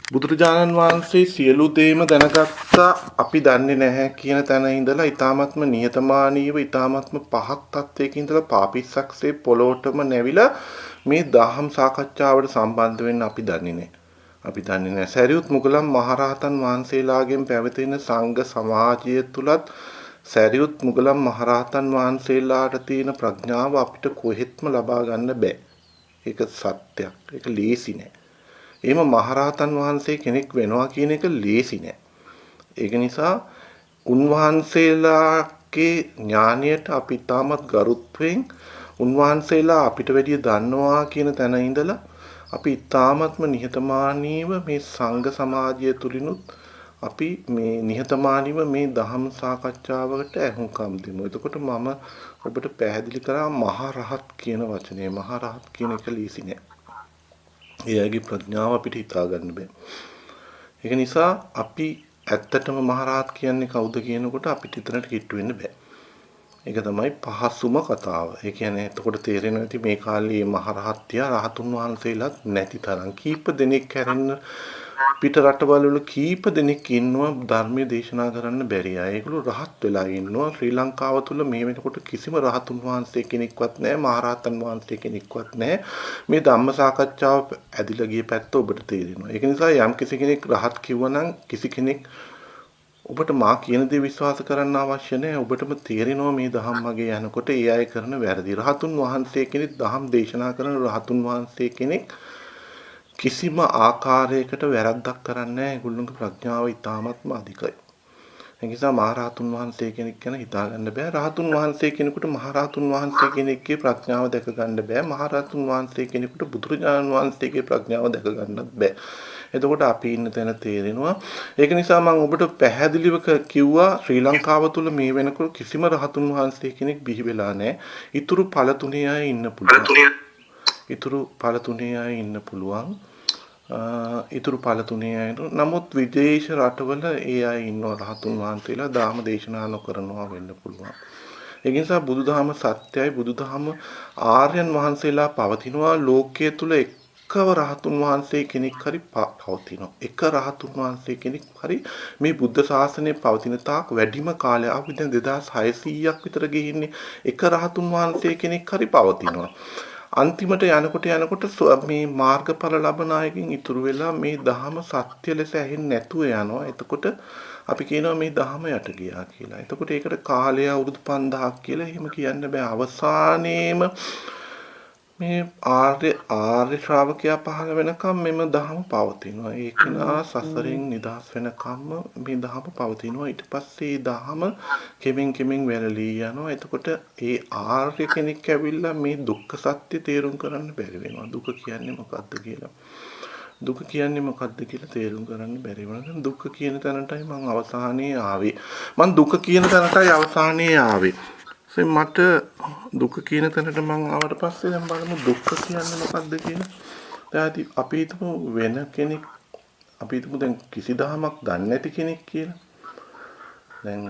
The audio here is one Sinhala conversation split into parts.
බුදුරජාණන් වහන්සේ සියලු දේම දැනගත්තා අපි දන්නේ නැහැ කියන තැන ඉඳලා ඊ타මත්ම නිහතමානීව ඊ타මත්ම පහත් තත්වයක ඉඳලා පාපිස්සක්සේ පොළොවටම නැවිලා මේ දහම් සාකච්ඡාවට සම්බන්ධ වෙන්න අපි දන්නේ නැහැ. අපි දන්නේ නැහැ. සරියුත් මුගලන් මහරහතන් වහන්සේලාගෙන් පැවතෙන සංඝ සමාජය තුලත් සරියුත් මුගලන් මහරහතන් වහන්සේලාට තියෙන ප්‍රඥාව අපිට කොහෙත්ම ලබා ගන්න බෑ. ඒක සත්‍යයක්. ඒක ලේසි නෑ. එහෙම මහරහතන් වහන්සේ කෙනෙක් වෙනවා කියන එක ලේසි නෑ. ඒක නිසා උන්වහන්සේලාගේ ඥාණයට අපි තාමත් ගරුත්වයෙන් උන්වහන්සේලා අපිට වැඩිය දන්නවා කියන තැන ඉඳලා අපි තාමත්ම නිහතමානීව මේ සංඝ සමාජය තුලිනුත් අපි මේ නිහතමානීව මේ ධම්ම සාකච්ඡාවකට ඇහුම්කම් දෙමු. එතකොට මම ඔබට පැහැදිලි කරා මහරහත් කියන වචනේ. මහරහත් කියන එක ලේසි නෑ. එයාගේ ප්‍රඥාව අපිට හිතා ගන්න බෑ. ඒක නිසා අපි ඇත්තටම මහරහත් කියන්නේ කවුද කියනකොට අපිට එතනට කිට්ටු වෙන්න බෑ. ඒක තමයි පහසුම කතාව. ඒ කියන්නේ එතකොට තේරෙනවා ඇති මේ කාලේ මහරහත්ය රහතුන් වහන්සේලාත් නැති තරම් කීප දෙනෙක් හැරෙන්න පිට රටවල වල කීප දෙනෙක් ඉන්නවා ධර්මයේ දේශනා කරන්න බැරි අය. ඒගොල්ලෝ රහත් වෙලා ඉන්නවා. ශ්‍රී ලංකාව තුල මේ වෙනකොට කිසිම රහතුන් වහන්සේ කෙනෙක්වත් නැහැ. මහරහතන් වහන්සේ කෙනෙක්වත් නැහැ. මේ ධම්ම සාකච්ඡාව ඇදිලා ගිය පැත්ත ඔබට තේරෙනවා. ඒක නිසා යම් කිසි කෙනෙක් රහත් කිව්වනම් කිසි කෙනෙක් ඔබට මා කියන දේ විශ්වාස කරන්න අවශ්‍ය නැහැ. ඔබටම තේරෙනවා මේ දහම් මගේ යනකොට ඒ අය කරන වැරදි. රහතුන් වහන්සේ කෙනෙක් දහම් දේශනා කරන රහතුන් වහන්සේ කෙනෙක් කිසිම ආකාරයකට වැරද්දක් කරන්නේ නැහැ. ඒගොල්ලන්ගේ ප්‍රඥාව ඉතාමත්ම අධිකයි. ඒ නිසා මහරහතුන් වහන්සේ කෙනෙක් ගැන හිතා ගන්න බෑ. රහතුන් වහන්සේ කෙනෙකුට මහරහතුන් වහන්සේ කෙනෙක්ගේ ප්‍රඥාව දැක ගන්න බෑ. මහරහතුන් වහන්සේ කෙනෙකුට බුදුරජාණන් වහන්සේගේ ප්‍රඥාව දැක ගන්නත් බෑ. එතකොට අපි ඉන්න තැන තේරෙනවා. ඒක නිසා මම ඔබට පැහැදිලිව කිව්වා ශ්‍රී ලංකාව තුල මේ වෙනකොට කිසිම රහතුන් වහන්සේ කෙනෙක් බිහි වෙලා නැහැ. ඊතුරු ඵල තුනේ අය ඉන්න පුළුවන්. ඊතුරු ඵල තුනේ අය ඉන්න පුළුවන්. ඊතුරු ඵල තුනේ අය. නමුත් විදේශ රටවල ඒ අය ඉන්නවා රහතුන් වහන්සේලා ධාම දේශනා නොකරනවා වෙන්න පුළුවන්. ඒ නිසා බුදුදහම සත්‍යයි. බුදුදහම ආර්යයන් වහන්සේලා පවතිනවා ලෝකයේ තුල එකව රහතුන් වහන්සේ කෙනෙක් හරි පවතිනවා. එක රහතුන් වහන්සේ කෙනෙක් හරි මේ බුද්ධ ශාසනය පවතින තාක් වැඩිම කාලය අපි දැන් 2600ක් විතර ගිහින්නේ එක රහතුන් වහන්සේ කෙනෙක් හරි පවතිනවා. අන්තිමට යනකොට මේ මාර්ගඵල ලබන අයකින් ඉතුරු වෙලා මේ ධහම සත්‍ය ලෙස ඇහෙන්නේ නැතුව යනවා. එතකොට අපි කියනවා මේ ධහම යට ගියා කියලා. එතකොට ඒකට කාලය අවුරුදු 5000ක් කියලා එහෙම කියන්න බෑ. අවසානයේම මේ ආර්ය ශ්‍රාවකයා පහළ වෙනකම් මෙම ධහම පවතිනවා. ඒක නා සසරෙන් නිදහස් වෙනකම්ම මේ ධහම පවතිනවා. ඊට පස්සේ මේ ධහම කෙමෙන් වැළලී යනවා. එතකොට ඒ ආර්ය කෙනෙක් ඇවිල්ලා මේ දුක්ඛ සත්‍ය තේරුම් කරන්න බැරි වෙනවා. දුක කියන්නේ මොකක්ද කියලා. දුක කියන්නේ මොකක්ද කියලා තේරුම් කරන්න බැරි වෙනවා. දුක කියන තැනටයි මම අවසානයේ ආවේ. මම දුක කියන තැනටයි අවසානයේ ආවේ. මට දුක කියන තැනට මම ආවට පස්සේ දැන් බලමු දුක්ඛ කියන්නේ මොකක්ද කියලා. දැන් අපි හිතමු වෙන කෙනෙක් අපි හිතමු දැන් කිසි දහමක් දන්නේ නැති කෙනෙක් කියලා. දැන්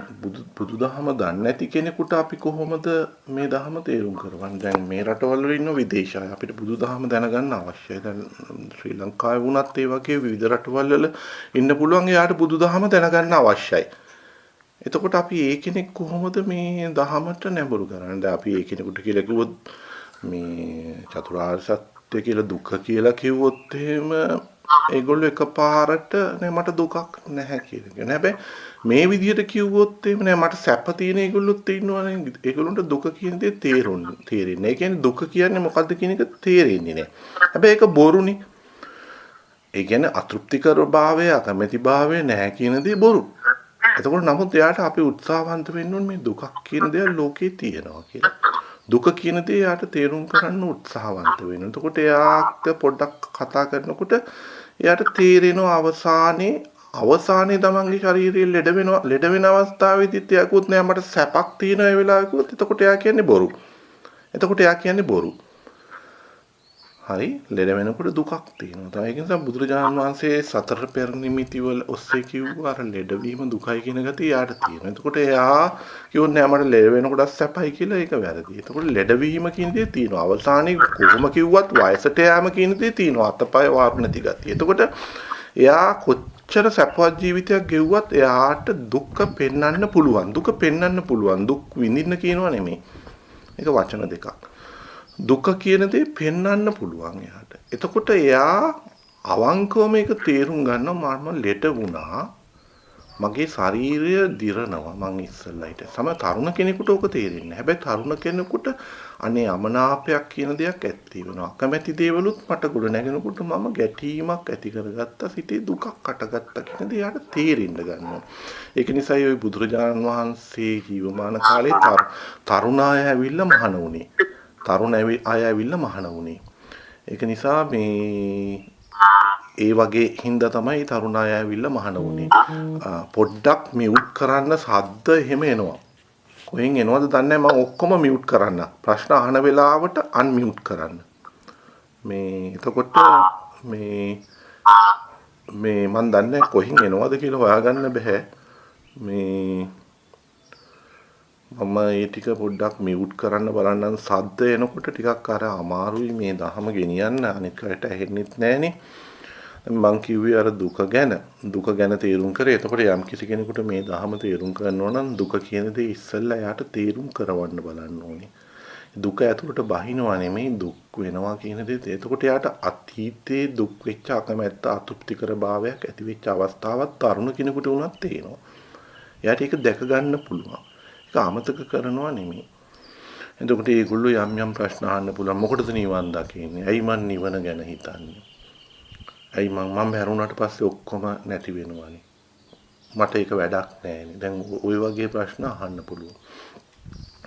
බුදුදහම දන්නේ නැති කෙනෙකුට අපි කොහොමද මේ දහම තේරුම් කරවන්නේ? දැන් මේ රටවල ඉන්න විදේශය අපිට බුදුදහම දැනගන්න අවශ්‍යයි. දැන් ශ්‍රී ලංකාවේ වුණත් ඒ වගේ විවිධ රටවල් වල ඉන්න පුළුවන් එයාට බුදුදහම දැනගන්න අවශ්‍යයි. එතකොට අපි ඒ කෙනෙක් කොහොමද මේ දහමට නැඹුරු කරන්නේ? දැන් අපි ඒ කෙනෙකුට කියලා කිව්වොත් මේ චතුරාර්ය සත්‍ය කියලා දුක කියලා කිව්වොත් එහෙම ඒගොල්ලෝ එකපාරට නෑ මට දුකක් නැහැ කියලා කියනවා. හැබැයි මේ විදිහට කිව්වොත් එහෙම නෑ මට සැප තියෙන ඒගොල්ලොත් ඉන්නවනේ. ඒගොල්ලන්ට දුක කියන දේ තේරෙන්නේ. ඒ කියන්නේ දුක කියන්නේ මොකද්ද කියන එක තේරෙන්නේ නෑ. හැබැයි ඒක බොරුනේ. ඒ කියන්නේ අතෘප්තිකර භාවය, අකමැති භාවය නැහැ කියන දේ බොරු. එතකොට නමුත් එයාට අපි උත්සාහවන්ත වෙන්න ඕනේ මේ දුකක් කියන දේ ලෝකේ තියෙනවා කියලා. දුක කියන දේ එයාට තේරුම් කරන්න උත්සාහවන්ත වෙන්න. එතකොට එයාට පොඩ්ඩක් කතා කරනකොට එයාට තේරෙනවා අවසානයේ තමන්ගේ ශරීරය ලෙඩ වෙන අවස්ථාවේදීත් එයාකුත් නෑ මට සැපක් තියෙන ඒ වෙලාවකත් එතකොට එයා කියන්නේ බොරු. හරි ලෙඩ වෙනකොට දුකක් තියෙනවා. ඒක නිසා බුදුරජාණන් වහන්සේ සතර පෙර නිමිති වල ඔස්සේ කිව්වා අර ලෙඩවීම දුකයි කියන ගතිය යාට තියෙනවා. එතකොට එයා කියෝනේ මට ලෙඩ වෙනකොටත් සැපයි කියලා ඒක වැරදි. එතකොට ලෙඩවීම කියන දේ තියෙනවා. අවසානයේ කොහොම කිව්වත් වයසට යෑම කියන දේ තියෙනවා. අතපය වාරු නැති ගතිය. එතකොට එයා කොච්චර සැපවත් ජීවිතයක් ගෙවුවත් එයාට දුක පෙන්වන්න පුළුවන්. දුක පෙන්වන්න පුළුවන්. දුක් විඳින්න කියනවා නෙමෙයි. ඒක වචන දෙකක්. දුක කියන දේ පෙන්වන්න පුළුවන් එයාට. එතකොට එයා අවංකව මේක තේරුම් ගන්නවා මම ලෙඩ වුණා. මගේ ශරීරය දිරනවා මං ඉස්සෙල්ලා හිට. සම තරුණ කෙනෙකුට ඕක තේරෙන්නේ නැහැ. හැබැයි තරුණ කෙනෙකුට අනේ අමනාපයක් කියන දෙයක් ඇති වෙනවා. අකමැති දේවලුත් මට ගොඩ නැගෙනකොට මම ගැටීමක් ඇති කරගත්තා. සිතේ දුකක් අටගත්තා කියන දේ යාට තේරෙන්න ගන්නවා. ඒක නිසායි ওই බුදුරජාණන් වහන්සේ ජීවමාන කාලේ තරුණ අය ඇවිල්ලා මහාන වුණේ. තරුණ අය ඇවිල්ලා මහාන වුණේ. ඒක නිසා මේ ඒ වගේ හින්දා තමයි තරුණ අය ඇවිල්ලා මහාන වුණේ. පොඩ්ඩක් මියුට් කරන්න සද්ද එහෙම එනවා. කොහෙන් එනවද දන්නේ නැහැ. මම ඔක්කොම මියුට් කරන්න. ප්‍රශ්න අහන වෙලාවට අන්මියුට් කරන්න. මේ එතකොට මේ මම දන්නේ කොහෙන් එනවද කියලා හොයාගන්න බෑ. මේ මම ඒ ටික පොඩ්ඩක් මියුට් කරන්න බලන්නම්. සද්ද එනකොට ටිකක් අර අමාරුයි මේ දහම ගෙනියන්න. අනිත් අයට ඇහෙන්නෙත් නැහනේ. මං කිව්වේ අර දුක ගැන තේරුම් කරේ. එතකොට යම් කිසි කෙනෙකුට මේ දහම තේරුම් කරනවා නම් දුක කියන දේ ඉස්සෙල්ලා යාට තේරුම් කරවන්න බලන්න ඕනේ. දුක ඇතුළට බහිනවා නෙමෙයි දුක් වෙනවා කියන දේ. එතකොට යාට අතීතයේ දුක් වෙච්ච අකමැත්ත අතෘප්තිකර භාවයක් ඇති වෙච්ච අවස්ථාවක් තරුණ කෙනෙකුට උනත් තේනවා. යාට ඒක දැක ගන්න පුළුවන්. ඒක අමතක කරනවා නෙමෙයි. එතකොට ඒගොල්ලෝ යම් ප්‍රශ්න අහන්න පුළුවන්. මොකටද නිවන් දකින්නේ? ඇයි මන් නිවන ගැන හිතන්නේ? ඇයි මම මැරුණාට පස්සේ ඔක්කොම නැති වෙනවනේ. මට ඒක වැඩක් නෑනේ. දැන් ওই වගේ ප්‍රශ්න අහන්න පුළුවන්.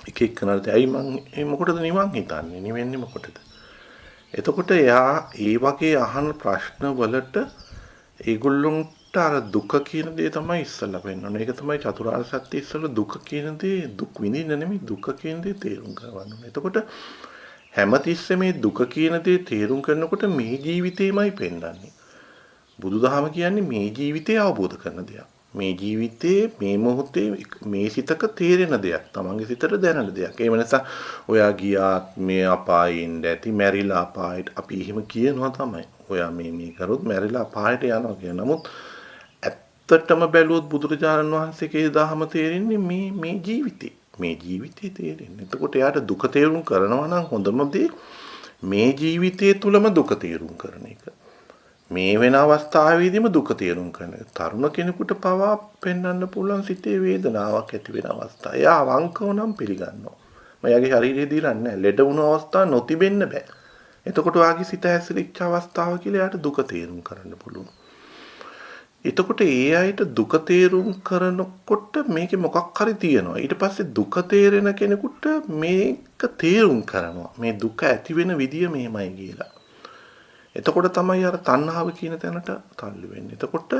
එක එක්කනට ඇයි මම මොකටද නිවන් හිතන්නේ? නිවෙන්නේ මොකටද? එතකොට එයා ඒ වගේ අහන ප්‍රශ්න වලට ඒගොල්ලොන්ට අර දුක කියන දේ තමයි ඉස්සලා පෙන්වන්නේ. ඒක තමයි චතුරාර්ය සත්‍ය ඉස්සලා දුක කියන දේ දුක් විඳින්න නෙමෙයි දුක කියන දේ තේරුම් ගන්න ඕනේ. එතකොට හැමතිස්සෙම මේ දුක කියන දේ තේරුම් කරනකොට මේ ජීවිතේමයි පෙන්වන්නේ. බුදුදහම කියන්නේ මේ ජීවිතය අවබෝධ කරන දෙයක්. මේ ජීවිතේ මේ මොහොතේ මේ සිතක තේරෙන දෙයක්. තමන්ගේ සිතට දැනෙන දෙයක්. ඒ වෙනසක් ඔයා ගියාත් මේ අපායින් ඇති මැරිලා අපායට අපි එහෙම කියනවා තමයි. ඔයා මේ කරොත් මැරිලා අපායට යනවා කියන. නමුත් ඇත්තටම බැලුවොත් බුදුරජාණන් වහන්සේගේ දහම තේරෙන්නේ මේ ජීවිතේ. මේ ජීවිතේ තේරෙන්නේ. එතකොට එයාට දුක තේරුම් කරනවා නම් හොඳම දේ මේ ජීවිතයේ තුලම දුක තේරුම් කරන එක. මේ වෙන අවස්ථාවේදීම දුක තේරුම් කරන. තරුණ කෙනෙකුට පවා පෙන්වන්න පුළුවන් සිතේ වේදනාවක් ඇති වෙන අවස්ථා. එයා අවංකව නම් පිළිගන්නවා. මයාගේ ශරීරයේ දිරන්නේ ලෙඩ වුණ අවස්ථා නොතිබෙන්න බෑ. එතකොට වාගේ සිත හැසිරිච්ච අවස්ථාව කියලා එයාට දුක තේරුම් කරන්න පුළුවන්. එතකොට ඒ අයට දුක තේරුම් කරනකොට මේකේ මොකක් හරි තියෙනවා. ඊට පස්සේ දුක තේරෙන කෙනෙකුට මේක තේරුම් කරනවා. මේ දුක ඇති වෙන විදිය මෙහෙමයි කියලා. එතකොට තමයි අර තණ්හාව කියන තැනට තල්ලු වෙන්නේ. එතකොට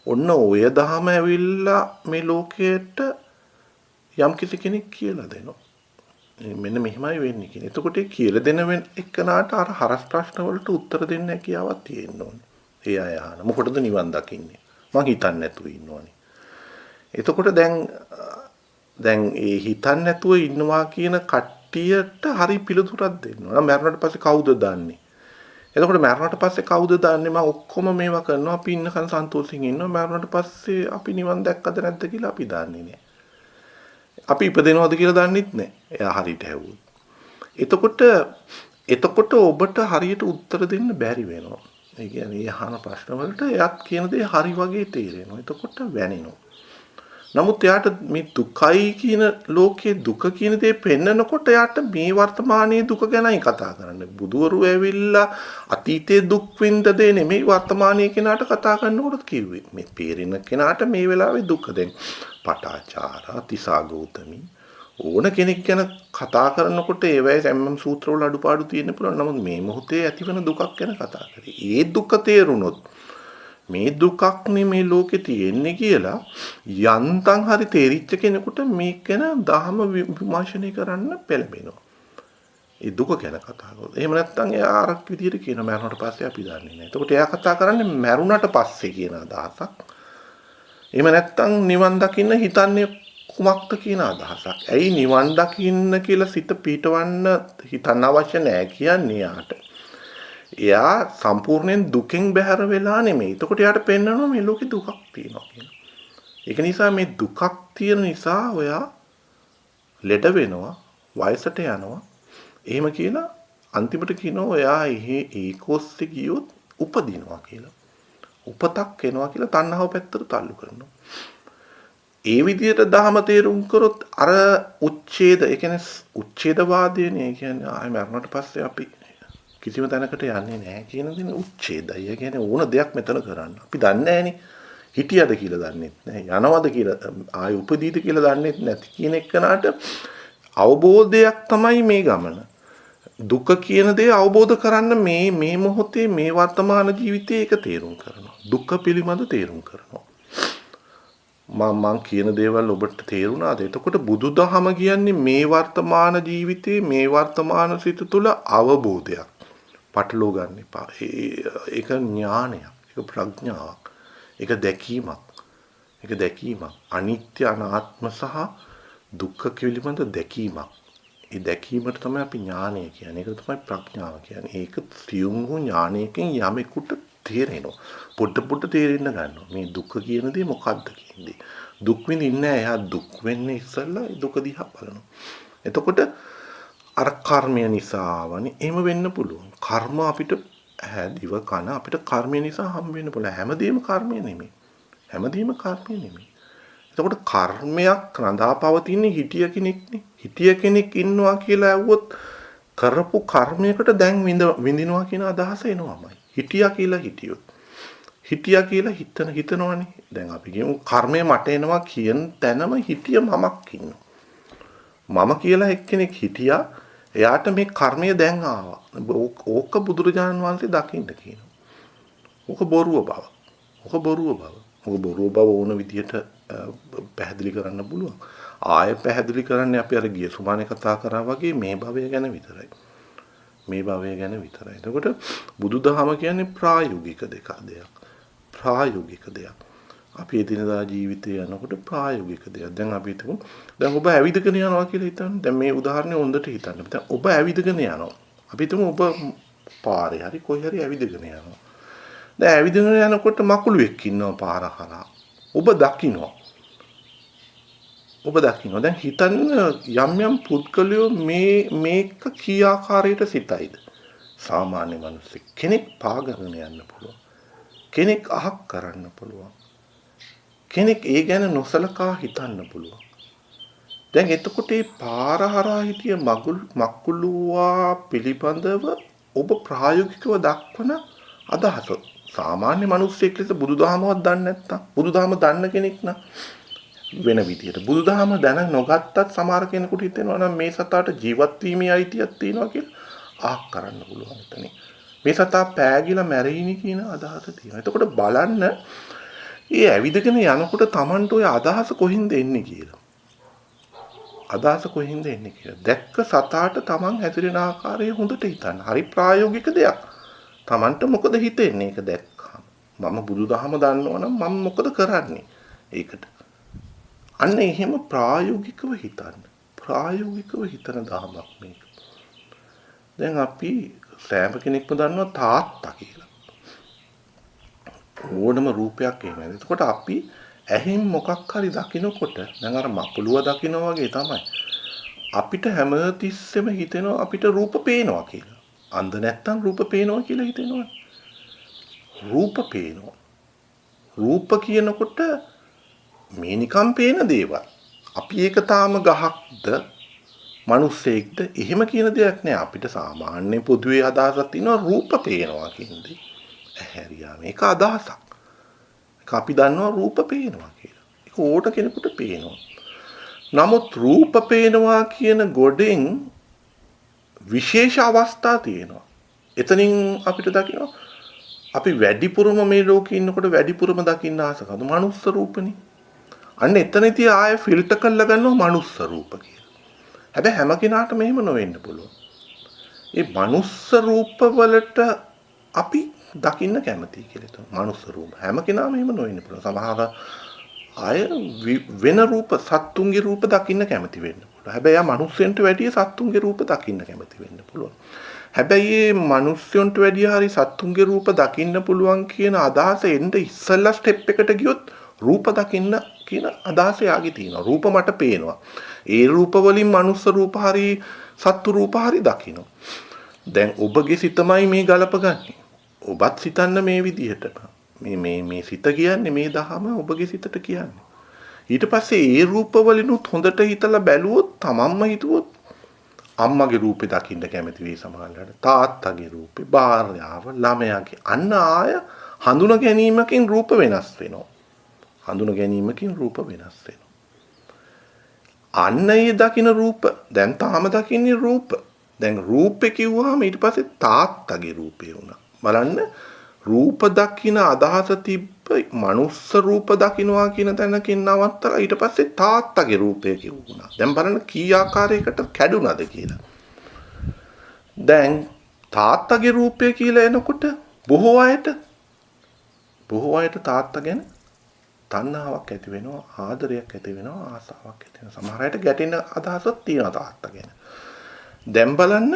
ඔන්න ඔය දහම ඇවිල්ලා මේ ලෝකයට යම් කිසි කෙනෙක් කියලා දෙනවා. මෙන්න මෙහෙමයි වෙන්නේ කියන. එතකොට ඒ කියලා දෙන එක්කනාට අර හරස් ප්‍රශ්න වලට උත්තර දෙන්න හැකියාවක් තියෙන්න ඕනේ. ඒ අය අහන මොකටද නිවන් දකින්නේ? මං හිතන්නේ නැතුව ඉන්නවනේ. එතකොට දැන් ඒ හිතන්නේ නැතුව ඉන්නවා කියන කට්ටියට හරි පිළිතුරක් දෙන්න ඕන. මරණයට පස්සේ කවුද දන්නේ? එතකොට මරණයට පස්සේ කවුද දන්නේ? මම ඔක්කොම මේවා කරනවා අපි ඉන්නකන් සන්තෝෂයෙන් ඉන්නවා. මරණයට පස්සේ අපි නිවන් දැක්කද නැද්ද කියලා අපි දන්නේ නැහැ. අපි ඉපදෙනවද කියලා දන්නෙත් නැහැ. එයා හරියට ඇහුවොත්. එතකොට ඔබට හරියට උත්තර දෙන්න බැරි වෙනවා. ඒ කියන්නේ අහන ප්‍රශ්න වලට එයාත් කියන දේ හරි වගේ තේරෙනවා. එතකොට වැනෙනවා. නමුත් එයාට මේ දුකයි කියන ලෝකේ දුක කියන දේ පෙන්නකොට එයාට මේ වර්තමානයේ දුක ගැනයි කතා කරන්න. බුදුවරු ඇවිල්ලා අතීතයේ දුක් විඳ දේ නෙමෙයි වර්තමානයේ කෙනාට කතා කරනකොට කිව්වේ. මේ පේරින කෙනාට මේ වෙලාවේ දුක දැන් පටාචාරා තිසාගෞතමී ඕන කෙනෙක් ගැන කතා කරනකොට ඒවැය සම්මම් සූත්‍රවල අඩුපාඩු තියෙන්න පුළුවන්. නමුත් මේ මොහොතේ ඇතිවන දුකක් ගැන කතා කරේ. ඒ දුක තේරුනොත් මේ දුකක් මේ ලෝකේ තියෙන්නේ කියලා යන්තම් හරි තේරිච්ච කෙනෙකුට මේක ගැන දහම විමර්ශනය කරන්න පෙළඹෙනවා. ඒ දුක ගැන කතා කරනවා. එහෙම නැත්නම් එයා අර විදියට කියන මරණයට පස්සේ අපි දන්නේ නැහැ. එතකොට එයා කතා කරන්නේ මරුණට පස්සේ කියන අදහසක්. එහෙම නැත්නම් නිවන් දකින්න හිතන්නේ කුමක්ද කියන අදහසක්. ඇයි නිවන් දකින්න කියලා සිත පීඨවන්න හිතන්න අවශ්‍ය නැහැ කියන්නේ යාට. එයා සම්පූර්ණයෙන් දුකෙන් බැහැර වෙලා නෙමෙයි. එතකොට එයාට පෙන්නනවා මේ ලෝකේ දුකක් තියෙනවා කියලා. ඒක නිසා මේ දුකක් තියෙන නිසා ඔයා ලෙඩ වෙනවා, වයසට යනවා. එහෙම කියලා අන්තිමට කියනවා ඔයා ඒකොස්සේ ගියොත් උපදිනවා කියලා. උපතක් එනවා කියලා තණ්හාව පැත්තට තල්ලු කරනවා. ඒ විදිහට දහම තේරුම් කරොත් අර උච්ඡේද, ඒ කියන්නේ උච්ඡේදවාදයනේ. ඒ කියන්නේ ආයෙ මරණයට පස්සේ අපි කිසිම තැනකට යන්නේ නැහැ කියන දේ උච්ඡේදය. ඒ කියන්නේ ඕන දෙයක් මෙතන කරන්න. අපි දන්නේ නැහනේ. හිටියද කියලා දන්නෙත් නැහැ. යනවද කියලා ආයෙ උපදීද කියලා දන්නෙත් නැති කියන එකනට අවබෝධයක් තමයි මේ ගමන. දුක කියන දේ අවබෝධ කරන්න මේ මොහොතේ මේ වර්තමාන ජීවිතයේ ඒක තේරුම් කරනවා. දුක පිළිබඳ තේරුම් කරනවා. මම කියන දේවල් ඔබට තේරුණාද? එතකොට බුදුදහම කියන්නේ මේ වර්තමාන ජීවිතයේ මේ වර්තමාන සිත තුළ අවබෝධයක්. පටලවා ගන්න එපා. ඒක ඥානයක්. ඒක ප්‍රඥාවක්. ඒක දැකීමක්. ඒක දැකීමක්. අනිත්‍ය අනාත්ම සහ දුක්ඛ පිළිබඳ දැකීමක්. ඒ දැකීමට තමයි අපි ඥානය කියන්නේ. ඒක තමයි ප්‍රඥාව කියන්නේ. ඒක සියුම් වූ ඥානයකින් යමෙකුට තේරෙනවා. පොඩ තේරෙන්න ගන්නවා. මේ දුක කියන දේ මොකක්ද කියන්නේ. දුක් විඳින්නේ නැහැ. එයා දුක් වෙන්නේ ඉස්සෙල්ලා දුක දිහා බලනවා. එතකොට අර කර්මය නිසා වනේ එහෙම වෙන්න පුළුවන්. කර්ම අපිට දිව කන අපිට කර්මය නිසා හම් වෙන්න පුළුවන්. හැමදේම කර්මය නෙමෙයි. හැමදේම කර්මය නෙමෙයි. එතකොට කර්මයක් රඳා පවතින හිටිය කෙනෙක්නේ. හිටිය කෙනෙක් ඉන්නවා කියලා ඇහුවොත් කරපු කර්මයකට දැන් විඳිනවා කියන අදහස එනවාමයි. හිටියා කියලා හිටියොත්. හිටියා කියලා හිතනවනේ. දැන් අපි කියමු කර්මය මට එනවා කියන තැනම හිටිය මමක් ඉන්නවා. මම කියලා එක්කෙනෙක් හිටියා. එයාට මේ කර්මය දැන් ආවා. ඕක බුදුරජාණන් වහන්සේ දකින්න කියනවා. ඕක බොරුව බව. ඕක බොරුව බව. ඕක බොරුව බව ඕන විදියට පැහැදිලි කරන්න පුළුවන්. ආයෙ පැහැදිලි කරන්නේ අපි අර ගිය සුමානේ කතා කරා වගේ මේ භවය ගැන විතරයි. මේ භවය ගැන විතරයි. එතකොට බුදුදහම කියන්නේ ප්‍රායෝගික දෙයක්. ප්‍රායෝගික දෙයක්. අපි එදිනදා ජීවිතේ යනකොට ප්‍රායෝගික දෙයක්. දැන් අපි හිතමු දැන් ඔබ ඇවිදගෙන යනවා කියලා හිතන්න. දැන් මේ උදාහරණය හොඳට හිතන්න. දැන් ඔබ ඇවිදගෙන යනවා. අපි හිතමු ඔබ පාරේ හරි කොයි හරි ඇවිදගෙන යනවා. දැන් ඇවිදගෙන යනකොට මකුළුවෙක් ඉන්නවා පාර හරහා. ඔබ දකින්නවා. දැන් හිතන්න යම් පුද්ගලයෝ මේක කී ආකාරයට සිතයිද? සාමාන්‍ය මිනිස්සෙක් කෙනෙක් පාගගෙන යන්න පුළුවන්. කෙනෙක් අහක් කරන්න පුළුවන්. කෙනෙක් ඒ ගැන නොසලකා හිතන්න පුළුවන්. දැන් එතකොට මේ පාර හරහා හිටිය මකුළුවා පිළිබඳව ඔබ ප්‍රායෝගිකව දක්වන අදහස. සාමාන්‍ය මිනිස්සෙක් ලෙස බුදුදහමවත් දන්නේ නැත්තම් බුදුදහම දන්න කෙනෙක් නම් වෙන විදියට බුදුදහම දැන නොගත්තත් සමහර කෙනෙකුට හිතෙනවා නම් මේ සතාට ජීවත් වීමේ අයිතියක් තියෙනවා කියලා ආක් කරන්න පුළුවන් එතන. මේ සතා පෑගිලා මැරෙයිනි කියන අදහස තියෙනවා. එතකොට බලන්න ඒ ඇවිදගෙන යනකොට Tamanට ඔය අදහස කොහින්ද එන්නේ කියලා. දැක්ක සතාට Taman හැසිරෙන ආකාරය හොඳට හිතන්න. හරි ප්‍රායෝගික දෙයක්. Tamanට මොකද හිතෙන්නේ ඒක දැක්කම? මම බුදුදහම දන්නවනම් මම මොකද කරන්නේ? ඒකට. අන්න එහෙම ප්‍රායෝගිකව හිතන්න. ප්‍රායෝගිකව හිතන දහමක් මේක. දැන් අපි සෑම කෙනෙක්ම දන්නවා තාත්තා කියලා. ඕනම රූපයක් එහෙමයි. එතකොට අපි ඇහෙන් මොකක් හරි දකිනකොට දැන් අර මකුළුව දකිනවා වගේ තමයි. අපිට හැමතිස්සෙම හිතෙනවා අපිට රූප පේනවා කියලා. අන්ධ නැත්තම් රූප පේනවා කියලා හිතෙනවා. රූප පේනවා. රූප කියනකොට මේ නිකම් පේන දේවල්. අපි ඒක තාම ගහක්ද මිනිස්සෙක්ද එහෙම කියන දෙයක් නෑ. අපිට සාමාන්‍ය පොදුවේ අදහසක් තියෙනවා රූප පේනවා කියන්නේ. ඇහැරියා මේක අදහසක්. ඒක අපි දන්නවා රූප පේනවා කියලා. ඒක ඕට කෙනෙකුට පේනවා. නමුත් රූප පේනවා කියන ගොඩෙන් විශේෂ අවස්ථා තියෙනවා. එතනින් අපිට දකිනවා අපි වැඩිපුරම මේ ලෝකේ ඉන්නකොට වැඩිපුරම දකින්න ආස කරන මනුස්ස රූපනේ. අන්න එතනදී ආයෙ ෆිල්ටර් කරලා ගන්නවා මනුස්ස රූප කියලා. හැබැයි හැම කෙනාටම එහෙම නොවෙන්න පුළුවන්. ඒ මනුස්ස රූප වලට අපි දකින්න කැමතියි කියලා තමයි මනුස්ස රූප. හැම කෙනාම එහෙම නොවෙන්න පුළුවන්. සමහර අය වෙන රූප සත්තුන්ගේ රූප දකින්න කැමති වෙන්න පුළුවන්. හැබැයි ආ මනුස්සෙන්ට වැඩිය සත්තුන්ගේ රූප දකින්න කැමති වෙන්න පුළුවන්. හැබැයි මේ මිනිස්සුන්ට වැඩිය හරි සත්තුන්ගේ රූප දකින්න පුළුවන් කියන අදහස එන්න ඉස්සෙල්ලා ස්ටෙප් එකට ගියොත් රූප දකින්න කියන අදහස යාගේ තියෙනවා. රූප මට පේනවා. ඒ රූප වලින් මනුස්ස රූප හරි සත්තු රූප හරි දකින්න. දැන් ඔබගේ සිතමයි මේ ගලපගන්නේ. ඔබත් සිතන්න මේ විදිහට. මේ සිත කියන්නේ මේ දහම ඔබගේ සිතට කියන්නේ. ඊට පස්සේ ඒ රූප වලිනුත් හොඳට හිතලා බැලුවොත් තමන්ම හිතුවොත් අම්මගේ රූපේ දකින්න කැමති වෙයි සමහරවිට. තාත්තගේ රූපේ, භාර්යාව, ළමයාගේ. අන්න ආය හඳුන ගැනීමකින් රූප වෙනස් වෙනවා. හඳුන ගැනීමකින් රූප වෙනස් වෙනවා. අන්න ඒ දකින්න රූප දැන් තාම දකින්නේ රූප. දැන් රූපේ කිව්වහම ඊට පස්සේ තාත්තගේ රූපේ වුණා. බලන්න රූප දකින්න අදහස තිබ්බ මනුස්ස රූප දකින්නවා කියන තැනකින් නවත්තලා ඊට පස්සේ තාත්තගේ රූපය කිව්වුණා. දැන් බලන්න කී ආකාරයකට කැඩුනද කියලා. දැන් තාත්තගේ රූපය කියලා එනකොට බොහෝ අයට තාත්තා ගැන තණ්හාවක් ඇති වෙනවා, ආදරයක් ඇති වෙනවා, ආසාවක් ඇති වෙනවා. සමහර අයට ගැටෙන අදහසක් තියෙනවා තාත්තා ගැන. දැන් බලන්න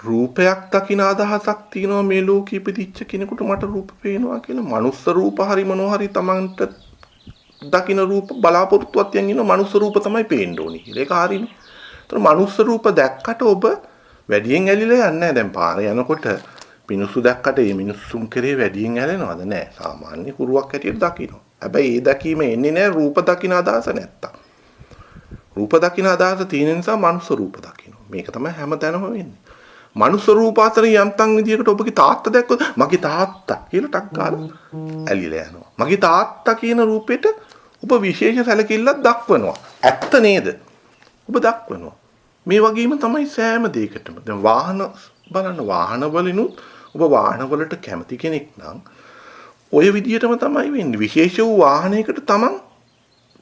රූපයක් දකින අදහසක් තියෙනවා මේ ලෝකෙ ඉපදිච්ච කෙනෙකුට මට රූප පේනවා කියලා. මනුස්ස රූප හරි මොනවා හරි Tamanට දකින රූප බලාපොරොත්තුවක් තියන් ඉන්න මනුස්ස රූප තමයි පේන්න ඕනි කියලා. ඒක හරිනේ. ඒතර මනුස්ස රූප දැක්කට ඔබ වැඩියෙන් ඇලිලා යන්නේ නැහැ. දැන් පාරේ යනකොට මිනිස්සු දැක්කට මේ මිනිස්සුන් කෙරේ වැඩියෙන් ඇලෙනවද නැහැ. සාමාන්‍ය කුරුවක් හැටියට දකිනවා. හැබැයි ඒ දැකීම එන්නේ නැහැ රූප දකින අදහස නැත්තම්. රූප දකින අදහස තියෙන නිසා මනුස්ස රූප දකිනවා. මේක තමයි හැමතැනම වෙන්නේ. මනුස්ස රූප අතර යම්තම් විදියකට ඔබගේ තාත්තා දැක්කොත් මගේ තාත්තා කියලා ටක් ගාලා ඇලිලා යනවා. මගේ තාත්තා කියන රූපෙට ඔබ විශේෂ සැලකිල්ලක් දක්වනවා. ඇත්ත නේද? ඔබ දක්වනවා. මේ වගේම තමයි සෑම දෙයකටම. දැන් වාහන බලන්න වාහන වලිනුත් ඔබ වාහන වලට කැමති කෙනෙක් නම් ඔය විදියටම තමයි වෙන්නේ. විශේෂ වූ වාහනයකට තමන්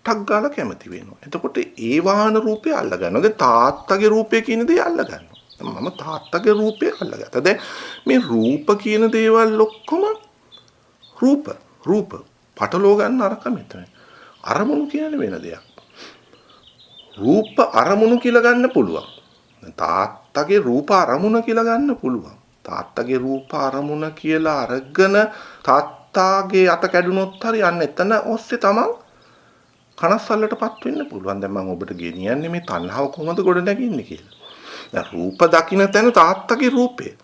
ටක් ගාලා කැමති වෙනවා. එතකොට ඒ වාහන රූපය අල්ල ගන්නවා. දැන් තාත්තගේ රූපය කියන දේ අල්ල ගන්නවා. මම තාත්තගේ රූපය අල්ලගත්තා. දැන් මේ රූප කියන දේවල් ඔක්කොම රූප පටලව ගන්න අරක මෙතන. අරමුණු කියන්නේ වෙන දෙයක්. රූප අරමුණු කියලා ගන්න පුළුවන්. තාත්තගේ රූප අරමුණ කියලා ගන්න පුළුවන්. තාත්තගේ රූප අරමුණ කියලා අරගෙන තාත්තාගේ අත කැඩුනොත් හරි යන්න එතන ඔස්සේ තමන් කනස්සල්ලටපත් වෙන්න පුළුවන්. දැන් මම ඔබට ගෙනියන්නේ මේ තණ්හාව කොහොමද ගොඩ නැගින්නේ කියලා. රූප දකින්න තැන තාත්තගේ රූපය.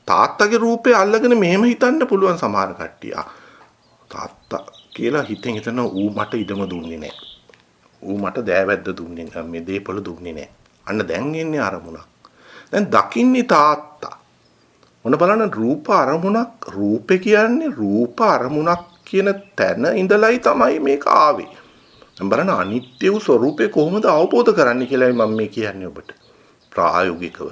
තාත්තගේ රූපය අල්ලගෙන මෙහෙම හිතන්න පුළුවන් සමහර කට්ටිය. තාත්තා කියලා හිතෙන් හිතන ඌ මට ඉඩම දුන්නේ නැහැ. ඌ මට දෑවැද්ද දුන්නේ නැහැ. මේ දීපල දුන්නේ නැහැ. අන්න දැන් එන්නේ අරමුණක්. දැන් දකින්නේ තාත්තා. මොන බලන්න රූප අරමුණක් රූපේ කියන්නේ රූප අරමුණක් කියන තැන ඉඳලයි තමයි මේක ආවේ. දැන් බලන්න අනිත්‍ය වූ ස්වરૂපේ කොහොමද අවබෝධ කරන්නේ කියලායි මම මේ කියන්නේ ඔබට. ප්‍රායෝගිකව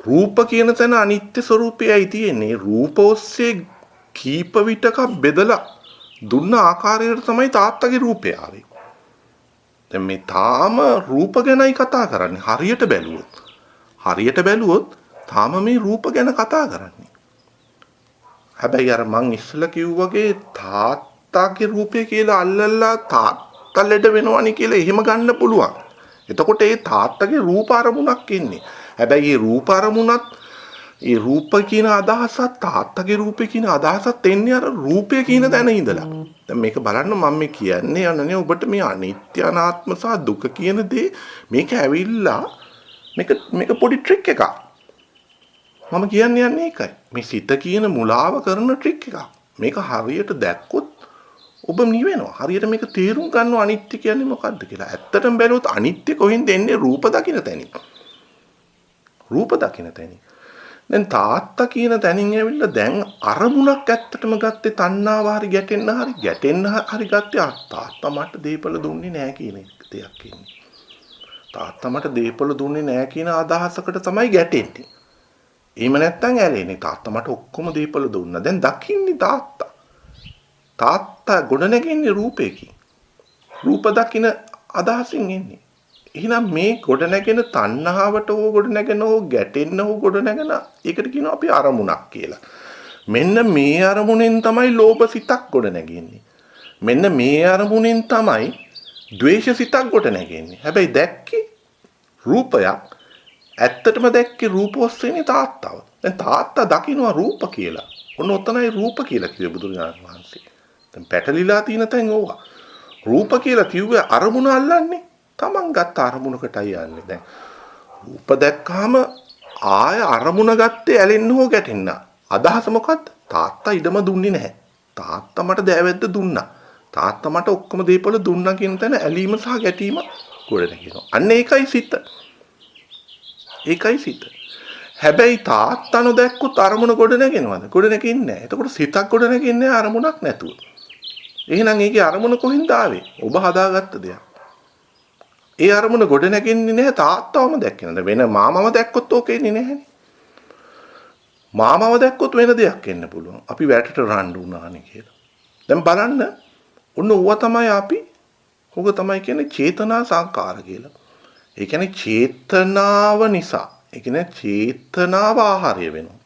රූප කියන තැන අනිත්‍ය ස්වરૂපයයි තියෙන්නේ. රූප ඔස්සේ කීප විටක බෙදලා දුන්න ආකාරයට තමයි තාත්තගේ රූපය ආවේ. දැන් මේ තාම රූප ගැනයි කතා කරන්නේ. හරියට බැලුවොත් තාම මේ රූප ගැන කතා කරන්නේ. හැබැයි අර මං ඉස්සෙල්ලා කිව්වාගේ තාත්තගේ රූපය කියලා අල්ලලා තාත්තා ලෙඩ වෙනවනි කියලා එහෙම ගන්න පුළුවන්. එතකොට ඒ තාත්තගේ රූප අරමුණක් ඉන්නේ. හැබැයි මේ රූප අරමුණත් ඒ රූප කියන අදහසත් තාත්තගේ රූපේ කියන අදහසත් එන්නේ අර රූපය කියන තැන ඉඳලා. දැන් මේක බලන්න මම මේ කියන්නේ යන්නේ ඔබට මේ අනිත්‍ය අනාත්ම සහ දුක කියන දේ මේක ඇවිල්ලා මේක පොඩි ට්‍රික් එකක්. මම කියන්නේ ඒකයි. මේ සිත කියන මුලාව කරන ට්‍රික් එකක්. මේක හරියට දැක්කොත් ඔබ නිවෙනවා. හරියට මේක තේරුම් ගන්නව අනිත්‍ය කියන්නේ මොකද්ද කියලා. ඇත්තටම බැලුවොත් අනිත්‍ය කොහෙන්ද එන්නේ? රූප දකින්න තැනින්. දැන් තාත්තා කියන තැනින් ඇවිල්ලා දැන් අරමුණක් ඇත්තටම ගත්තේ තණ්හාව හරි ගැටෙන්න හරි ගත්තේ තාත්තා මට දීපල දුන්නේ නැහැ කියන දෙයක් ඉන්නේ. තාත්තා මට දීපල දුන්නේ නැහැ කියන අදහසකට තමයි ගැටෙන්නේ. එහෙම නැත්තම් ඇලෙන්නේ තාත්තා මට ඔක්කොම දීපල දුන්නා. දැන් දකින්නේ තාත්තා. තාත්තා ගොඩනැගෙන්නේ රූපයකින්. රූප දකින අදහසින් එන්නේ. එහෙනම් මේ ගොඩනැගෙන තණ්හාවට හෝ ගොඩනැගෙන හෝ ගැටෙන්න හෝ ගොඩනැගෙන ඒකට කියනවා අපි අරමුණක් කියලා. මෙන්න මේ අරමුණෙන් තමයි ලෝභ සිතක් ගොඩනැගෙන්නේ. මෙන්න මේ අරමුණෙන් තමයි ද්වේෂ සිතක් ගොඩනැගෙන්නේ. හැබැයි දැක්කේ රූපයක් ඇත්තටම දැක්කේ රූප ඔස්සේනේ තාත්තව. දැන් තාත්තා දකින්නවා රූප කියලා. ඔන්න ඔතනයි රූප කියලා කිව්වේ බුදුරජාණන් වහන්සේ. දැන් පැටලිලා තියෙන තැන් ඕවා. රූප කියලා කිව්වේ අරමුණ අල්ලන්නේ. Taman ගත්ත අරමුණකටයි යන්නේ. දැන් රූප දැක්කාම ආය අරමුණ ගත්තේ ඇලෙන්න හෝ ගැටෙන්න. අදහස මොකද්ද? තාත්තා ඉඩම දුන්නේ නැහැ. තාත්තා මට දෑවැද්ද දුන්නා. තාත්තා මට ඔක්කොම දේපොළ දුන්නා කියන තැන ඇලීම සහ ගැටීම ගොඩ නැගෙනවා. අන්න ඒකයි සිත. ඒකයි සිත. හැබැයි තාත්තා නොදැක්කොත් අරමුණ ගොඩ නැගෙනවද? ගොඩ නැගෙන්නේ නැහැ. එතකොට සිතක් ගොඩ නැගෙන්නේ අරමුණක් නැතුව. එහෙනම් ඒකේ අරමුණ කොහෙන්ද ආවේ? ඔබ හදාගත්ත දෙයක්. ඒ අරමුණ ගොඩ නැගෙන්නේ නැහැ තාත්තවම දැක්කේ නේද? වෙන මාමව දැක්කොත් ඕක එන්නේ නැහැනේ. මාමව දැක්කොත් වෙන දෙයක් එන්න පුළුවන්. අපි වැටට රණ්ඩු වුණානේ කියලා. දැන් බලන්න ඔන්න ඌව තමයි අපි ඕක තමයි කියන්නේ චේතනා සංකාර කියලා. ඒ කියන්නේ චේතනාව නිසා. ඒ කියන්නේ චේතනාව ආහාරය වෙනවා.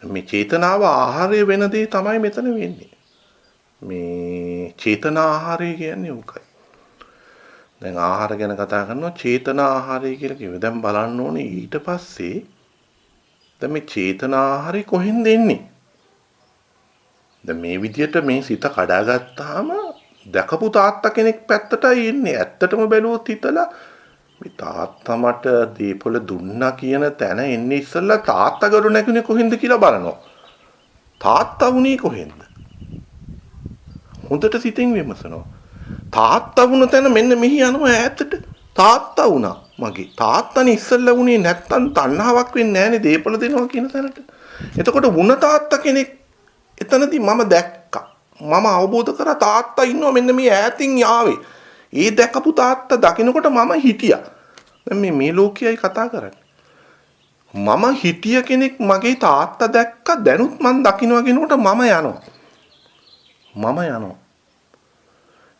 මේ චේතනාව ආහාරය වෙන දේ තමයි මෙතන වෙන්නේ. මේ චේතනා ආහාරය කියන්නේ උකයි. දැන් ආහාර ගැන කතා කරනවා චේතනා ආහාරය කියලා කිව්වේ. දැන් බලන්න ඕනේ ඊට පස්සේ දැන් මේ චේතනා ආහාරය කොහෙන්ද එන්නේ? දැන් මේ විදියට මේ සිත කඩාගත්තාම දැකපු තාත්තා කෙනෙක් පැත්තටයි එන්නේ. ඇත්තටම බැලුවොත් හිතලා මේ තාත්තා මට දීපොළ දුන්නා කියන තැන එන්නේ ඉස්සෙල්ලා තාත්තා ගරු නැගුණේ කොහෙන්ද කියලා බලනවා. තාත්තා වුණේ කොහෙන්ද? හොඳට සිතින් විමසනවා. තාත්තා වුණ තැන මෙන්න මෙහි යනවා ඈතට. තාත්තා වුණා මගේ. තාත්තනේ ඉස්සෙල්ලා වුණේ නැත්තම් තණ්හාවක් වෙන්නේ නැහනේ දීපොළ දෙනවා කියන තැනට. එතකොට වුණ තාත්තා කෙනෙක් එතනදී මම දැක්කා. මම අවබෝධ කරා තාත්තා ඉන්නවා මෙන්න මේ ඈතින් යාවේ. ඒ දැකපු තාත්තා දකින්නකොට මම හිටියා. දැන් මේ ලෝකයයි කතා කරන්නේ. මම හිටිය කෙනෙක් මගේ තාත්තා දැක්ක දැනුත් මං දකින්නවා කියනකොට මම යනවා. මම යනවා.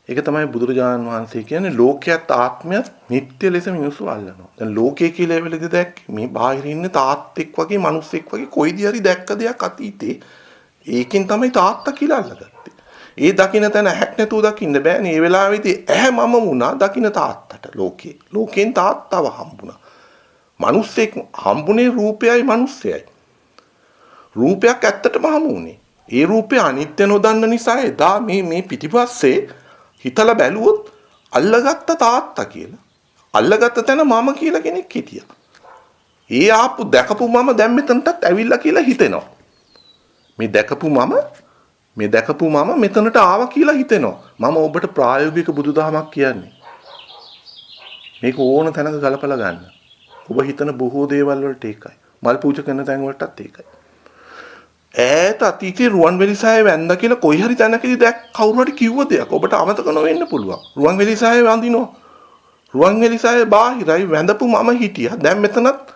ඒක තමයි බුදුරජාණන් වහන්සේ කියන්නේ ලෝකයේත් ආත්මයත් නිට්ටය ලෙස මිනිස්සු අල්ලනවා. දැන් ලෝකයේ කියලා එවලදී දැක්කේ මේ බාහිර ඉන්න තාත්තෙක් වගේ මිනිස්සෙක් වගේ කොයිදී හරි දැක්ක දෙයක් අතීතේ ඒකෙන් තමයි තාත්තා කියලා අල්ලගත්තේ. ඒ දකින්න තැන ඇහැක් නැතුව දකින්න බෑනේ. ඒ වෙලාවේදී ඇහැ මම වුණා දකින්න තාත්තට ලෝකේ. ලෝකෙන් තාත්තව හම්බුණා. මිනිස්සෙක් හම්බුනේ රූපයයි මිනිස්සයයි. රූපයක් ඇත්තටම හමුුනේ. ඒ රූපය අනිත්‍ය නොදන්න නිසා එදා මේ පිටිපස්සේ හිතලා බැලුවොත් අල්ලගත්ත තාත්තා කියලා. අල්ලගත්ත තැන මම කියලා කෙනෙක් හිටියා. ඒ ආපු දැකපු මම දැන් මෙතනටත් ඇවිල්ලා කියලා හිතෙනවා. මේ දැකපු මම මෙතනට ආවා කියලා හිතෙනවා. මම ඔබට ප්‍රායෝගික බුදුදහමක් කියන්නේ. මේක ඕන තැනක ගලපලා ගන්න. ඔබ හිතන බොහෝ දේවල් වලට ඒකයි. මල් පූජා කරන තැන් වලටත් ඒකයි. ඈත අතීතේ රුවන්වැලි සෑය වැන්දා කියලා කොයි හරි තැනකදී දැක් කවුරු හරි කිව්ව දෙයක් ඔබට අමතක නොවෙන්න පුළුවන්. රුවන්වැලි සෑය වඳිනවා. රුවන්වැලි සෑය බාහිරයි වැඳපු මම හිටියා. දැන් මෙතනත්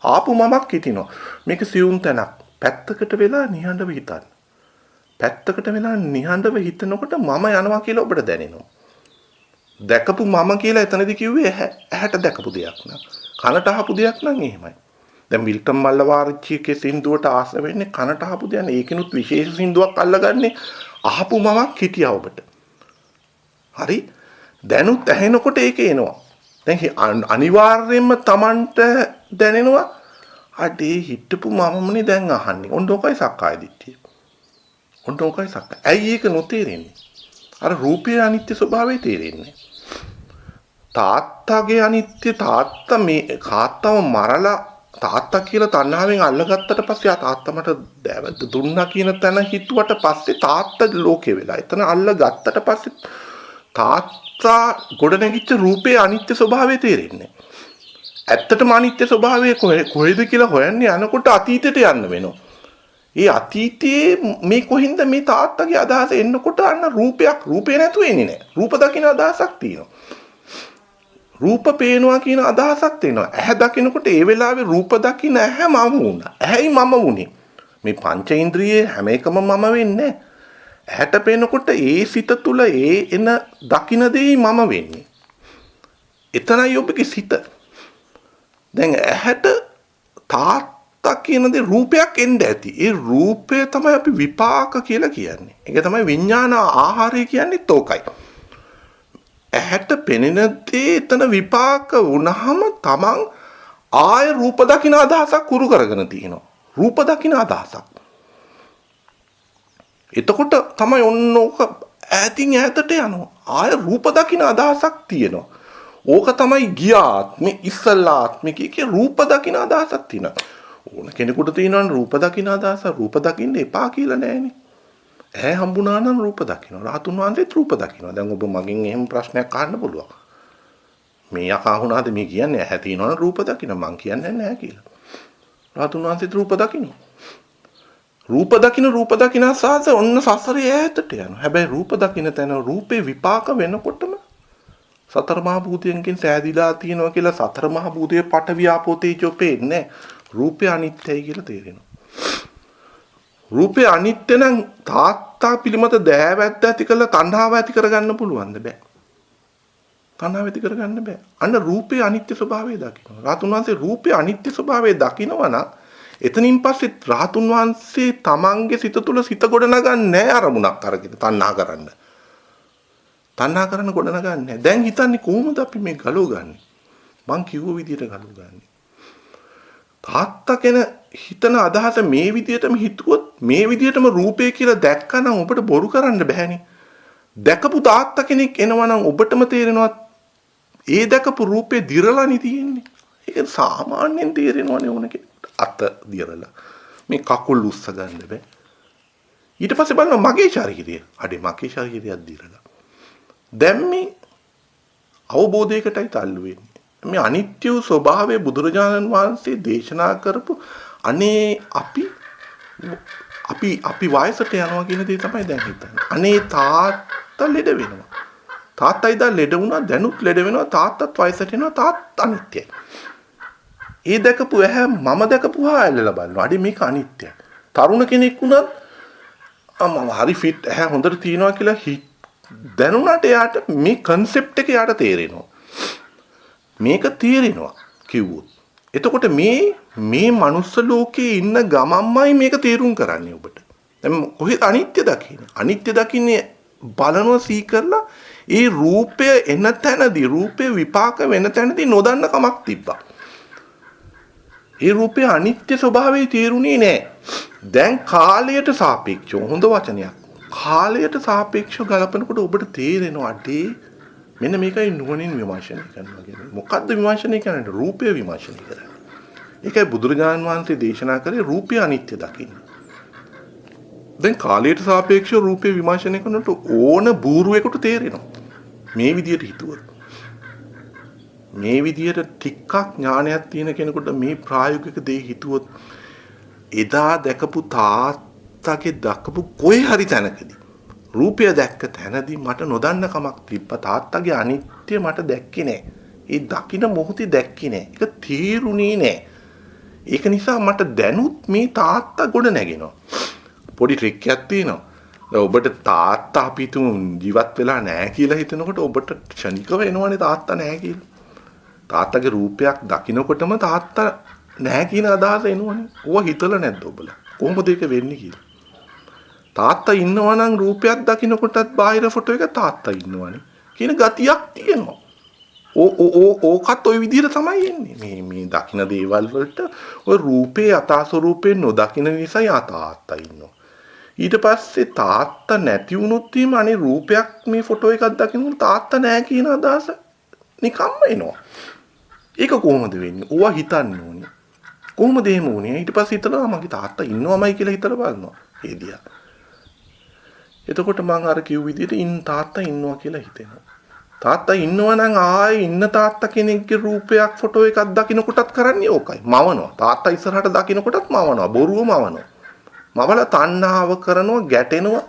ආපු මමක් හිටිනවා. මේක සියුම් තැනක්. පැත්තකට වෙලා නිහඬව හිතන්න. පැත්තකට වෙලා නිහඬව හිතනකොට මම යනවා කියලා ඔබට දැනෙනවා. දැකපු මම කියලා එතනදී කිව්වේ ඇහැට දැකපු දෙයක් නෑ. කනට අහපු දෙයක් නම් එහෙමයි. දැන් විල්ටම් මල්ලවාරිච්චිගේ සින්දුවට ආස වෙන්නේ කනට අහපු දෙයක් නේ. ඒකිනුත් විශේෂ සින්දුවක් අල්ලගන්නේ අහපු මමක් හිටියා ඔබට. හරි? දැනුත් ඇහෙනකොට ඒක එනවා. දැන් අනිවාර්යයෙන්ම Tamanට දැනෙනවා අඩේ හිටපු මමමනේ දැන් අහන්නේ. ඔන්න ඔකයි සක්කාය දිට්ඨිය. ඔන්න ඔකයි සක්කාය. ඇයි ඒක නොතේරෙන්නේ? අර රූපයේ අනිත්‍ය ස්වභාවය තේරෙන්නේ. තාත්තගේ අනිත්‍ය තාත්තා මේ කාත්තව මරලා තාත්තා කියලා තණ්හාවෙන් අල්ලගත්තට පස්සේ ආ තාත්තා මට දෑවැද්ද දුන්නා කියන තැන හිතුවට පස්සේ තාත්තා ලෝකේ වෙලා. එතන අල්ලගත්තට පස්සේ තාත්තා ගොඩනැගිච්ච රූපයේ අනිත්‍ය ස්වභාවය තේරෙන්නේ. ඇත්තටම අනිත්‍ය ස්වභාවය කොහෙද කියලා හොයන්නේ යනකොට අතීතයට යන්න වෙනවා. ඒ අතීතයේ මේ කොහින්ද මේ තාත්තගේ අදහස එන්නකොට අන්න රූපේ නැතුව එන්නේ නැහැ. රූප දකින්න අදහසක් තියෙනවා. රූප පේනවා කියන අදහසක් තියෙනවා. ඇහැ දකින්නකොට ඒ වෙලාවේ රූප දකින්න ඇහැ මම වුණා. ඇහැයි මම වුණේ. මේ පංචේන්ද්‍රියේ හැම එකම මම වෙන්නේ. ඇහැට පේනකොට ඒ සිත තුල ඒ එන දකින්න දෙයි මම වෙන්නේ. එතනයි ඔබගේ සිත. දැන් ඇහැට තාත්තා කියන දේ රූපයක් එන්න ඇති. ඒ රූපය තමයි අපි විපාක කියලා කියන්නේ. ඒක තමයි විඥාන ආහාරය කියන්නේ තෝකයි. ඇහැට පෙනෙන දේ එතන විපාක වුණාම තමන් ආය රූප දකින අදහසක් කුරු කරගෙන තියෙනවා. රූප දකින අදහසක්. එතකොට තමයි ඔන්න ඕක ඈතින් ඈතට යනවා. ආය රූප දකින අදහසක් තියෙනවා. ඕක තමයි ගියාත්මේ ඉස්සල්ලා ආත්මිකයේ රූප දකින අදහසක් තියෙනවා. ඕන කෙනෙකුට තියෙනවනේ රූප දකින අදහස. රූප දකින්න එපා කියලා නෑනේ. ඇහැ හම්බුනා නම් රූප දකින්න. රාතුන් වහන්සේත් රූප දකින්න. දැන් ඔබ මගෙන් එහෙම ප්‍රශ්නයක් අහන්න පුළුවන්. මේ යකා වුණාද මේ කියන්නේ ඇහැ තියෙනවනේ රූප දකින්න. මං කියන්නේ නැහැ කියලා. රාතුන් වහන්සේත් රූප දකින්න. රූප දකින්න සාස ඔන්න සසරේ ඈතට යනවා. හැබැයි රූප දකින්න තැන රූපේ විපාක වෙනකොටම සතර මහා භූතයන්ගෙන් සෑදිලා තියෙනවා කියලා සතර මහා භූතයේ පට වියාපෝ තේජෝ පේන්නේ. රූපය අනිත්‍යයි කියලා තේරෙනවා. රූපය අනිත්‍ය නම් තාත්තා පිළිමත දෑවැද්ද ඇති කරලා තණ්හාව ඇති කරගන්න පුළුවන්ද? බෑ. තණ්හාව ඇති කරගන්න බෑ. අන්න රූපේ අනිත්‍ය ස්වභාවය දකින්න. රාතුන් වහන්සේ රූපේ අනිත්‍ය ස්වභාවය දකිනවා නම් එතනින් පස්සේ රාතුන් වහන්සේ තමන්ගේ සිත තුළ සිත ගොඩ නගන්නේ නැහැ අරමුණක් අරගෙන තණ්හා කරන්න. තණ්හා කරන ගොඩ නගන්නේ නැහැ. දැන් හිතන්නේ කොහොමද අපි මේ ගලවගන්නේ? මං කිව්ව විදියට ගලවගන්නේ. තාත්තා කෙන හිතන අදහස මේ විදියටම හිතුවොත් මේ විදියටම රූපේ කියලා දැක්කනම් ඔබට බොරු කරන්න බෑනේ. දැකපු තාත්තා කෙනෙක් එනවා නම් ඔබටම තේරෙනවා ඒ දැකපු රූපේ දිරලානේ තියෙන්නේ. ඒක සාමාන්‍යයෙන් තේරෙනවනේ ඕන කෙනෙක්. අත දිරලා මේ කකුල් උස්ස ගන්න බෑ. ඊට පස්සේ බලනවා මගේ ශරීරය. අඩේ මගේ ශරීරයක් දිරලා. දැන් මේ අවබෝධයකටයි තල්ලු වෙන්නේ. මේ අනිත්‍ය වූ ස්වභාවය බුදුරජාණන් වහන්සේ දේශනා කරපු අනේ අපි වයසට යනවා කියන දේ තමයි දැන් හිතන්නේ. අනේ තාත්තා ලෙඩ වෙනවා. තාත්තා ඉදා ලෙඩ වුණා දැනුත් ලෙඩ වෙනවා තාත්තත් වයසට එනවා තාත්තා අනිත්‍යයි. ඒ දැකපු ඇහැ මම දැකපුවා ඇල්ලලා බලනවා. අඩි මේක අනිත්‍යයි. තරුණ කෙනෙක් වුණත් මම හරි ෆිට් ඇහැ හොඳට තියනවා කියලා දැනුණාට එයාට මේ concept එක යාට තේරෙනවා. මේක තේරෙනවා කිව්වොත්. එතකොට මේ මනුස්ස ලෝකේ ඉන්න ගමම්මයි මේක තේරුම් කරන්නේ ඔබට. දැන් කොහෙද අනිත්‍ය දකින්නේ? අනිත්‍ය දකින්නේ බලනවා සී කරලා ඒ රූපය එන තැනදී රූපේ විපාක වෙන තැනදී නොදන්න කමක් තිබ්බා. ඒ රූපේ අනිත්‍ය ස්වභාවය තේරුණේ නැහැ. දැන් කාලයට සාපේක්ෂව හොඳ වචනයක්. කාලයට සාපේක්ෂව ගලපනකොට ඔබට තේරෙනවා මෙන්න මේකයි නුවණින් විමර්ශනය කරනවා කියන්නේ. මොකද්ද විමර්ශනය කරන්නේ? රූපය විමර්ශනය කරන්නේ. ඒකයි බුදුරජාණන් වහන්සේ දේශනා කරේ රූපය අනිත්‍ය දකින්න. දැන් කාලයට සාපේක්ෂව රූපය විමර්ශනය කරනකොට ඕන බූරුවෙකුට තේරෙනවා. මේ විදියට හිතුවොත්. මේ විදියට ටිකක් ඥානයක් තියෙන කෙනෙකුට මේ ප්‍රායෝගික දේ හිතුවොත් එදා දැකපු තාත්තගේ දක්කපු කොයි හරි තැනකදී රූපය දැක්ක තැනදී මට නොදන්න කමක් තිබ්බා. තාත්තගේ අනිත්‍ය මට දැක්කේ නෑ. ඒ දකින්න මොහොතේ දැක්කේ නෑ. ඒක තීරුණේ නෑ. ඒක නිසා මට දැනුත් මේ තාත්තා ගොඩ නැගෙනවා. පොඩි ට්‍රික් එකක් තියෙනවා. ඔබට තාත්තා අපිට ජීවත් වෙලා නෑ කියලා හිතනකොට ඔබට ක්ෂණිකව එනවනේ තාත්තා නෑ කියලා. තාත්තගේ රූපයක් දකින්නකොටම තාත්තා නෑ කියන අදහස එනවනේ. ඕව හිතලා නැද්ද ඔබලා? කොහොමද ඒක වෙන්නේ කියලා? තාත්තා ඉන්නවා නම් රූපයක් දකින්නකොටත් බාහිර ෆොටෝ එක තාත්තා ඉන්නවනේ කියන ගතියක් තියෙනවා. ඕකත් ওই විදිහට තමයි එන්නේ. මේ දකින්න දේවල් වලට ওই රූපේ යථා ස්වරූපේ නොදකින්න නිසා තාත්තා ඉන්නවා. ඊට පස්සේ තාත්තා නැති වුණොත් එහෙම අනේ රූපයක් මේ ෆොටෝ එකක් දකින්නකොට තාත්තා නැහැ කියන අදහස නිකම්ම එනවා. ඒක කොහොමද වෙන්නේ? ඕවා හිතන්න ඕනේ. කොහොමද එහෙම වුනේ? ඊට පස්සේ හිතනවා මගේ තාත්තා ඉන්නවමයි කියලා හිතලා බලනවා. ඒ දිහා. එතකොට මම අර කිව් විදිහට තාත්තා ඉන්නවා කියලා හිතෙනවා. තාත්තා ඉන්නවා නම් ආයේ ඉන්න තාත්තා කෙනෙක්ගේ රූපයක් ෆොටෝ එකක් දකින්නකොටත් කරන්නේ ඕකයි. මවනවා. තාත්තා ඉස්සරහට දකින්නකොටත් මවනවා. බොරුව මවනවා. මවලා තණ්හාව කරනවා, ගැටෙනවා,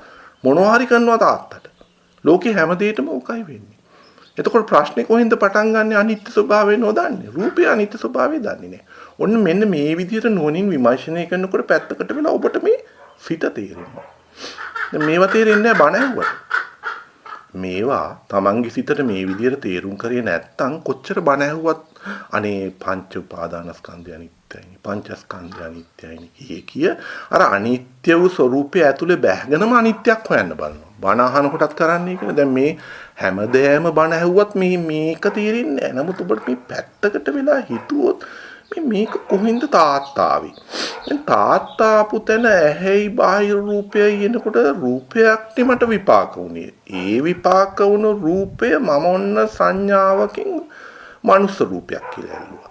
මොනවා හරි කරනවා තාත්තට. ලෝකේ හැම දෙයකම ඕකයි වෙන්නේ. එතකොට ප්‍රශ්නේ කොහෙන්ද පටන් ගන්නෙ? අනිත්‍ය ස්වභාවය නොදන්නේ. රූපේ අනිත්‍ය ස්වභාවය දන්නේ නැහැ. ඔන්න මෙන්න මේ විදිහට නුවණින් විමර්ශනය කරනකොට පැත්තකට වෙලා ඔබට මේ සිත තේරෙනවා. දැන් මේවා තේරෙන්නේ නැහැ බණ ඇහුවට. මේවා තමන්ගේ සිතට මේ විදිහට තේරුම් කරේ නැත්තම් කොච්චර බණ ඇහුවත් අනේ පංච උපාදානස්කන්ධය අනිත්‍යයි, පංචස්කන්ධය අනිත්‍යයි කිය අර අනිත්‍ය වූ ස්වરૂපය ඇතුලේ බැහැගෙනම අනිත්‍යක් හොයන්න බලනවා. බණ අහනකොටත් කරන්නේ කියලා. දැන් මේ හැමදේම බණ ඇහුවත් මේක තේරෙන්නේ නැහැ. නමුත් ඔබට මේ පැත්තකට වෙලා හිතුවොත් මේක කොහෙන්ද තාත්තා ආවේ? දැන් තාත්තා ආපු තැන ඇහැයි බාහිර රූපයයි එනකොට රූපයක් මට විපාක වුණේ. ඒ විපාක වුණු රූපය මම ඔන්න සංඥාවකින් මනුස්ස රූපයක් කියලා ඇල්ලුවා.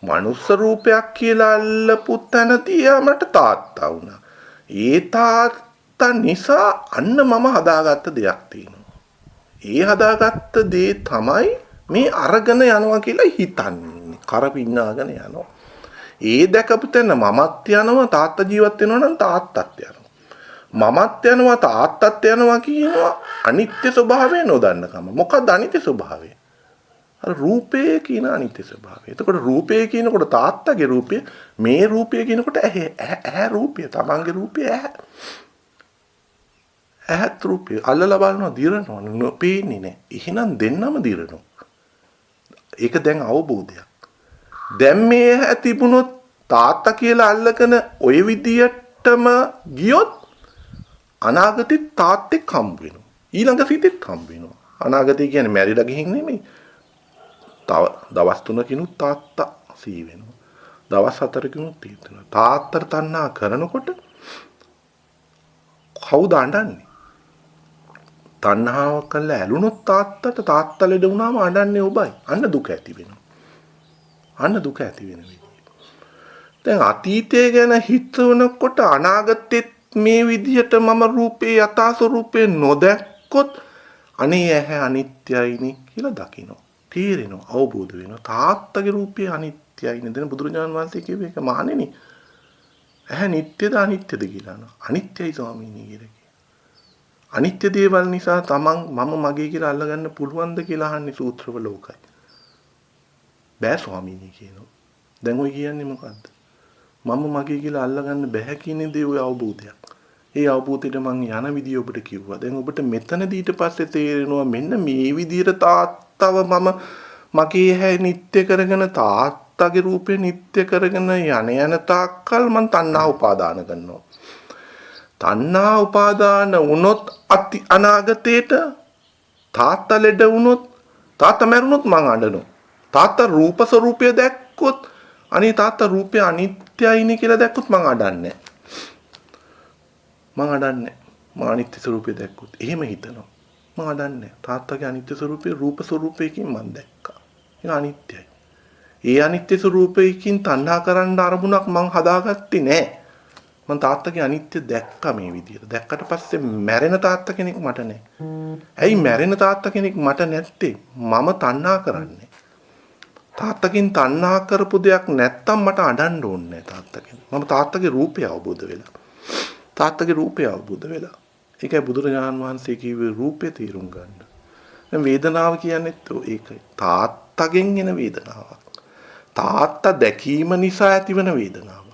මනුස්ස රූපයක් කියලා අල්ලපු තැනදී මට තාත්තා වුණා. ඒ තාත්තා නිසා අන්න මම හදාගත්ත දෙයක් තියෙනවා. ඒ හදාගත්ත දේ තමයි මේ අරගෙන යනවා කියලා හිතන්නේ. කරපින්නාගෙන යනවා. ඒ දැකපු තැන මමත් යනවා තාත්තා ජීවත් වෙනවා නම් තාත්තත් යනවා. මමත් යනවා තාත්තත් යනවා කියනවා අනිත්‍ය ස්වභාවය නොදන්නකම. මොකක්ද අනිත්‍ය ස්වභාවය? අර රූපේ කියන අනිත්‍ය ස්වභාවය. එතකොට රූපේ කියනකොට තාත්තගේ රූපය, මේ රූපය කියනකොට ඇහැ රූපය, තමන්ගේ රූපය ඇහැ. ඇහත් රූපය අල්ලලා බලනවා දිරනවා නොපේන්නේ නැහැ. එහෙනම් දෙන්නම දිරනවා. ඒක දැන් අවබෝධයක්. දැන් මේ ඇහැ තිබුණොත් තාත්තා කියලා අල්ලගෙන ওই විදියටම ගියොත් අනාගතේ තාත්තෙක් හම්බ වෙනවා. ඊළඟ සිතෙත් හම්බ වෙනවා. අනාගතේ කියන්නේ මැරිලා ගිහින් නෙමෙයි. තව දවස් 3කිනුත් තාත්තා සී වෙනවා. දවස් 4කිනුත් තියෙනවා. තාත්තට තණ්හා කරනකොට කවුද අඬන්නේ? තණ්හාව කළා ඇලුනොත් තාත්තා ලෙඩ වුණාම අඬන්නේ ඔබයි. අන්න දුක ඇති වෙනවා. අන්න දුක ඇති වෙන විදිය. දැන් අතීතය ගැන හිතනකොට අනාගතෙත් මේ විදියට මම රූපේ යථා ස්වરૂපේ නොදැක්කොත් අනේ ඇහැ අනිත්‍යයිනි කියලා දකිනවා. තේරෙනවා, අවබෝධ වෙනවා. තාත්තගේ රූපේ අනිත්‍යයිනි. දැන් බුදුරජාණන් වහන්සේ කියුවේ ඒක මහණෙනි. ඇහැ නිට්ටයද අනිත්‍යද කියලා නෝ. අනිත්‍යයි ස්වාමීනි කියලා. අනිත්‍ය දේවල් නිසා තමන් මම මගේ කියලා අල්ලගන්න පුළුවන්ද කියලා අහන්නේ සූත්‍රවල ඕකයි. බෑ ස්වාමීනි කියනවා. දැන් ඔය කියන්නේ මොකද්ද? මම මගේ කියලා අල්ලගන්න බෑ කියන දේ ඔය අවබෝධයක්. ඒ අවබෝධයට මං යන විදිය ඔබට කිව්වා. දැන් ඔබට මෙතනදී ඊට පස්සේ තේරෙනවා මෙන්න මේ විදියට තාත්තව මම මගේ හැ නිත්‍ය කරගෙන තාත්තගේ රූපේ නිත්‍ය කරගෙන යන තාක්කල් මං තණ්හා උපාදාන කරනවා. තණ්හා උපාදාන වුණොත් අනාගතේට තාත්තා ලෙඩ වුණොත් තාත්තා මැරුණොත් මං අඬනවා. තාත්තා රූප ස්වરૂපය දැක්කොත් අනේ තාත්තා රූපය අනිත්‍යයිනේ කියලා දැක්කොත් මං අඬන්නේ. මං අනිත්‍ය ස්වરૂපය දැක්කොත් එහෙම හිතනවා. මං අඬන්නේ. තාත්තගේ අනිත්‍ය ස්වરૂපේ රූප ස්වરૂපයකින් මං දැක්කා. ඒක අනිත්‍යයි. ඒ අනිත්‍ය ස්වરૂපයකින් තණ්හා කරන්න අරමුණක් මං හදාගත්තේ නෑ. මං තාත්තගේ අනිත්‍ය දැක්කා මේ විදියට. දැක්කට පස්සේ මැරෙන තාත්තා කෙනෙක් මට නෑ. ඇයි මැරෙන තාත්තා කෙනෙක් මට නැත්තේ? මම තණ්හා කරන්නේ. තාත්තකින් තණ්හා කරපු දෙයක් නැත්තම් මට අඬන්න ඕනේ නෑ තාත්තගෙන්. මම තාත්තගේ රූපය අවබෝධ වෙලා. තාත්තගේ රූපය අවබෝධ වෙලා. ඒකයි බුදුරජාණන් වහන්සේ කිව්වේ රූපේ තීරුම් ගන්න. දැන් වේදනාව කියන්නේත් ඒකයි. තාත්තගෙන් එන වේදනාවක්. තාත්තා දැකීම නිසා ඇතිවන වේදනාවක්.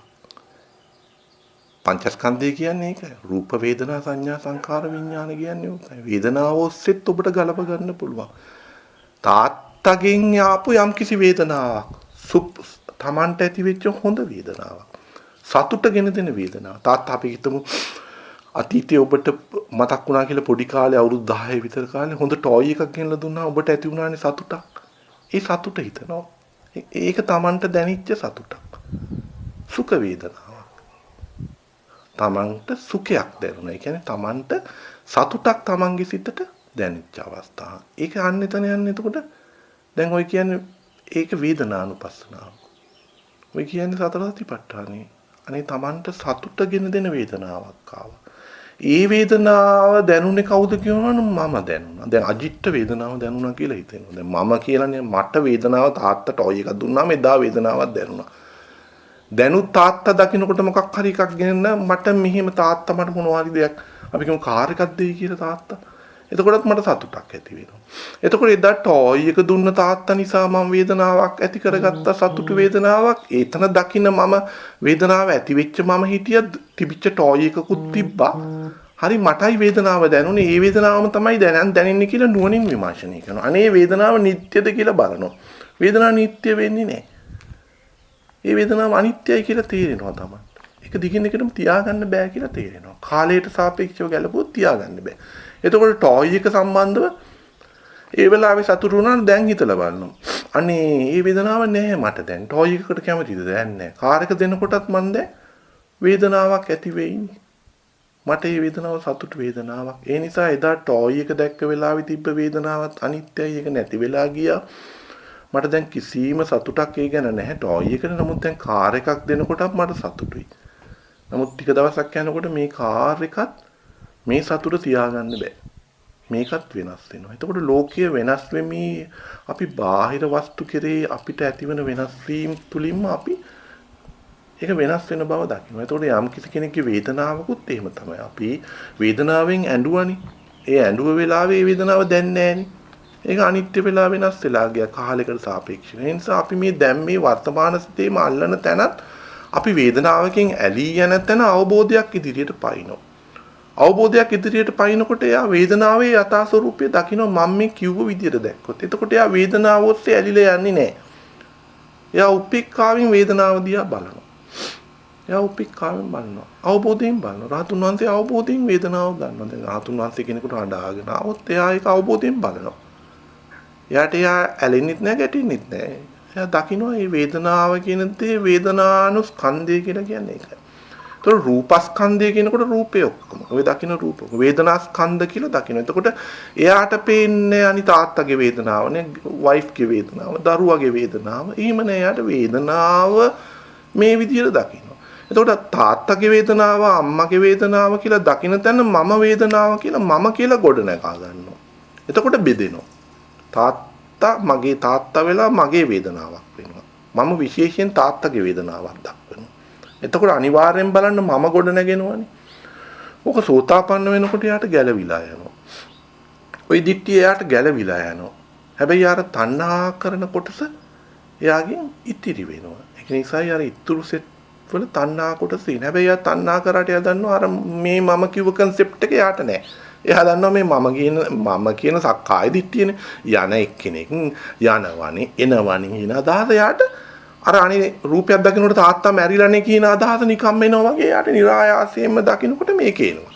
පංචස්කන්ධය කියන්නේ ඒකයි. රූප වේදනා සංඥා සංකාර විඥාන කියන්නේ ඕකයි. වේදනාව ඔස්සේත් ඔබට ගලප ගන්න පුළුවන්. තාත්තගෙන් ආපු යම්කිසි වේදනාවක් තමන්ට ඇති වෙච්ච හොඳ වේදනාවක්. සතුට ගෙන දෙන වේදනාවක්. තාත්තා අපි හිතමු අතීතයේ ඔබට මතක් වුණා කියලා පොඩි කාලේ අවුරුදු 10 විතර කාලේ හොඳ ටොයි එකක් ගෙනලා දුන්නා ඔබට ඇති වුණානේ සතුටක්. ඒ සතුට හිතනවා. ඒක තමන්ට දැනෙච්ච සතුටක්. සුඛ වේදනාවක්. තමන්ට සුඛයක් දැනුණා. ඒ කියන්නේ තමන්ට සතුටක් තමන්ගේ සිතට දැනෙච්ච අවස්ථාව. ඒක අන්න එතන යන්නේ එතකොට දැන් ඔය කියන්නේ ඒක වේදනානුපස්සනාව. ඔය කියන්නේ සතර සතිපට්ඨානේ. අනේ තමන්ට සතුටගෙන දෙන වේදනාවක් ආවා. ඒ වේදනාව දැනුනේ කවුද කියනවනම් මම දැනුණා. දැන් අජිත්ත වේදනාව දැනුණා කියලා හිතෙනවා. දැන් මම කියලානේ මට වේදනාව තාත්තට ඔය එකක් දුන්නාම එදා වේදනාවක් දැනුණා. දැනුත් තාත්තා දකින්නකොට මොකක් හරි එකක් ගෙනන මට මෙහෙම තාත්තා මට මොනවා හරි දෙයක් අපි කියමු කාර් එකක් දෙයි කියලා තාත්තා. එතකොටත් මට සතුටක් ඇති වෙනවා. එතකොට එදා ටොයි එක දුන්න තාත්තා නිසා මම වේදනාවක් ඇති කරගත්ත සතුටු වේදනාවක්. ඒතන දකින්න මම වේදනාව ඇති වෙච්ච මම හිටිය තිබිච්ච ටොයි එකකුත් තිබ්බා. හරි මටයි වේදනාව දැනුනේ. ඒ වේදනාවම තමයි දැනෙන්නේ කියලා නුවණින් විමර්ශනය කරනවා. අනේ වේදනාව නිට්ටයද කියලා බලනවා. වේදනාව නිට්ටය වෙන්නේ නැහැ. ඒ වේදනාව අනිත්‍යයි කියලා තේරෙනවා තමයි. ඒක දිගින් දිගටම තියාගන්න බෑ කියලා තේරෙනවා. කාලයට සාපේක්ෂව ගැලපුවොත් තියාගන්න බෑ. එතකොට ටොයි එක සම්බන්ධව ඒ වෙලාවේ සතුටු වුණා දැන් හිතලා බලනවා. අනේ මේ වේදනාව නැහැ මට දැන්. ටොයි එකකට කැමතිද දැන් නැහැ. කාර් එක දෙනකොටත් මන් දැන් වේදනාවක් ඇති වෙයිනේ. මට මේ වේදනාව සතුට වේදනාවක්. ඒ නිසා එදා ටොයි එක දැක්ක වෙලාවේ තිබ්බ වේදනාවත් අනිත්‍යයි, ඒක නැති වෙලා ගියා. මට දැන් කිසිම සතුටක් ඒ ගැන නැහැ ටොයි එකට. නමුත් දැන් කාර් එකක් දෙනකොටත් මට සතුටුයි. නමුත් ටික දවසක් යනකොට මේ කාර් එකත් මේ සතුට තියාගන්න බෑ. මේකත් වෙනස් වෙනවා. එතකොට ලෝකය වෙනස් වෙමි අපි බාහිර වස්තු කෙරේ අපිට ඇතිවන වෙනස් වීම තුලින්ම අපි ඒක වෙනස් වෙන බව දකිනවා. එතකොට යම් කිසි කෙනෙක්ගේ වේදනාවකුත් එහෙම තමයි. අපි වේදනාවෙන් ඇඬුවනේ. ඒ ඇඬුව වෙලාවේ ඒ වේදනාව දැන් නැහැනේ. ඒක අනිත්‍ය වෙලා වෙනස් වෙලා ගියා කාලයකට සාපේක්ෂව. ඒ නිසා අපි මේ දැන් මේ වර්තමාන ස්ථිතේම අල්ලන තැනත් අපි වේදනාවකින් ඇලී යන තැන අවබෝධයක් ඉදිරියට පයින්නවා. අවබෝධයක් ඉදිරියට පයින්නකොට එයා වේදනාවේ යථා ස්වરૂපය දකින්න මම මේ කිව්ව විදියට දැක්කොත්. එතකොට එයා වේදනාව ඔස්සේ ඇලිලා යන්නේ නැහැ. එයා උපේක්ඛාවෙන් වේදනාව දිහා බලනවා. එයා උපේක්ඛාවෙන් බලනවා. අවබෝධයෙන් බලනවා. රහතුන් වහන්සේ අවබෝධයෙන් වේදනාව ගන්නවා. දැන් රහතුන් වහන්සේ කෙනෙකුට අඬාගෙන આવොත් එයා ඒක අවබෝධයෙන් බලනවා. එයාට එයා ඇලෙන්නෙත් නැහැ, ගැටෙන්නෙත් නැහැ. එයා දකින්නවා මේ වේදනාව කියන දේ වේදනානුස්කන්ධය කියලා කියන්නේ ඒකයි. ඒතර රූපස්කන්ධය කියනකොට රූපේ ඔක්කොම. ඔය දකින්න රූප. වේදනාස්කන්ධ කියලා දකින්න. එතකොට එයාට පේන්නේ අනිත් තාත්තගේ වේදනාව නේ, වයිෆ්ගේ වේදනාව, දරුවාගේ වේදනාව. එහෙම නෑ එයාට වේදනාව මේ විදිහට දකින්න. එතකොට තාත්තගේ වේදනාව, අම්මගේ වේදනාව කියලා දකින්න තැන මම වේදනාව කියලා මම කියලා ගොඩ නැගා ගන්නවා. එතකොට බෙදෙනවා. තාත්තා මගේ තාත්තා වෙලා මගේ වේදනාවක් වෙනවා. මම විශේෂයෙන් තාත්තගේ වේදනාවක් දක්වනවා. එතකොට අනිවාර්යෙන් බලන්න මම ගොඩ නැගෙනවනේ. ඕක සෝතාපන්න වෙනකොට යාට ගැලවිලා යනවා. ওই දිට්ඨිය යාට ගැලවිලා යනවා. හැබැයි යාර තණ්හා කරන කොටස එයාගෙන් ඉතිරි වෙනවා. ඒක නිසා යාර ඉතුරු සෙට් වල තණ්හා කොටස ඉන්නේ. හැබැයි යා තණ්හා කරාට එයා දන්නවා අර මේ මම කිව්ව concept එක යාට නැහැ. එයා දන්නවා මේ මම කියන සක්කාය දිට්ඨියනේ. යන එක්කෙනෙක් යනවනේ එනවනේ කියන අදහස යාට අර අනේ රූපයක් දකින්නකොට තාත්තා මැරිලානේ කියන අදහස නිකම්ම එනවා වගේ යාට નિરાයාසයෙන්ම දකින්නකොට මේක එනවා.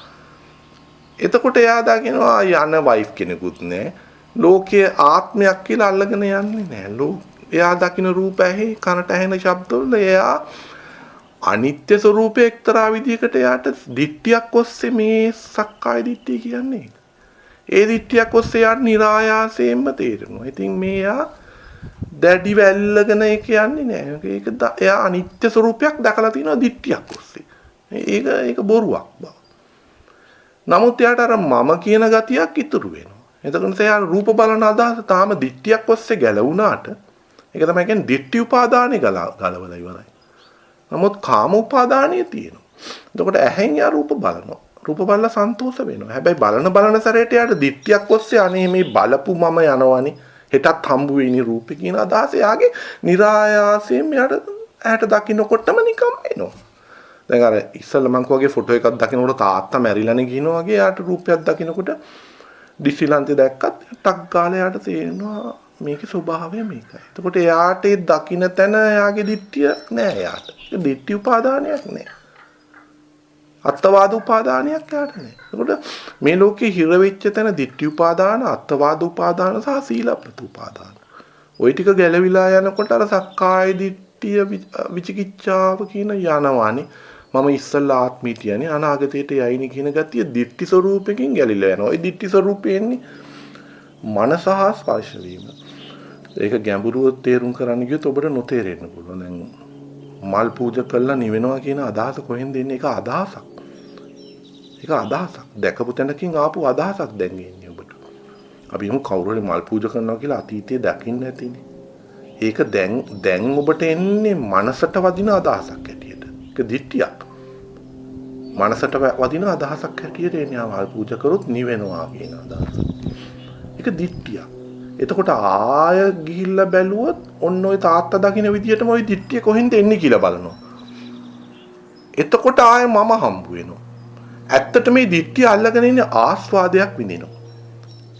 එතකොට එයා දකිනවා යන වයිෆ් කෙනෙකුත් නැහැ. ලෝකයේ ආත්මයක් කියලා අල්ලගෙන යන්නේ නැහැ. එයා දකින්න රූප ඇහි කනට ඇහෙන ශබ්දවල එයා අනිත්‍ය ස්වરૂපයේ එක්තරා විදිහකට එයාට දිට්ඨියක් ඔස්සේ මේ සක්කාය දිට්ඨිය කියන්නේ. ඒ දිට්ඨියක් ඔස්සේ යාට નિરાයාසයෙන්ම තේරෙනවා. ඉතින් මෙයා දැඩි වැල්ලගෙන ඒක යන්නේ නැහැ. ඒක එයා අනිත්‍ය ස්වરૂපයක් දැකලා තියෙනවා දිට්ඨියක් ඔස්සේ. ඒක බොරුවක් බව. නමුත් එයාට අර මම කියන ගතියක් ඉතුරු වෙනවා. එතකොට එයා රූප බලන අදහස තාම දිට්ඨියක් ඔස්සේ ගැලවුණාට ඒක තමයි කියන්නේ දිට්ඨි උපාදානෙ ගලවලා ඉවරයි. නමුත් කාම උපාදානිය තියෙනවා. එතකොට ඇහෙන් යා රූප බලනවා. රූප බලලා සන්තෝෂ වෙනවා. හැබැයි බලන සැරේට යාට දිට්ඨියක් ඔස්සේ අනේ මේ බලපු මම යනවනේ. හෙටත් හම්බ වෙන්නේ රූපේ කියන අදහස යාගේ નિરાයාසයෙන් යාට ඇහැට දකින්නකොටම නිකම් එනවා. දැන් අර ඉස්සෙල්ලා මං කෝගේ ෆොටෝ එකක් දකින්නකොට තාත්තා මැරිලානේ කියනවා වගේ යාට රූපයක් දකින්නකොට ඩිස්ෆිලන්තේ දැක්කත් ටක් ගාලා යාට තේරෙනවා මේකේ ස්වභාවය මේකයි. එතකොට එයාට ඒ දකින්න තැන එයාගේ දිට්ඨියක් නෑ යාට. ඒ දිට්ඨි උපාදානයක් නෑ. අත්වාද උපාදානයක් යාට නෑ. එතකොට මේ ලෝකේ හිර වෙච්ච තැන දිට්ඨි උපාදාන, අත්වාද උපාදාන සහ සීලප්පත උපාදාන. ওই ටික ගැලවිලා යනකොට අර සක්කාය දිට්ඨිය විචිකිච්ඡාව කියන යනවානේ. මම ඉස්සල්ලා ආත්මීතියනේ අනාගතයට යයිනි කියන ගතිය දිට්ඨි ස්වરૂපයෙන් ගැලිලා යනවා. ඒ දිට්ඨි ස්වરૂපයෙන්නේ මනස හා ස්පර්ශ වීම. ඒක ගැඹුරුව තේරුම් කරන්න ගියොත් ඔබට නොතේරෙන්න පුළුවන්. දැන් මල් පූජා කළා නිවෙනවා කියන අදහස කොහෙන්ද එන්නේ? ඒක අදහසක්. ඒක අදහසක්. දැකපු තැනකින් ආපු අදහසක් දැන් එන්නේ ඔබට. අපි හිමු කවුරු හරි මල් පූජා කරනවා කියලා අතීතයේ දකින්න නැතිනේ. ඒක දැන් ඔබට එන්නේ මනසට වදින අදහසක් හැටියට. ඒක දිට්ඨියක්. මනසට වදින අදහසක් හැටියට එන්නේ මල් පූජා කරොත් නිවෙනවා කියන අදහස. ඒක දිට්ඨියක්. එතකොට ආය ගිහිල්ලා බැලුවොත් ඔන්න ඔය තාත්තා දකින්න විදියටම ওই දිට්ඨිය කොහෙන්ද එන්නේ කියලා බලනවා. එතකොට ආය මම හම්බ වෙනවා. ඇත්තට මේ දිට්ඨිය අල්ලගෙන ඉන්නේ ආස්වාදයක් විඳිනවා.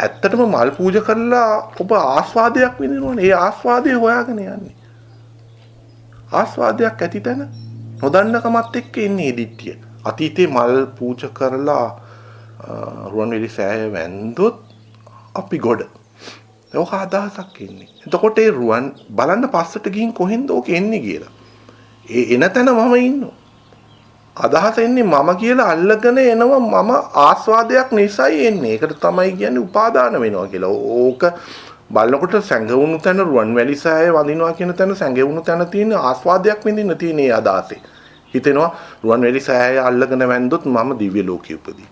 ඇත්තටම මල් පූජා කරලා ඔබ ආස්වාදයක් විඳිනවනේ. ඒ ආස්වාදය හොයාගෙන යන්නේ. ආස්වාදයක් ඇති තැන නොදන්නකමත් එක්ක ඉන්නේ දිට්ඨිය. අතීතේ මල් පූජා කරලා රුවන්වැලි සෑය වැන්දොත් අපි ගොඩ. ඒක අදහසක් එන්නේ. එතකොට ඒ රුවන් බලන්න පස්සට ගිහින් කොහෙන්ද ඕක එන්නේ කියලා. ඒ එන තැන මම ඉන්නවා. අදහස එන්නේ මම කියලා අල්ලගෙන එනවා මම ආස්වාදයක් නිසායි එන්නේ. ඒකට තමයි කියන්නේ උපාදාන වෙනවා කියලා. ඕක බලනකොට සැඟවුණු තැන රුවන්වැලි සෑය වදිනවා කියන තැන සැඟවුණු තැන තියෙන ආස්වාදයක් විඳින්න තියෙන ඒ අදහසේ. හිතෙනවා රුවන්වැලි සෑය අල්ලගෙන වැන්දොත් මම දිව්‍ය ලෝකෙ උපදී.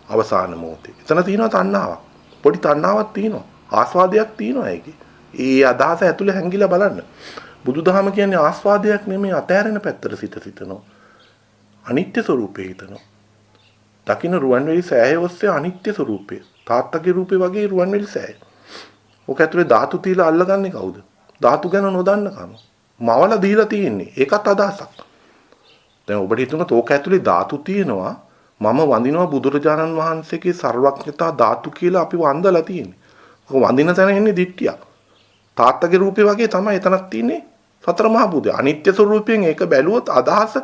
අවසාන මොහොතේ. එතන තියෙනවා තණ්හාවක්. පොඩි තණ්හාවක් තියෙනවා. ආස්වාදයක් තියෙනවා ඒකේ. ඒ අදහස ඇතුලේ හැංගිලා බලන්න. බුදුදහම කියන්නේ ආස්වාදයක් නෙමෙයි අතෑරෙන පැත්තට සිතනවා. අනිත්‍ය ස්වરૂපේ හිතනවා. දකින්න රුවන්වැලි සෑය ඔස්සේ අනිත්‍ය ස්වરૂපේ. තාත්තගේ රූපේ වගේ රුවන්වැලි සෑය. ඔක ඇතුලේ ධාතු තියලා අල්ලගන්නේ කවුද? ධාතු ගැන නොදන්න කම. මවල දීලා තියෙන්නේ. ඒකත් අදහසක්. දැන් ඔබට හිතුණා තෝක ඇතුලේ ධාතු තියෙනවා. මම වඳිනවා බුදුරජාණන් වහන්සේගේ සර්වඥතා ධාතු කියලා අපි වන්දලා තියෙන්නේ. ඔක වඳින තැන එන්නේ දිට්ඨිය. තාත්තගේ රූපේ වගේ තමයි එතනක් තියෙන්නේ සතර මහා බුදු. අනිත්‍ය ස්වરૂපයෙන් ඒක බැලුවොත් අදහස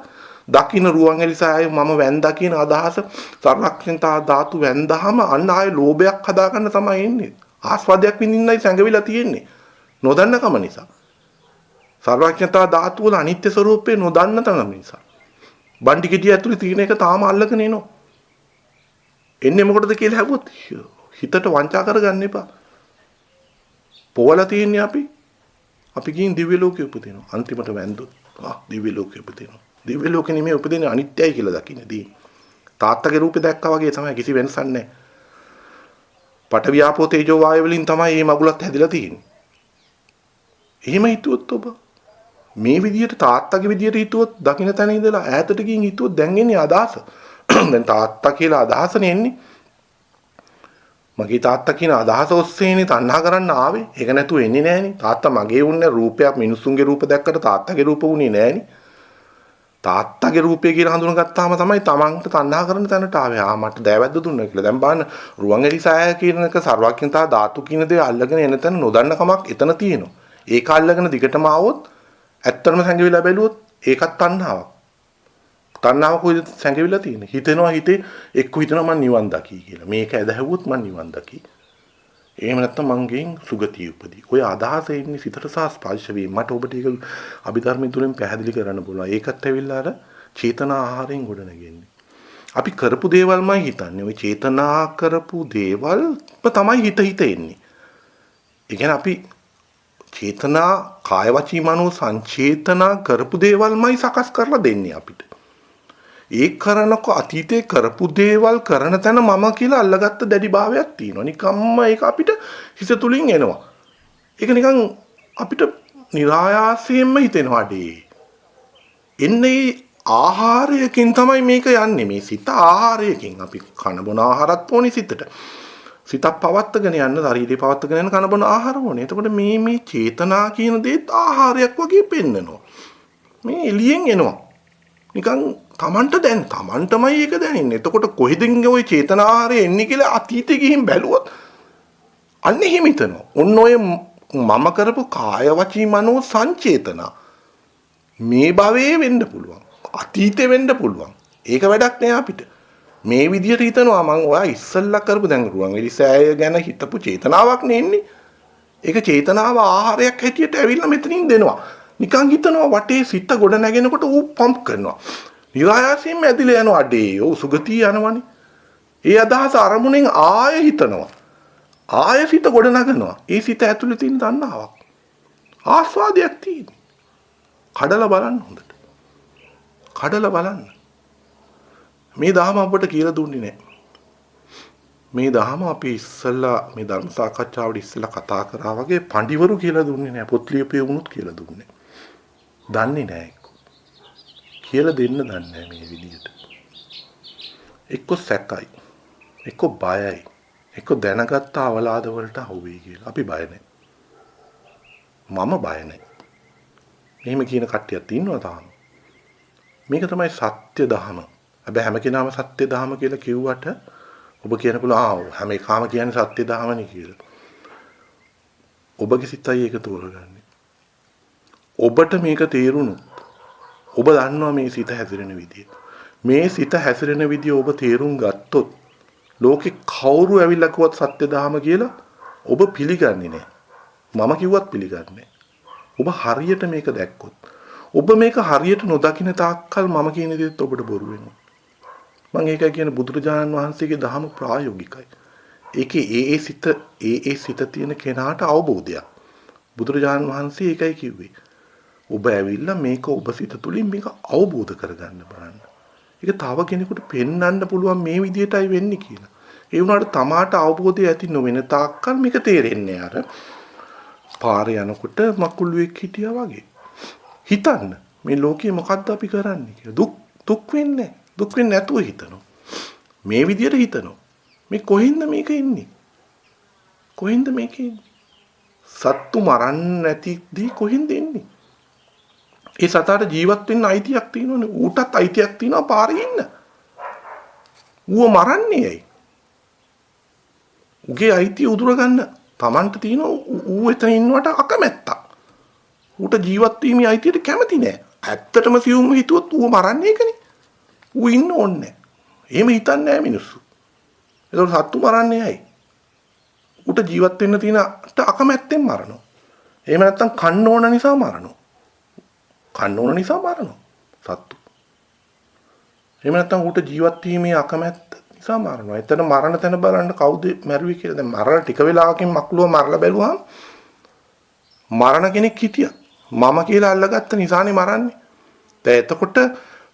දකින්න රුවන්වැලි සෑය මම වැන්දා කියන අදහස සර්වඥතා ධාතු වැන්දාම අන්න ආයේ ලෝභයක් හදාගන්න තමයි එන්නේ. ආස්වාදයක් විඳින්නයි සැඟවිලා තියෙන්නේ. නොදන්න කම නිසා. සර්වඥතා ධාතු වල අනිත්‍ය ස්වરૂපේ නොදන්න තම නිසා. බණ්ඩි ගෙඩිය ඇතුලේ තියෙන එක තාම අල්ලගෙන එනවා. එන්නේ මොකටද කියලා හැවුවොත් හිතට වංචා කරගන්න එපා. පොවලා තියෙන්නේ අපි ගිහින් දිව්‍ය ලෝකෙ උපදිනවා. අන්තිමට වැන්දොත් දිව්‍ය ලෝකෙ උපදිනවා. දිව්‍ය ලෝකෙ නෙමෙයි උපදින්නේ අනිත්‍යයි කියලා දකින්නදී. තාත්තගේ රූපේ දැක්කා වගේ තමයි කිසි වෙනසක් නැහැ. පඨවි ආපෝ තේජෝ වායු වලින් තමයි මේ මගුලත් හැදිලා තියෙන්නේ. එහෙම හිතුවොත් ඔබ මේ විදියට තාත්තගේ විදියට හිතුවොත් දකින්න තැන ඉඳලා ඈතට ගිහින් හිතුවොත් දැන් එන්නේ අදහස. දැන් තාත්තා කියලා අදහසනේ එන්නේ. මගේ තාත්තා කියන අදහස ඔස්සේනේ තණ්හා කරන්න ආවේ. ඒක නැතුව එන්නේ නෑනේ. තාත්තා මගේ වුණේ රූපයක් මිනිසුන්ගේ රූප දැක්කට තාත්තගේ රූප වුණේ නෑනේ. තාත්තගේ රූපය කියලා හඳුනගත්තාම තමයි තමන්ට තණ්හා කරන තැනට ආවේ. මට දෑවැද්ද දුන්නා කියලා. දැන් බලන්න රුවන්වැලි සෑය කියන එක සර්වඥතා ධාතු කියන දේ අල්ලගෙන එන තැන නොදන්න කමක් එතන තියෙනවා. ඒක අල්ලගෙන දිගටම ආවොත් ඇත්තටම සැඟවිලා බැලුවොත් ඒකත් තණ්හාවක්. තණ්හාව කොයිද සැඟවිලා තියෙන්නේ? හිතෙනවා හිතේ එක්ක හිතනවා මං නිවන් දකි කියලා. මේක ඇදහැවුවොත් මං නිවන් දකි. එහෙම නැත්නම් මං ගෙන් සුගතිය උපදී. ඔය අදහස එන්නේ සිතට සහ ස්පර්ශ වීම. මට ඔබට ඒක අභිධර්ම තුලින් පැහැදිලි කරන්න පුළුවන්. ඒකත් ඇවිල්ලා අර චේතනා ආහාරයෙන් ගොඩ නැගෙන්නේ. අපි කරපු දේවල්මයි හිතන්නේ. ඔය චේතනා කරපු දේවල් තමයි හිත එන්නේ. ඒ කියන්නේ අපි චේතනා කාය වචී මනෝ සංචේතනා කරපු දේවල්මයි සකස් කරලා දෙන්නේ අපිට. ඒ කරනකො අතීතේ කරපු දේවල් කරන තැන මම කියලා අල්ලගත්ත දැඩි භාවයක් තියෙනවා. නිකම්ම ඒක අපිට හිත තුලින් එනවා. ඒක නිකන් අපිට નિરાයාසයෙන්ම හිතෙනවා අඩේ. එන්නේ ආහාරයකින් තමයි මේක යන්නේ. මේ සිත ආහාරයකින් අපි කන බොන ආහාරත් ඕනේ සිතට. සිතක් පවත්වාගෙන යන්න ශරීරය පවත්වාගෙන යන කන බොන ආහාර ඕනේ. එතකොට මේ චේතනා කියන දේත් ආහාරයක් වගේ පෙන්නනවා. මේ එළියෙන් එනවා. නිකන් තමන්ටමයි ඒක දැනෙන්නේ. එතකොට කොහෙදින් ওই චේතනා ආහාරය එන්නේ කියලා අතීතේ ගිහින් බැලුවොත් අන්න එහෙම හිතනවා. ඔන්න ඔය මම කරපු කාය වචී මනෝ සංචේතනා මේ භවයේ වෙන්න පුළුවන්. අතීතේ වෙන්න පුළුවන්. ඒක වැඩක් නෑ අපිට. මේ විදියට හිතනවා මං ඔයා ඉස්සල්ලා කරපු දැන් රුවන්වැලි සෑය ගැන හිතපු චේතනාවක් නෙන්නේ. ඒක චේතනාව ආහාරයක් හැටියට ඇවිල්ලා මෙතනින් දෙනවා. නිකන් හිතනවා වටේ සිත ගොඩ නැගෙනකොට ඌ පම්ප් කරනවා. නිරායාසයෙන්ම ඇදිලා යනවා අඩේ. ඔව් සුගතිය යනවනේ. ඒ අදහස අරමුණෙන් ආයෙ හිතනවා. ආයෙ සිත ගොඩ නගනවා. ඒ සිත ඇතුලේ තියෙන තණ්හාවක්. ආස්වාදයක් තියෙන්නේ. කඩලා බලන්න හොඳට. කඩලා බලන්න. මේ දහම අපට කියලා දුන්නේ නැහැ. මේ දහම අපි ඉස්සෙල්ලා මේ ධර්ම සාකච්ඡාවට ඉස්සෙල්ලා කතා කරා වගේ පඬිවරු කියලා දුන්නේ නැහැ. පොත් ලියපේ වුණුත් කියලා දුන්නේ. දන්නේ නැහැ. කියලා දෙන්න දන්නේ නැහැ මේ විදිහට. එක්ක සැකයි. එක්ක බයයි. එක්ක දැනගත්ත අවලාද වලට අහුවෙයි කියලා. අපි බය නැහැ. මම බය නැහැ. මෙහෙම කියන කට්ටියක් ඉන්නවා තාම. මේක තමයි සත්‍ය දහම. හැබැයි හැම කෙනාම සත්‍ය දහම කියලා කිව්වට ඔබ කියනකොට හැම එකම කියන්නේ සත්‍ය දහමනේ කියලා. ඔබගේ සිතයි ඒක තෝරගන්නේ. ඔබට මේක තේරුණොත් ඔබ දන්නවා මේ සිත හැසිරෙන විදිය. මේ සිත හැසිරෙන විදිය ඔබ තේරුම් ගත්තොත් ලෝකේ කවුරු ඇවිල්ලා කිව්වත් සත්‍ය දහම කියලා ඔබ පිළිගන්නේ නැහැ. මම කිව්වත් පිළිගන්නේ. ඔබ හරියට මේක දැක්කොත් ඔබ මේක හරියට නොදකින තාක්කල් මම කියන දේත් ඔබට බොරු වෙනවා. මම ඒකයි කියන්නේ බුදුරජාණන් වහන්සේගේ ධර්ම ප්‍රායෝගිකයි. ඒකේ ඒ සිත තියෙන කෙනාට අවබෝධයක්. බුදුරජාණන් වහන්සේ ඒකයි කිව්වේ. ඔබ ඇවිල්ලා මේක ඔබ සිත තුළින් මේක අවබෝධ කරගන්න බලන්න. ඒක තව කෙනෙකුට පෙන්වන්න පුළුවන් මේ විදිහටයි වෙන්නේ කියලා. ඒ වුණාට තමාට අවබෝධය ඇති නොවෙන තාක්කල් මේක තේරෙන්නේ අර පාරේ යනකොට මකුළුවෙක් හිටියා වගේ. හිතන්න මේ ලෝකේ මොකද්ද අපි කරන්නේ කියලා. දුක් වෙන්නේ නැතුව හිතනවා. මේ විදිහට හිතනවා. මේ කොහෙන්ද මේක එන්නේ? කොහෙන්ද මේක එන්නේ? සත්තු මරන්න නැතිදී කොහෙන්ද එන්නේ? ඒ සතාට ජීවත් වෙන්න අයිතියක් තියෙනවනේ. ඌටත් අයිතියක් තියෙනවා පාරේ ඉන්න. ඌව මරන්නේ ඇයි? උගේ අයිතිය උදුර ගන්න Tamanට තියෙන ඌ එතන ඉන්නවට අකමැත්තක්. ඌට ජීවත් වීමේ අයිතියට කැමති නෑ. ඇත්තටම සියුම්ව හිතුවොත් ඌව මරන්නේ ඒකනේ. ඌ ඉන්න ඕනේ නෑ. එහෙම හිතන්නේ නෑ මිනිස්සු. ඒතකොට සත්තු මරන්නේ ඇයි? ඌට ජීවත් වෙන්න තියෙන අකමැත්තෙන් මරනවා. එහෙම නැත්නම් කන්න ඕන නිසා මරනවා. කන්න ඕන නිසා මරනවා සත්තු. එහෙම නැත්නම් ඌට ජීවත් වීමේ අකමැත්ත නිසා මරනවා. එතන මරණ තැන බලන්න කවුද මැරුවේ කියලා. දැන් මරණ ටික වෙලාවකින් මක්ලුව මරලා බැලුවාම මරණ කෙනෙක් හිටියා. මම කියලා අල්ලගත්ත නිසානේ මරන්නේ. දැන් එතකොට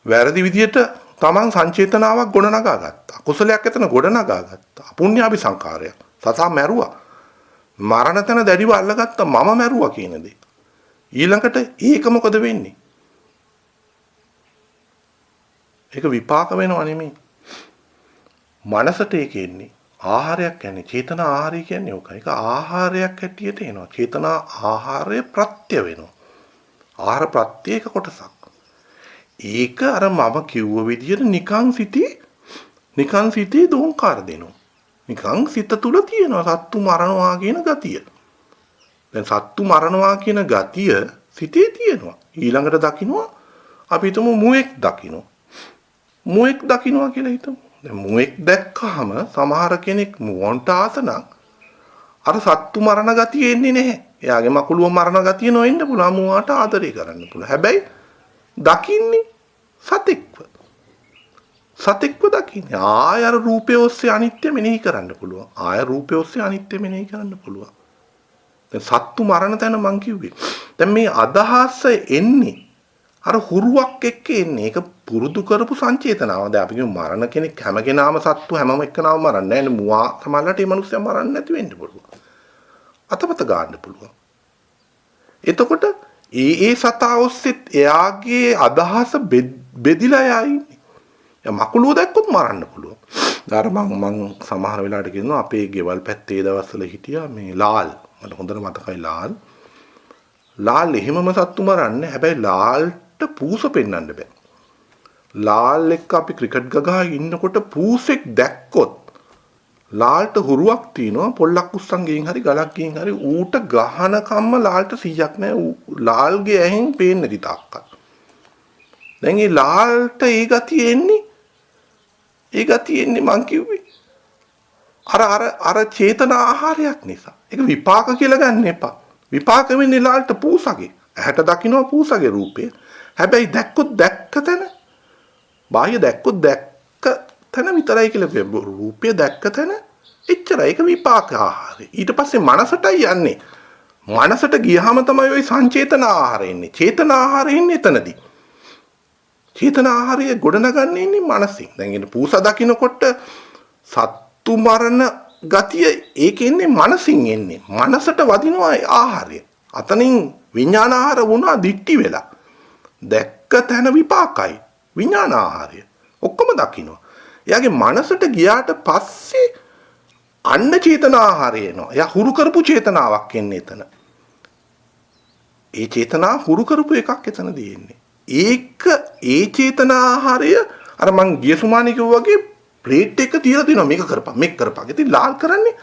වැරදි විදියට Taman සංචේතනාවක් ගොඩනගා ගත්තා. කුසලයක් එතන ගොඩනගා ගත්තා. අපුණ්‍යාභි සංකාරයක්. සතා මැරුවා. මරණ තැන දැඩිව අල්ලගත්ත මම මැරුවා කියන දේ. ඊළඟට ඒක මොකද වෙන්නේ? ඒක විපාක වෙනව නෙමෙයි. මනසට ඒක එන්නේ. ආහාරයක් කියන්නේ චේතනා ආහාරය කියන්නේ ඕකයි. ඒක ආහාරයක් හැටියට එනවා. චේතනා ආහාරය ප්‍රත්‍ය වෙනවා. ආහාර ප්‍රත්‍ය එක කොටසක්. ඒක අර මම කිව්ව විදිහට නිකං සිතේ දෝංකාර දෙනවා. නිකං සිත තුල තියෙනවා සත්තු මරනවා කියන ගතිය. දැන් සත්තු මරනවා කියන ගතිය සිතේ තියෙනවා. ඊළඟට දකින්නවා අපි හිතමු මුවෙක් දකින්නවා. මුවෙක් දකින්නවා කියලා හිතමු. දැන් මුවෙක් දැක්කහම සමහර කෙනෙක් මුවන්ට ආසනම් අර සත්තු මරණ ගතිය එන්නේ නැහැ. එයාගේ මකුළුව මරණ ගතිය නොෙන්න පුළුවන්. මුවාට ආදරය කරන්න පුළුවන්. හැබැයි දකින්නේ සතෙක්ව දකින්නේ. ආය අර රූපය ඔස්සේ අනිත්‍ය මෙනෙහි කරන්න පුළුවන්. ආය රූපය ඔස්සේ අනිත්‍ය මෙනෙහි කරන්න පුළුවන්. දැන් සත්තු මරණ තැන මං කිව්වේ. දැන් මේ අදහස එන්නේ අර හුරුවක් එක්ක එන්නේ. ඒක පුරුදු කරපු සංචේතනාව. දැන් අපි කියමු මරණ කෙනෙක් හැම කෙනාම සත්තු හැමම එක්කනම මරන්නේ නැහැ නේ. මුවා සමහරවිට මේ මිනිස්සු මරන්නේ නැති වෙන්න පුළුවන්. අතපත ගන්න පුළුවන්. එතකොට ඒ සතා ඔස්සෙත් එයාගේ අදහස බෙදිලා යයි. මකුළුව දැක්කොත් මරන්න පුළුවන්. අර මං සමහර වෙලාවට කියනවා අපේ ගෙවල් පැත්තේ දවස්වල හිටියා මේ ලාල්. මට හොඳට මතකයි ලාල්. ලාල් එහෙමම සත්තු මරන්නේ. හැබැයි ලාල්ට පූස පෙන්වන්න බෑ. ලාල් එක්ක අපි ක්‍රිකට් ගගා ඉන්නකොට පූසෙක් දැක්කොත් ලාල්ට හුරුවක් තියෙනවා. පොල්ලක් උස්සන් ගින් හරි ගලක් ගින් හරි ඌට ගහන කම්ම ලාල්ට 100ක් නෑ. ලාල්ගේ ඇහෙන් පේන්නේ නැති තාක්කල්. දැන් ඒ ලාල්ට ඒ ගතිය එන්නේ මං කිව්වේ අර චේතනා ආහාරයක් නිසා. ඒක විපාක කියලා ගන්න එපා. විපාක වෙන්නේ ලාල්ට පූසගේ. ඇහැට දකින්න පූසගේ රූපය. හැබැයි දැක්කොත් දැක්ක තැන බාහ්‍ය දැක්කොත් දැක්ක තැන විතරයි කියලා කියනවා. රූපය දැක්ක තැන එච්චරයි. ඒක විපාක ආහාරය. ඊට පස්සේ මනසටයි යන්නේ. මනසට ගියහම තමයි ওই සංචේතන ආහාරය එන්නේ. චේතන ආහාරය එන්නේ එතනදී. චේතන ආහාරය ගොඩනගන්නේ ඉන්නේ මනසින්. දැන් ඉතින් පූස දකින්නකොට සත්තු මරණ ගතිය ඒකෙන්නේ මනසින් එන්නේ. මනසට වදිනවා ආහාරය. අතනින් විඥාන ආහාර වුණා දික්ටි වෙලා. දැක්ක තැන විපාකයි. විඥාන ආහාරය. ඔක්කොම දකින්නවා. එයාගේ මනසට ගියාට පස්සේ අන්න චේතන ආහාරය එනවා. එයා හුරු කරපු චේතනාවක් එන්නේ එතන. ඒ චේතනා හුරු කරපු එකක් එතනදී එන්නේ. ඒ චේතන ආහාරය අර මං ගිය සුමානේ කිව්වා වගේ ප්ලේට් එක තියලා දෙනවා මේක කරපන් මේක කරපන්. ඉතින් ලාල් කරන්නේ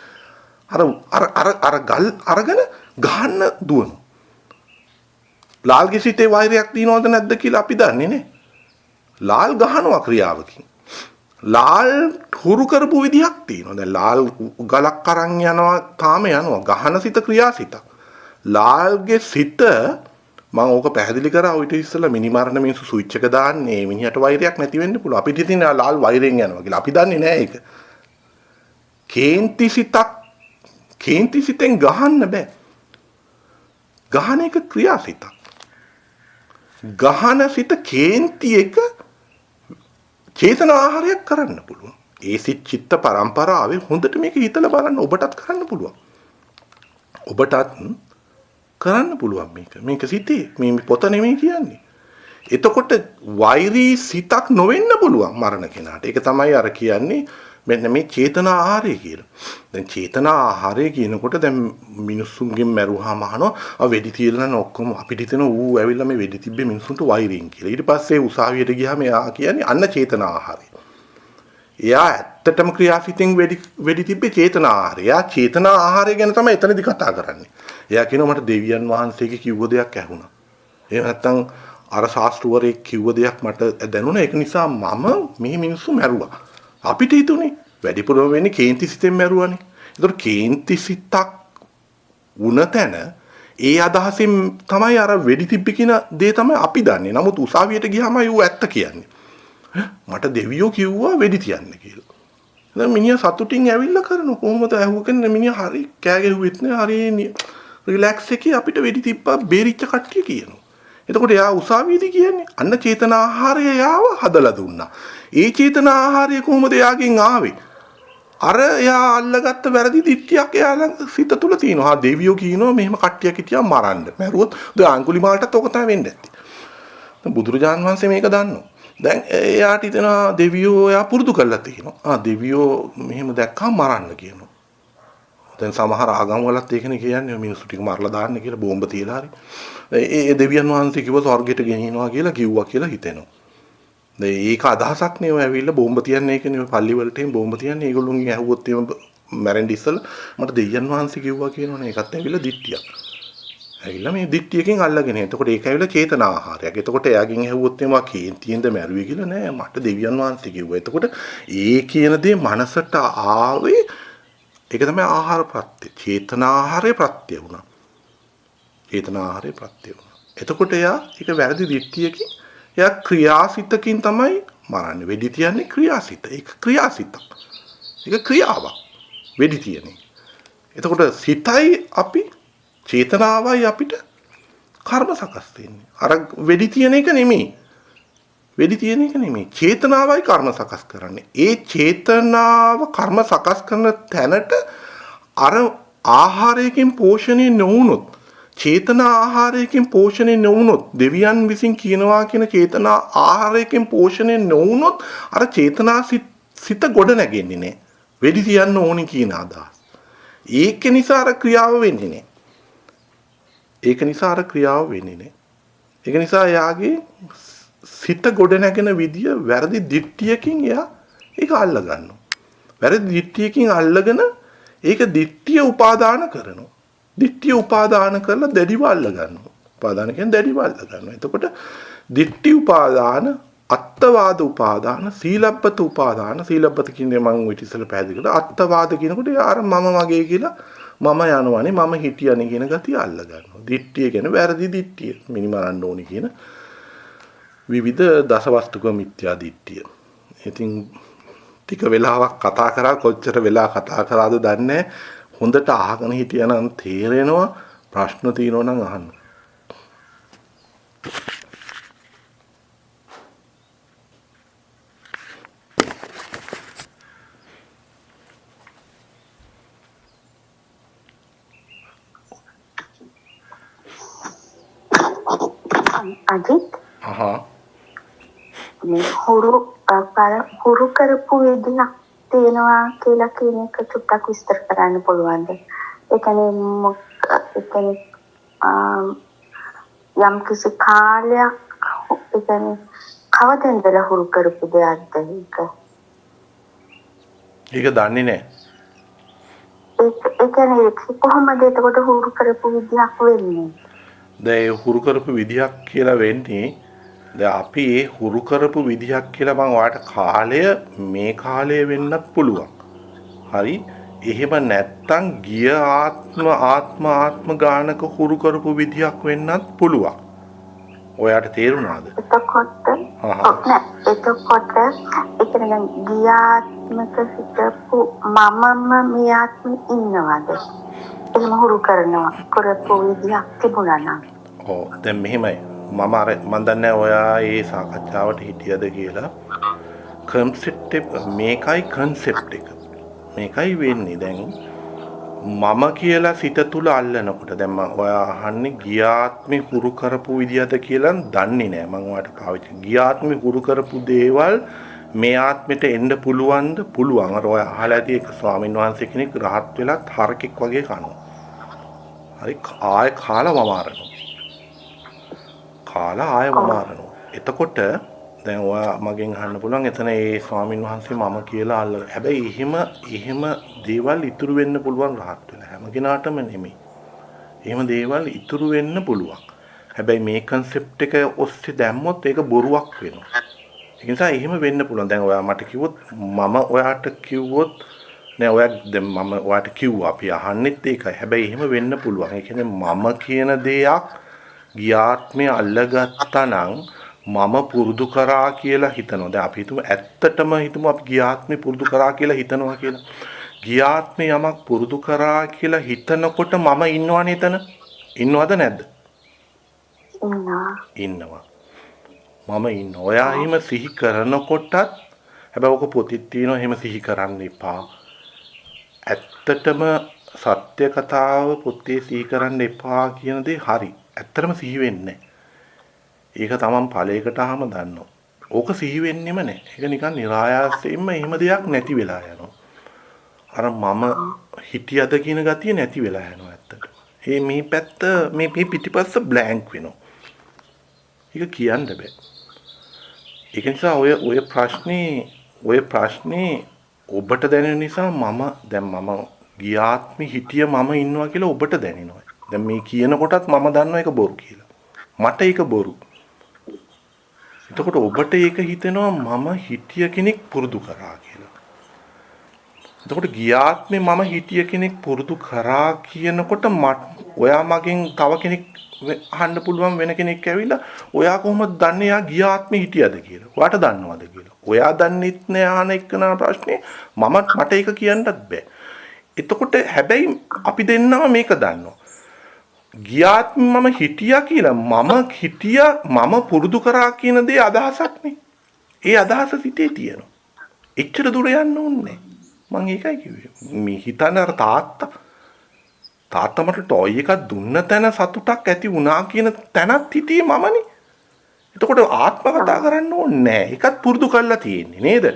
අර ගල් අරගෙන ගහන්න දුවනවා. ලාල්ගේ සිතේ වෛරයක් තියනවද නැද්ද කියලා අපි දන්නේ නැහැ. ලාල් ගහනවා ක්‍රියාවකින්. ලාල් හුරු කරපු විදිහක් තියෙනවා. දැන් ලාල් ගලක් අරන් යනවා තාම යනවා. ගහන සිත ක්‍රියාසිත. ලාල්ගේ සිත මම ඕක පැහැදිලි කරා ඔයිට ඉස්සෙල්ලා මිනිමරණ මිනිස්සු ස්විච් එක දාන්නේ මිනිහට වෛරයක් නැති වෙන්න පුළුවන්. අපිට ඉතින් ලාල් වෛරයෙන් යනවා කියලා. අපි දන්නේ නැහැ ඒක. කේන්ති සිතෙන් ගහන්න බෑ. ගහන එක ක්‍රියාසිතක්. ගහන සිත කේන්ති එක චේතන ආහාරයක් කරන්න පුළුවන්. ඒ චිත්ත පරම්පරාවේ හොඳට මේක හිතලා බලන්න ඔබටත් කරන්න පුළුවන්. ඔබටත් කරන්න පුළුවන් මේක. මේක සිතේ මේ පොත නෙමෙයි කියන්නේ. එතකොට වෛරී සිතක් නොවෙන්න පුළුවන් මරණ කෙනාට. ඒක තමයි අර කියන්නේ මෙන්න මේ චේතන ආහාරය කියලා. දැන් චේතන ආහාරය කියනකොට දැන් මිනිස්සුන්ගෙන් මැරුවාම අහනවා වෙඩි තියලා ඔක්කොම අපිට හිතෙන ඌ ඇවිල්ලා මේ වෙඩි තිබ්බේ මිනිස්සුන්ට වෛරයෙන් කියලා. ඊට පස්සේ උසාවියට ගියාම එයා කියන්නේ අන්න චේතන ආහාරය. එයා ඇත්තටම ක්‍රියාසිතෙන් වෙඩි තිබ්බේ චේතන ආහාරය. එයා චේතන ආහාරය ගැන තමයි එතනදි කතා කරන්නේ. එයා කියනවා මට දෙවියන් වහන්සේගේ කිව්ව දෙයක් ඇහුණා. එහෙම නැත්නම් අර ශාස්ත්‍රවරයෙක් කිව්ව දෙයක් මට දැනුණා. ඒක නිසා මම මේ මිනිස්සු මැරුවා. අපිට හිතුනේ වැඩිපුරම වෙන්නේ කේන්ති සිතෙන් මැරුවානේ. ඒතකොට කේන්ති සිතක් වුණ තැන ඒ අදහසින් තමයි අර වෙඩි තිබ්බ කියන දේ තමයි අපි දන්නේ. නමුත් උසාවියට ගියාම ඌ ඇත්ත කියන්නේ. මට දෙවියෝ කිව්වා වෙඩි තියන්න කියලා. දැන් මිනිහා සතුටින් ඇවිල්ලා කරන කොහොමද ඇහුවකන මිනිහා හරි කෑ ගැහුවෙත් නෑ හරි රිලැක්ස් එකේ අපිට වෙඩි තිබ්බා බේරිච්ච කට්ටිය කියනවා. එතකොට එයා උසාවියේදී කියන්නේ අන්න චේතන ආහාරය යාව හදලා දුන්නා. ඒ චේතන ආහාරය කොහොමද එයාගෙන් ආවේ? අර එයා අල්ලගත්ත වැරදි දිට්ඨියක් එයාලා සිත තුල තියෙනවා. හා දෙවියෝ කියනවා මෙහෙම කට්ටියක් හිටියා මරන්න. මැරුවොත් දැන් අඟුලිමාලටත් ඕක තමයි වෙන්නේ නැත්තේ. දැන් බුදුරජාන් වහන්සේ මේක දන්නවා. දැන් එයාට හිතෙනවා දෙවියෝ එයා පුරුදු කරලා තියෙනවා. දෙවියෝ මෙහෙම දැක්කම මරන්න කියනවා. දැන් සමහර ආගම් වලත් ඒකනේ කියන්නේ මිනිස්සු ටික මරලා දාන්න කියලා බෝම්බ තියලා හරි. ඒ දෙවියන් වහන්සේ කිව්ව ස්වර්ගයට ගෙනියනවා කියලා කිව්වා කියලා හිතෙනවා. දැන් ඒක අදහසක් නේ ඔය ඇවිල්ලා බෝම්බ තියන්නේ ඒකනේ ඔය පල්ලි වලට එම් බෝම්බ තියන්නේ ඒගොල්ලෝගෙන් ඇහුවොත් එහෙම මැරෙන්න ඉස්සෙල්ලා මට දෙවියන් වහන්සේ කිව්වා කියනවනේ ඒකත් ඇවිල්ලා දිට්ඨියක්. ඇවිල්ලා මේ දිට්ඨියකින් අල්ලගෙන. එතකොට ඒක ඇවිල්ලා චේතන ආහාරයක්. එතකොට එයාගෙන් ඇහුවොත් එම කේන්තියෙන්ද මැරුවේ කියලා නෑ මට දෙවියන් වහන්සේ කිව්වා. එතකොට ඒ කියන දේ මනසට ආවේ ඒක තමයි ආහාර ප්‍රත්‍ය. චේතන ආහාරය ප්‍රත්‍ය වුණා. චේතන ආහාරය ප්‍රත්‍ය වුණා. එතකොට එයා ඒක වැරදි දිට්ඨියකින් එයා ක්‍රියාසිතකින් තමයි මරන්නේ. වෙඩි තියන්නේ ක්‍රියාසිත. ඒක ක්‍රියාසිතක්. ඒක ක්‍රියාවක්. වෙඩි තියන්නේ. එතකොට සිතයි අපි චේතනාවයි අපිට කර්ම සකස් වෙන්නේ. අර වෙඩි තියන එක නෙමෙයි. වෙඩි තියන එක නෙමෙයි. චේතනාවයි කර්ම සකස් කරන්නේ. ඒ චේතනාව කර්ම සකස් කරන තැනට අර ආහාරයෙන් පෝෂණය නොවුනොත් චේතන ආහාරයෙන් පෝෂණය නොවුනොත් දෙවියන් විසින් කියනවා කියන චේතන ආහාරයෙන් පෝෂණය නොවුනොත් අර චේතනා සිත ගොඩ නැගෙන්නේ නැහැ. වෙඩි තියන්න ඕනි කියන අදහස. ඒක නිසා අර ක්‍රියාව වෙන්නේ නැහැ. ඒක නිසා අර ක්‍රියාව වෙන්නේ නැහැ. ඒක නිසා යාගේ සිත ගොඩ නැගෙන විදිය වැරදි දිට්ඨියකින් එයා ඒක අල්ල ගන්නවා. වැරදි දිට්ඨියකින් අල්ලගෙන ඒක දිට්ඨිය උපාදාන කරනවා. දිට්ඨිය උපාදාන කරලා දැඩිව අල්ල ගන්නවා. උපාදාන කියන්නේ දැඩිව අල්ල ගන්නවා. එතකොට දිට්ඨි උපාදාන, අත්වාද උපාදාන, සීලබ්බත උපාදාන. සීලබ්බත කියන්නේ මම ඔය ඉතිසල පැහැදිලි කළා. අත්වාද කියනකොට අර මම මගේ කියලා මම යනවනේ මම හිටියනේ කියන ගතිය අල්ල ගන්නවා. දිට්ඨිය කියන්නේ වැරදි දිට්ඨිය. මිනිමරන්න ඕනි කියන විවිධ දසවස්තුක මිත්‍යා දිට්ඨිය. ඉතින් ටික වෙලාවක් කතා කරා කොච්චර වෙලා කතා කරාද දන්නේ හොඳට අහගෙන හිටියනම් තේරෙනවා. ප්‍රශ්න තියෙනවා නම් අහන්න. අජිත් මේ හුරු කරපු විදිහක් තියෙනවා කියලා කියන එක චුට්ටක් විස්තර කරන්න පුළුවන්ද? ඒ කියන්නේ යම් කිසි කාලයක් ඒ කියන්නේ කවදෙන්ද හුරු කරපු දෙයක්ද ඒක? ඒක දන්නේ නැහැ. ඒ කියන්නේ කොහොමද එතකොට හුරු කරපු විදිහක් වෙන්නේ? දැන් හුරු කරපු විදිහක් කියලා වෙන්නේ දැන් අපි ඒ හුරු කරපු විදිහක් කියලා මම ඔයාලට කාලය මේ කාලය වෙන්නත් පුළුවන්. හරි එහෙම නැත්තම් ගිය ආත්ම ගානක හුරු කරපු විදියක් වෙන්නත් පුළුවන්. ඔයාට තේරුණාද? එතකොට ඒ කියන්නේ ගියාත්මක හිතපු මමම මේ ආත්මෙ ඉන්නවද? එහෙම හුරු කරපු විදියක් තිබුණා නම්. ඔව් දැන් මෙහෙමයි. මම දන්නේ ඔයා ඒ සාකච්ඡාවට හිටියද කියලා. මේකයි කන්සෙප්ට් එක. මේකයි වෙන්නේ දැන් මම කියලා සිත තුල අල්ලනකොට දැන් මම ඔයා අහන්නේ ගියාත්මේ හුරු කරපු විදියද කියලා දන්නේ නැහැ. මම ඔයාලට පාවිච්චි ගියාත්මේ හුරු කරපු දේවල් මේ ආත්මෙට එන්න පුළුවන්ද? පුළුවන්. අර ඔයා අහලා ඇති එක ස්වාමීන් වහන්සේ කෙනෙක් රහත් වෙලත් හරකෙක් වගේ කනවා. හරි ආය කාලා වමාරනවා. එතකොට දැන් ඔයා මගෙන් අහන්න පුළුවන් එතන ඒ ස්වාමින් වහන්සේ මම කියලා අල්ලලා. හැබැයි එහෙම දේවල් ඉතුරු වෙන්න පුළුවන් රහත් වෙලා. හැම කෙනාටම නෙමෙයි. එහෙම දේවල් ඉතුරු වෙන්න පුළුවන්. හැබැයි මේ කන්සෙප්ට් එක ඔස්සේ දැම්මොත් ඒක බොරුවක් වෙනවා. ඒ නිසා එහෙම වෙන්න පුළුවන්. දැන් ඔයා මට කිව්වොත් මම ඔයාට කිව්වොත් නෑ ඔයා දැන් මම ඔයාට කිව්වා අපි අහන්නෙත් ඒකයි. හැබැයි එහෙම වෙන්න පුළුවන්. ඒ කියන්නේ මම කියන දෙයක් ගියාත්මේ අල්ලගත්තා නම් මම පුරුදු කරා කියලා හිතනවා. දැන් අපි හිතමු ඇත්තටම අපි ගියාත්මේ පුරුදු කරා කියලා හිතනවා කියලා. ගියාත්මේ යමක් පුරුදු කරා කියලා හිතනකොට මම ඉන්නවනේ එතන. ඉන්නවද නැද්ද? ඉන්නවා. මම ඉන්නවා. ඔයා එහෙම සිහි කරනකොටත් හැබැයි ඔක පොතේ තියෙනවා එහෙම සිහි කරන්න එපා. ඇත්තටම සත්‍ය කතාව පොතේ සිහි කරන්න එපා කියන දේ හරි. ඇත්තටම සිහි වෙන්නේ ඒක තමන් ඵලයකට ආවම දන්නවා. ඕක සිහි වෙන්නෙම නැහැ. ඒක නිකන් નિરાයාසයෙන්ම එහෙම දෙයක් නැති වෙලා යනවා. අර මම හිටියද කියන ගතිය නැති වෙලා යනවා ඇත්තට. මේ පැත්ත මේ පිටිපස්ස බ්ලැන්ක් වෙනවා. ඒක කියන්න බෑ. ඒක නිසා ඔය ප්‍රශ්නේ ඔබට දැනෙන නිසා මම ගියාත්මේ හිටිය මම ඉන්නවා කියලා ඔබට දැනෙනවා. දැන් මේ කියනකොටත් මම දන්නවා ඒක බොරු කියලා. මට ඒක බොරු. එතකොට ඔබට ඒක හිතෙනවා මම හිටිය කෙනෙක් පුරුදු කරා කියලා. එතකොට ගියාත්මේ මම හිටිය කෙනෙක් පුරුදු කරා කියනකොට ඔයා මගෙන් තව කෙනෙක් අහන්න පුළුවන් වෙන කෙනෙක් ඇවිල්ලා ඔයා කොහොමද දන්නේ යා ගියාත්මේ හිටියද කියලා. ඔයාට දන්නවද කියලා. ඔයා දන්නෙත් නෑ අහන එක්කන ප්‍රශ්නේ මට ඒක කියන්නත් බෑ. එතකොට හැබැයි අපි දෙන්නම මේක දන්නවා. ගියාත්මේ මම හිටියා කියලා මම පුරුදු කරා කියන දේ අදහසක් නේ. ඒ අදහස සිතේ තියෙනවා. එච්චර දුර යන්න ඕනේ. මම ඒකයි කිව්වේ. මේ හිතන අර තාත්තා මට ටොයි එකක් දුන්න තැන සතුටක් ඇති වුණා කියන තැනත් හිටියේ මමනේ. එතකොට ආත්ම කතා කරන්න ඕනේ නෑ. ඒකත් පුරුදු කරලා තියෙන්නේ නේද?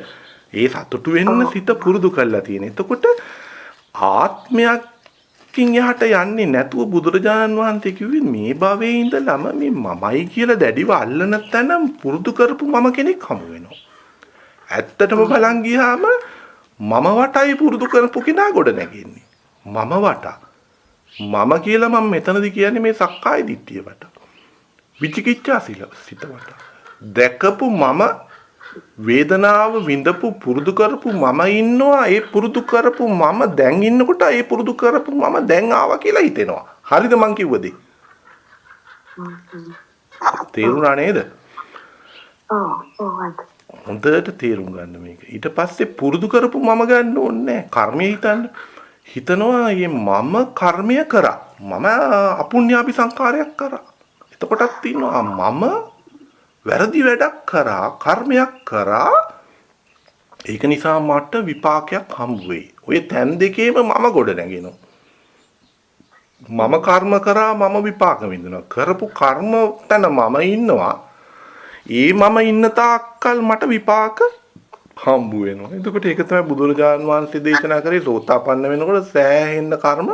ඒ සතුටු වෙන්න සිත පුරුදු කරලා තියෙන්නේ. එතකොට ආත්මයකින් යහට යන්නේ නැතුව බුදුරජාණන් වහන්සේ කිව්වේ මේ භවයේ ඉඳලම මේ මමයි කියලා දැඩිව අල්ලන තැන පුරුදු කරපු මම කෙනෙක් හමු වෙනවා. ඇත්තටම බලන් ගියාම මම වටයි පුරුදු කරපු කෙනා ගොඩ නැගෙන්නේ. මම වටා. මම කියලා මම මෙතනදී කියන්නේ මේ සක්කාය දිට්ඨිය වට. විචිකිච්ඡා සිත වට. දැකපු මම වේදනාව විඳපු පුරුදු කරපු මම ඉන්නවා. ඒ පුරුදු කරපු මම දැන් ඉන්නකොට ඒ පුරුදු කරපු මම දැන් ආවා කියලා හිතෙනවා. හරිද මං කිව්වද? තේරුණා නේද? හොඳට තේරුම් ගන්න මේක. ඊට පස්සේ පුරුදු කරපු මම ගන්න ඕනේ නැහැ. කර්මය හිතනවා මේ මම කර්මය කරා. මම අපුණ්‍යාපි සංකාරයක් කරා. එතකොටත් තියෙනවා මම වැරදි වැඩක් කරා, කර්මයක් කරා. ඒක නිසා මට විපාකයක් හම්බ වෙයි. ඔය තැන් දෙකේම මම ගොඩ නැගෙනවා. මම කර්ම කරා, මම විපාක විඳිනවා. කරපු කර්ම තැන මම ඉන්නවා. ඒ මම ඉන්න තාක්කල් මට විපාක හම්බ වෙනවා. එතකොට ඒක තමයි බුදුරජාණන් වහන්සේ දේශනා කරේ සෝතාපන්න වෙනකොට සෑහෙන්න කර්ම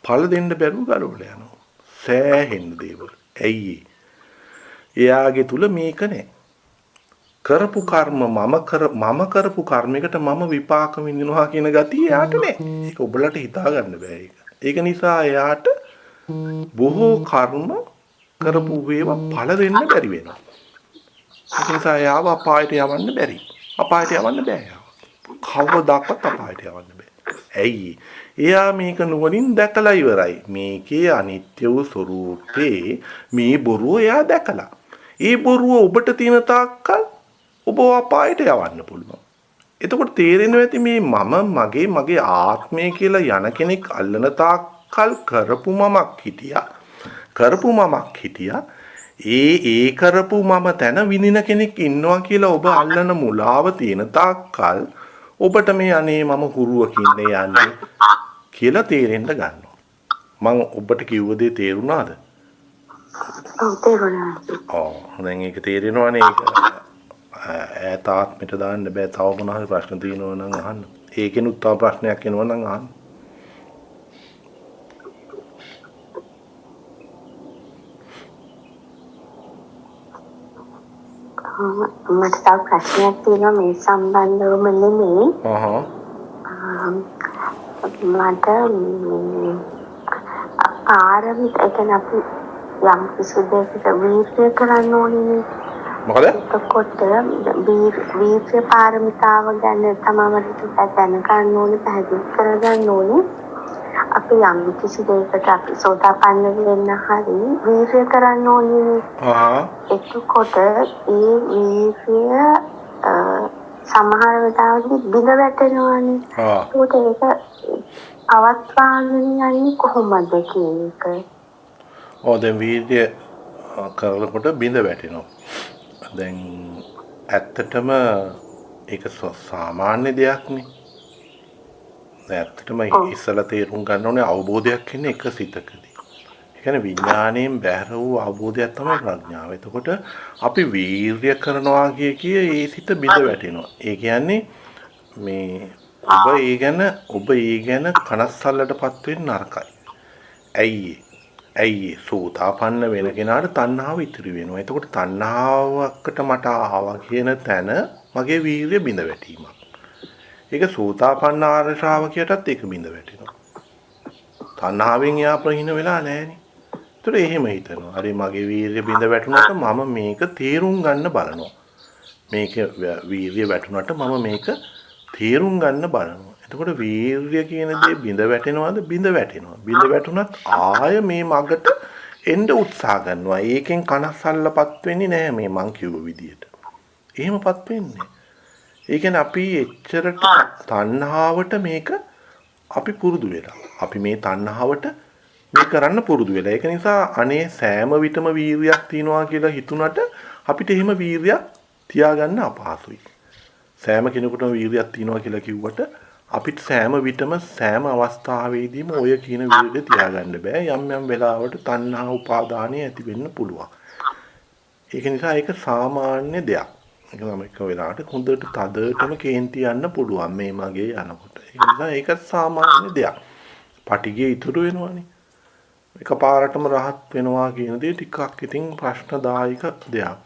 ඵල දෙන්න බැරුව ගලවලා යනවා. සෑහෙන්න දේවල්. ඇයි එයාගේ තුල මේක නැහැ. කරපු කර්ම මම කරපු කර්මයකට මම විපාක විඳිනවා කියන ගතිය එයාට නැහැ. ඒක ඔබලට හිතා ගන්න බෑ ඒක. ඒක නිසා එයාට බොහෝ කර්ම කරපු වේවා ඵල දෙන්න බැරි වෙනවා. ඒක නිසා එයාව අපායට යවන්න බැරි. අපායට යවන්න බෑ. කවදාවත් අපායට යවන්න බෑ. ඇයි? එයා මේක නුවණින් දැකලා ඉවරයි. මේකේ අනිත්‍ය වූ ස්වરૂපේ මේ බොරුව එයා දැකලා. ඒ බොරුව ඔබට තියෙන තාක්කල් ඔබ අපායට යවන්න පුළුවන්. එතකොට තේරෙනවා ඇති මේ මගේ ආත්මය කියලා යන කෙනෙක් අල්ලන තාක්කල් කරපු මමක් හිටියා. ඒ කරපු මම තැන විඳින කෙනෙක් ඉන්නවා කියලා ඔබ අල්ලන මුලාව තියෙන තාක්කල් ඔබට මේ අනේ මම හුරුවකින් යන්නේ කියලා තේරෙන්න ගන්නවා. මම ඔබට කිව්ව දේ තේරුණාද? ඔව් තේරුණා. දැන් ඒක තේරෙනවනේ. ඒක ඈත ආත්මෙට දාන්න බෑ. තව මොනවා හරි ප්‍රශ්න තියෙනවා නම් අහන්න. ඒකෙනුත් තව ප්‍රශ්නයක් එනවා නම් අහන්න. මට තව ප්‍රශ්නයක් තියෙනවා මේ සම්බන්ධවම නෙමෙයි. මට පාරමිත ඒ කියන්නේ අපි යම් කිසි දෙයකට වීර්ය කරන්න ඕනේ. මොකද? එතකොට වීර්ය පාරමිතාව ගැන තමයි දැන ගන්න ඕනේ, පැහැදිලි කරගන්න ඕනේ. අපි යම් කිසි දෙයකට අපි සෝතාපන්න වෙන්න හරි වීර්ය කරන්න ඕනේ. එතකොට ඒ වීර්ය සමහර වෙලාවට බිඳ වැටෙනවානේ. ඒකට ඒක පවත්වාගෙන යන්නේ කොහොමද කියන එක. දැන් වීර්ය කරනකොට බිඳ වැටෙනවා. දැන් ඇත්තටම ඒක සාමාන්‍ය දෙයක්නේ. ඇත්තටම ඉස්සලා තේරුම් ගන්න ඕනේ අවබෝධයක් ඉන්නේ එක සිතකදී. ඒ කියන්නේ විඥාණයෙන් බැහැර වූ අවබෝධයක් තමයි ප්‍රඥාව. එතකොට අපි වීර්ය කරනවා කිය ඒ සිත බිඳ වැටෙනවා. ඒ කියන්නේ මේ ඔබ ඒ ගැන කනස්සල්ලටපත් වෙන්න නරකයි. ඇයි සෝතාපන්න වෙන කෙනාට තණ්හාව ඉතිරි වෙනවා. එතකොට තණ්හාවකට මට ආවා කියන තැන මගේ වීර්ය බිඳ වැටීමක්. ඒක සෝතාපන්න ආර්ය ශ්‍රාවකයටත් ඒක බිඳ වැටෙනවා. තණ්හාවෙන් එයා ප්‍රහීන වෙලා නැහැනේ. ඒතර එහෙම හිතනවා. හරි මගේ වීර්ය බිඳ වැටුණාට මම මේක තේරුම් ගන්න බලනවා. මේක වීර්ය වැටුණාට මම මේක තේරුම් ගන්න බලනවා. එතකොට වීර්ය කියන දේ බිඳ වැටෙනවද? බිඳ වැටෙනවා. බිඳ වැටුණත් ආය මේ මගට එන්න උත්සාහ කරනවා. ඒකෙන් කනස්සල්ලපත් වෙන්නේ නැහැ මේ මං කිව්ව විදියට. එහෙමපත් වෙන්නේ. ඒ කියන්නේ අපි එච්චරට තණ්හාවට මේක අපි පුරුදු වෙලා. අපි මේ තණ්හාවට මේ කරන්න පුරුදු වෙලා. ඒක නිසා අනේ සෑම විටම වීර්යයක් තියනවා කියලා හිතුණට අපිට එහෙම වීර්යයක් තියාගන්න අපහසුයි. සෑම කෙනෙකුටම වීර්යයක් තියනවා කියලා කිව්වට අපිට සෑම විටම සෑම අවස්ථාවෙදීම ඔය කියන වීර්යය තියාගන්න බෑ. යම් යම් වෙලාවට තණ්හා උපාදානය ඇති වෙන්න පුළුවන්. ඒක නිසා ඒක සාමාන්‍ය දෙයක්. ඒක නම් එක වෙලාවට හොඳට තදටම කේන්ති යන්න පුළුවන් මේ මගේ යනකොට. ඒ නිසා ඒක සාමාන්‍ය දෙයක්. පටිගය ඉතුරු වෙනවනේ. එකපාරටම රහත් වෙනවා කියන දේ ටිකක් ඉතින් ප්‍රශ්නදායක දෙයක්.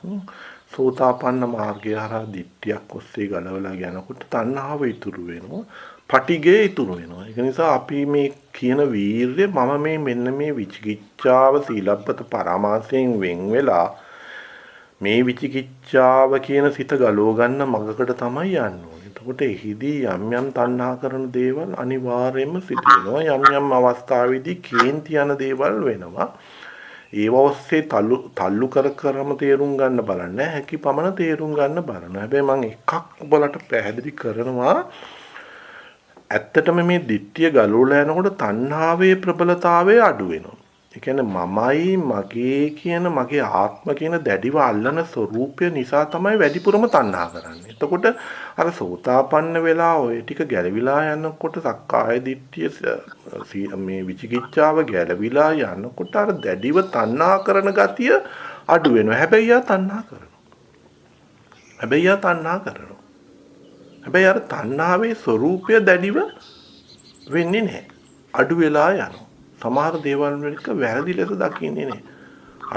සෝතාපන්න මාර්ගය හරහා දිට්ඨියක් ඔස්සේ ගලවලා යනකොට තණ්හාව ඉතුරු වෙනවා. පටිගය ඉතුරු වෙනවා. ඒක නිසා අපි මේ කියන වීර්ය මම මෙන්න මේ විචිකිච්ඡාව සීලබ්බත පරාමාසයෙන් වෙන් වෙලා මේ විචිකිච්ඡාව කියන සිත ගලව ගන්න මගකට තමයි යන්නේ. එතකොට එහිදී යම් යම් තණ්හා කරන දේවල් අනිවාර්යයෙන්ම සිදු වෙනවා. යම් යම් අවස්ථාවේදී කේන්ති යන දේවල් වෙනවා. ඒව ඔස්සේ තල්ලු කරම තේරුම් ගන්න බලන්න හැකි පමණ තේරුම් ගන්න බලන්න. හැබැයි මම එකක් ඔබලට පැහැදිලි කරනවා. ඇත්තටම මේ දිට්ඨිය ගලවලා යනකොට තණ්හාවේ ප්‍රබලතාවය අඩු වෙනවා. ඒ කියන්නේ මමයි මගේ කියන මගේ ආත්ම කියන දැඩිව අල්ලන ස්වરૂපය නිසා තමයි වැඩිපුරම තණ්හා කරන්නේ. එතකොට අර සෝතාපන්න වෙලා ඔය ටික ගැලවිලා යනකොට සක්කාය දිට්ඨිය මේ විචිකිච්ඡාව ගැලවිලා යනකොට අර දැඩිව තණ්හා කරන ගතිය අඩු වෙනවා. හැබැයි යා තණ්හා කරනවා. හැබැයි අර තණ්හාවේ ස්වરૂපය දැඩිව වෙන්නේ නැහැ. අඩු වෙලා යනවා. සමහර දේවල් වලක වැරදි ලෙස දකින්නේ නැහැ.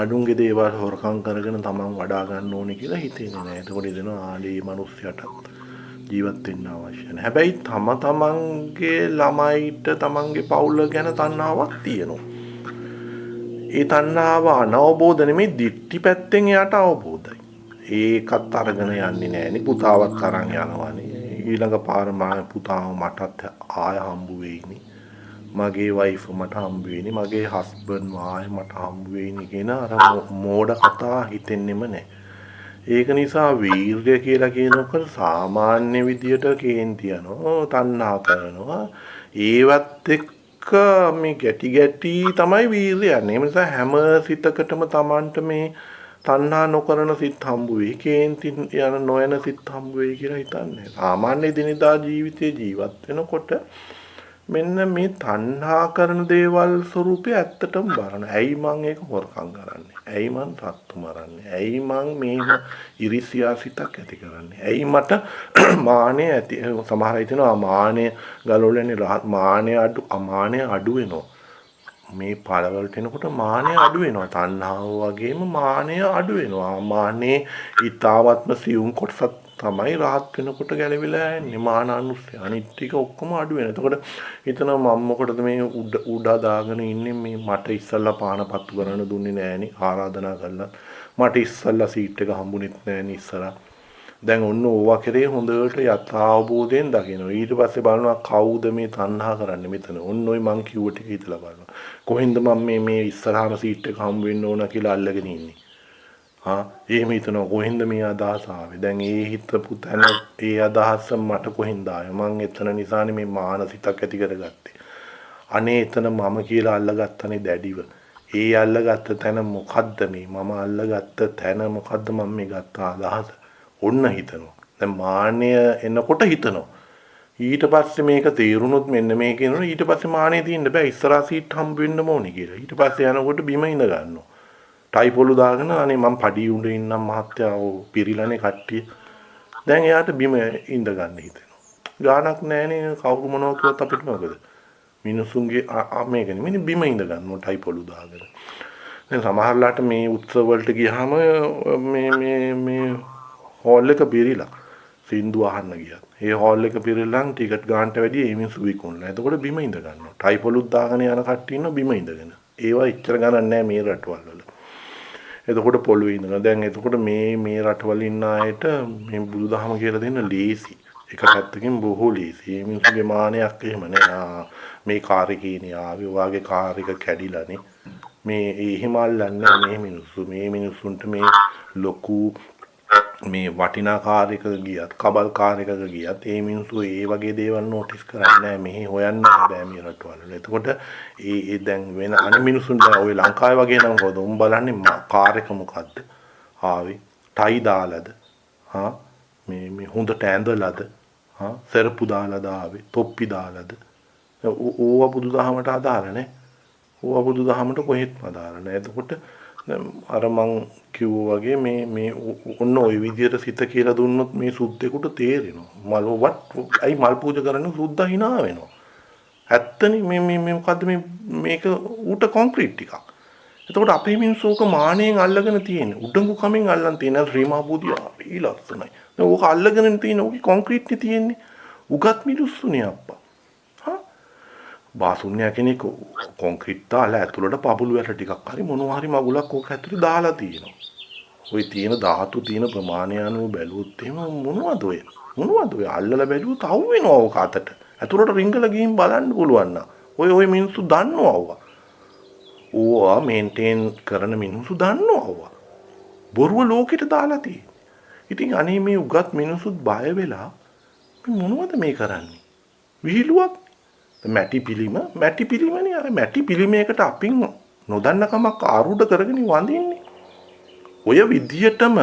අඩුන්ගේ දේවල් හොරකම් කරගෙන තමන් වඩා ගන්න ඕනේ කියලා හිතෙන්නේ නැහැ. එතකොට එදෙනවා ආදී මිනිස්සුන්ට ජීවත් වෙන්න අවශ්‍ය නැහැ. හැබැයි තමන්ගේ ළමයිට තමන්ගේ පවුල ගැන තණ්හාවක් තියෙනවා. ඒ තණ්හාව අනවබෝධ නෙමෙයි දික්ටි පැත්තෙන් එයාට අවබෝධයි. ඒකත් අරගෙන යන්නේ නැහෙනි. පුතාවත් අරන් යනවානේ. ඊළඟ පාර මම පුතාව මටත් ආය හම්බ වෙයිනේ. මගේ වයිෆ් මට හම්බ වෙයිනේ. මගේ හස්බන්ඩ් ආය මට හම්බ වෙයිනේ කියන අර මෝඩ කතා හිතෙන්නෙම නැහැ. ඒක නිසා වීර්ය කියලා කියනකොට සාමාන්‍ය විදියට කේන්ති යනවා, තණ්හා කරනවා. ඒවත් එක්ක මේ ගැටි තමයි වීර්ය යන්නේ. ඒ නිසා හැම සිතකටම Tamanට මේ තණ්හා නොකරන සිත් හම්බ වෙයි, කේන්ති යන නොයන සිත් හම්බ වෙයි කියලා හිතන්නේ. සාමාන්‍ය දිනදා ජීවිතේ ජීවත් වෙනකොට මෙන්න මේ තණ්හා කරන දේවල් ස්වરૂපය ඇත්තටම බලන්න. ඇයි මං ඒක හොරකම් කරන්නේ? ඇයි මං සත්තු මරන්නේ? ඇයි මං මේ ඉරිසියා සිතක් ඇති කරන්නේ? ඇයි මට මානෙ ඇති? සමහර අය හිතනවා මානෙ ගලවලන්නේ මානෙ අඩු වෙනවා. මේ පළවලට එනකොට මානෙ අඩු වෙනවා. තණ්හාව වගේම මානෙ අඩු වෙනවා. මානෙ ඊතාවත්ම සියුම් කොටසක් තමයි රාහත් වෙනකොට ගැලවිලා යන්නේ. මානානුස්සය අනිත් ටික ඔක්කොම අඩු වෙනවා. එතකොට හිතනවා මම මොකටද මේ උඩ දාගෙන ඉන්නේ, මේ මට ඉස්සල්ලා පානපත්තු කරන්න දුන්නේ නෑනේ, ආරාධනා කළා. මට ඉස්සල්ලා සීට් එක හම්බුනෙත් නෑනේ ඉස්සරහා. දැන් ඔන්න ඕවා කරේ හොඳට යථාබෝධයෙන් දකිනවා. ඊට පස්සේ බලනවා කවුද මේ තණ්හා කරන්නේ මෙතන. ඔන්න ඔය මං කිව්ව ටික හිතලා බලනවා. කොහෙන්ද මම මේ ඉස්සරහාම සීට් එක හම්බ වෙන්න ඕන කියලා අල්ලගෙන ඉන්නේ. එහෙම හිතනවා කොහෙන්ද මේ අදහස ආවේ? දැන් ඒ හිතපු තැන ඒ අදහස මට කොහෙන්ද ආවේ? මං එතන නිසානේ මේ මානසිකක් ඇති කරගත්තේ. අනේ එතන මම කියලා අල්ලගත්තනේ දැඩිව. ඒ අල්ලගත්ත තැන මොකද්ද මේ? මම අල්ලගත්ත තැන මොකද්ද මම මේ ගත්ත අදහස? ඔන්න හිතනවා. දැන් මාන්නය එනකොට හිතනවා. ඊට පස්සේ මේක තේරුණොත් මෙන්න මේ කියනවා. ඊට පස්සේ මානෙ තියෙන්න බෑ. ඉස්සරහා සීට් හම්බ වෙන්න ඕනේ කියලා. ඊට පස්සේ යනකොට බිම ඉඳ ගන්නවා. ටයිපොලු දාගෙන අනේ මම පඩි උඩ ඉන්නම් මහත්තයා පිරිලානේ කට්ටිය. දැන් එයාට බිම ඉඳ ගන්න හිතෙනවා. ගානක් නැහනේ කවුරු මොනවා කිව්වත් අපිට මොකද? මිනිසුන්ගේ මේකනේ මිනිහ බිම ඉඳ ගන්නවා ටයිපොලු දාගෙන. දැන් සමහරලාට මේ උත්සව වලට ගියාම මේ හෝල් එක පිරිලා සින්දු අහන්න ගියත්. ඒ හෝල් එක පිරිලන් ටිකට් ගන්නට වැඩිය ඒ මිනිස්සු විකුණලා. එතකොට බිම ඉඳ ගන්නවා. ටයිපොලුත් දාගෙන යන කට්ටිය ඉන්න බිම ඉඳගෙන. ඒවා ඉච්චර ගණන් නැහැ මේ රටවල් වල. එතකොට පොළොවේ ඉඳලා දැන් එතකොට මේ රටවල ඉන්න අයට මේ බුදුදහම කියලා දෙන්න ලේසි. එක පැත්තකින් බොහෝ ලේසි. මේ මිනිස්සුගේ මානයක් එහෙම නෑ. මේ කාර් එකේ නේ ආවේ වාගේ කාර් එක කැඩිලානේ. මේ එහෙම අල්ලන්නේ මේ මිනිස්සු. මේ මිනිස්සුන්ට මේ ලොකු මේ වටිනා කාර් එකක ගියත් කබල් කාර් එකක ගියත් ඒ මිනිස්සු ඒ වගේ දේවල් නෝටිස් කරන්නේ නැහැ. මෙහි හොයන්න බෑ මේ රටවල. එතකොට ඒ දැන් වෙන අනිත් මිනිස්සුන්ට ඔය ලංකාවේ වගේ නම් කොහොමද උන් බලන්නේ කාර් එක මොකද්ද? ආවේ ටයි දාලාද? මේ හොඳට ඇඳලාද? සරප්පු දාලාද ආවේ? තොප්පි දාලාද? ඕවා බුදුදහමට අදාළ නැහැ. ඕවා බුදුදහමට කොහෙත්ම අදාළ නැහැ. එතකොට අර මං කිව්වා වගේ මේ ඔන්න ওই විදියට සිත කියලා දුන්නොත් මේ සුද්දෙකුට තේරෙනවා. අයි මල් පූජා කරන්නේ සුද්දා hina වෙනවා. ඇත්තනේ මේ මොකද්ද මේක ඌට කොන්ක්‍රීට් ටිකක්. එතකොට අපේ මිනිස්සුක මානෙන් අල්ලගෙන තියෙන්නේ. උඩඟු කමෙන් අල්ලන් තියෙන ශ්‍රීමා බුදියා ඊලස්සනයි. දැන් ඕක අල්ලගෙන තියෙන ඕකේ කොන්ක්‍රීට් තියෙන්නේ. උගත් මිනිස්සුනේ අප්පා. බාසුන්‍ය කෙනෙක් කොන්ක්‍රීට් දාලා ඇතුළට පබුළු වැට ටිකක් හරි මොනවා හරි මගුලක් ඕක ඇතුළේ දාලා තියෙනවා. ওই තියෙන ධාතු තියෙන ප්‍රමාණය අනුව බැලුවොත් එහෙම මොනවද ඔය? මොනවද ඔය අල්ලලා බැලුවොත් අවු වෙනවා ඕක අතට. ඇතුළට රිංගලා ගිහින් බලන්න පුළුවන් නා. ඔය මිනිස්සු දන්නවා ඕවා. ඕවා මේන්ටේන් කරන මිනිස්සු දන්නවා ඕවා. බොරුව ලෝකෙට දාලා තියෙන්නේ. ඉතින් අනේ මේ උගත් මිනිස්සුත් බය වෙලා මේ මොනවද මේ කරන්නේ? විහිළුවක් මැටි පිළිමනේ අර මැටි පිළිමයකට අපින් නොදන්න කමක් ආරූඪ කරගෙන වඳින්නේ. ඔය විදියටම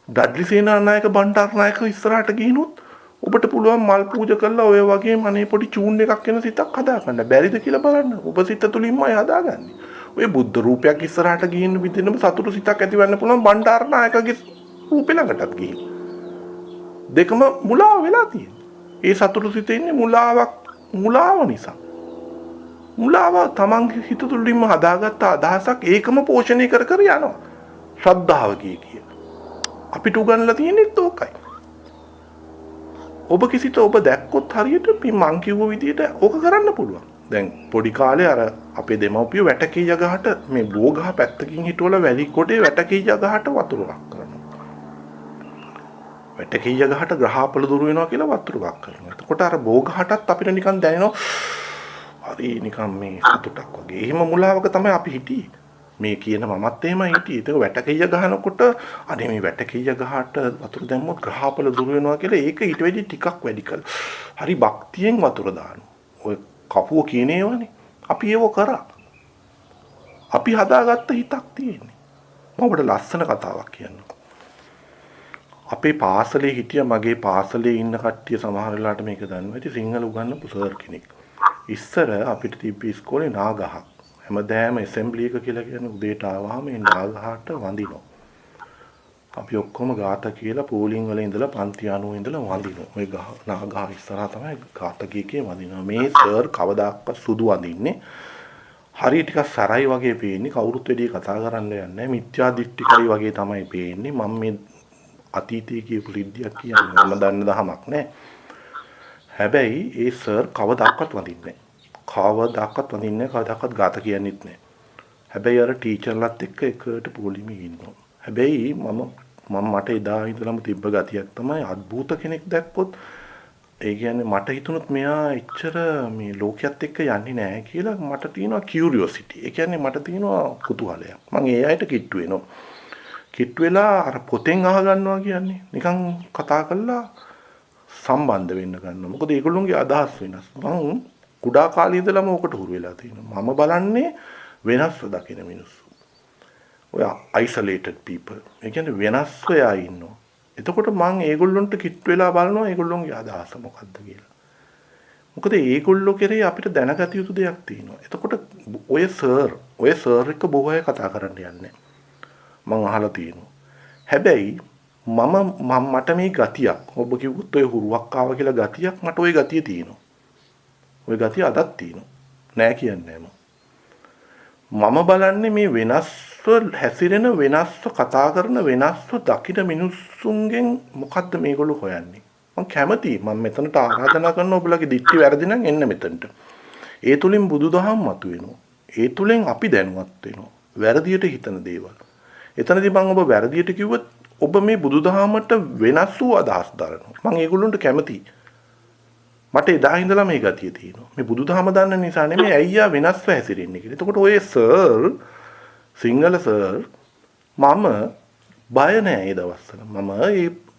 ඩඩ්ලි සේනානායක බණ්ඩාරනායක ඉස්සරහට ගිහිනුත් ඔබට පුළුවන් මල් පූජා කරලා ඔය වගේම අනේ පොඩි චූන් එකක් වෙන සිතක් හදාගන්න. බැරිද කියලා බලන්න. ඔබ සිත තුලින්මයි හදාගන්නේ. ඔය බුද්ධ රූපයක් ඉස්සරහට ගිහින් විදිනම සතුටු සිතක් ඇතිවන්න පුළුවන් බණ්ඩාරනායකගේ රූපේ ළඟටත් ගිහින්. දෙකම මුලාව වෙලා තියෙනවා. ඒ සතුටු සිතේ ඉන්නේ මුලාව නිසා. මුලාව තමන්ගේ හිත තුළින්ම හදාගත්ත අදහසක් ඒකම පෝෂණය කර යනවා. ශ්‍රද්ධාව කිය. අපිට උගන්ලා තියෙන්නේ ඕකයි. ඔබ කිසිත ඔබ දැක්කොත් හරියට මේ මං කිව්ව විදිහට ඕක කරන්න පුළුවන්. දැන් පොඩි කාලේ අර අපේ දෙමව්පියෝ වැටකීය ගහට මේ බෝගහ පැත්තකින් හිටවල වැලි කොටේ වැටකීය ගහට වතුරක් කරනවා. වැටකීය ගහට ග්‍රහපල දුර වෙනවා කියලා වතුරක් කරනවා. එතකොට අර බෝගහටත් අපිට නිකන් දැනෙනවා හරි නිකන් මේ සතුටක් වගේ. එහෙම මුලාවක තමයි අපි හිටියේ. මේ කියන මමත් එහෙමයි හිටියේ. ඒක වැටකීය ගහනකොට අනේ මේ වැටකීය ගහට වතුර දැම්මොත් ග්‍රහපල දුර වෙනවා කියලා ඒක ඊට වැඩි ටිකක් වැඩි කළා. හරි භක්තියෙන් වතුර දානවා. ඔය කපුව කියන ඒවානේ. අපි ඒව කරා. අපි හදාගත්ත හිතක් තියෙන්නේ. මම ඔබට ලස්සන කතාවක් කියන්නම්. අපේ පාසලේ හිටිය මගේ පාසලේ ඉන්න කට්ටිය සමහර වෙලාවට මේක දන්නවා. ඉතින් සිංහල උගන්වපු සර් කෙනෙක්. ඉස්සර අපිට තිබ්බ ඉස්කෝලේ නාගහක්. හැමදාම ඇසෙම්බලි එක කියලා කියන්නේ උදේට ආවහම මේ නාගහට වඳිනවා. අපි ඔක්කොම ගාථා කියලා පූලිං වල ඉඳලා පන්ති 90 ඉඳලා වඳිනවා. ওই නාගහ ඉස්සරහා තමයි ගාථා කීකේ වඳිනවා. මේ සර් කවදාක්වත් සුදු වඳින්නේ. හරිය ටිකක් සරයි වගේ පේන්නේ. කවුරුත් වැඩි කතා කරන්න යන්නේ නැහැ. මිත්‍යා දිට්ඨිකයි වගේ තමයි පේන්නේ. මම මේ අතීතයේ කියපු සිද්ධියක් කියන්නේ මම දන්න දහමක් නෑ. හැබැයි ඒ සර් කවදාවත් වඳින්නේ නෑ. කවදාවත් වඳින්නේ නෑ. කවදාවත් ගාත කියන්නෙත් නෑ. හැබැයි අර ටීචර්ලත් එක්ක එකට පොලිමේ ඉන්නවා. හැබැයි මට එදා ඉඳලම තිබ්බ ගතියක් තමයි අద్భుත කෙනෙක් දැක්කොත් ඒ කියන්නේ මට හිතුණොත් මෙයා එච්චර මේ ලෝකයේත් එක්ක යන්නේ නැහැ කියලා මට තියෙනවා කියුරියොසිටි. ඒ කියන්නේ මට තියෙනවා කුතුහලයක්. මම ඒ අයට කිට්ටු වෙනවා. කිට්ටු වෙලා අර පොතෙන් අහගන්නවා කියන්නේ නිකන් කතා කරලා සම්බන්ධ වෙන්න ගන්නවා. මොකද ඒගොල්ලොන්ගේ අදහස් වෙනස්. මම කුඩා කාලේ ඉඳලම ඕකට හුරු වෙලා තියෙනවා. මම බලන්නේ වෙනස්ව දකින මිනිස්සු. ඔය isolated people. ඒ කියන්නේ වෙනස් වෙලා ඉන්නවා. එතකොට මම ඒගොල්ලොන්ට කිට්ටු වෙලා බලනවා ඒගොල්ලොන්ගේ අදහස මොකක්ද කියලා. මොකද ඒගොල්ලෝ කෙරේ අපිට දැනගත යුතු දෙයක් තියෙනවා. එතකොට ඔය සර් එක්ක බොහෝ අය කතා කරන්න යන්නේ. මං අහලා තියෙනවා. හැබැයි මට මේ ගතියක් ඔබ කිව්වොත් ඔය හුරුවක් ආව කියලා ගතියක් මට ওই ගතිය තියෙනවා. ওই ගතිය අදත් තියෙනවා. නෑ කියන්නේ මම බලන්නේ මේ වෙනස්ව හැසිරෙන වෙනස්ව කතා කරන වෙනස්ව දකින මිනිස්සුන්ගෙන් මොකද්ද මේගොල්ලෝ හොයන්නේ? මම කැමතියි. මම මෙතනට ආරාධනා කරනවා ඔයගොල්ලෝගේ දික්ටි වැරදි නම් එන්න මෙතනට. ඒ තුලින් බුදුදහම මතුවෙනවා. ඒ තුලින් අපි දැනුවත් වෙනවා. වැරදියට හිතන දේවල්. එතනදී මම ඔබ වැරදියට කිව්වොත් ඔබ මේ බුදුදහමට වෙනස් වූ අදහස් දරනවා. මම ඒගොල්ලන්ට කැමතියි. මට එදා ඉඳලා මේ ගතිය තියෙනවා. මේ බුදුදහම දන්න නිසා නෙමෙයි අයියා වෙනස්ව හැසිරෙන්නේ කියලා. එතකොට ඔය සර් සිංහල සර් මම බය නෑ ඒ දවස්වල. මම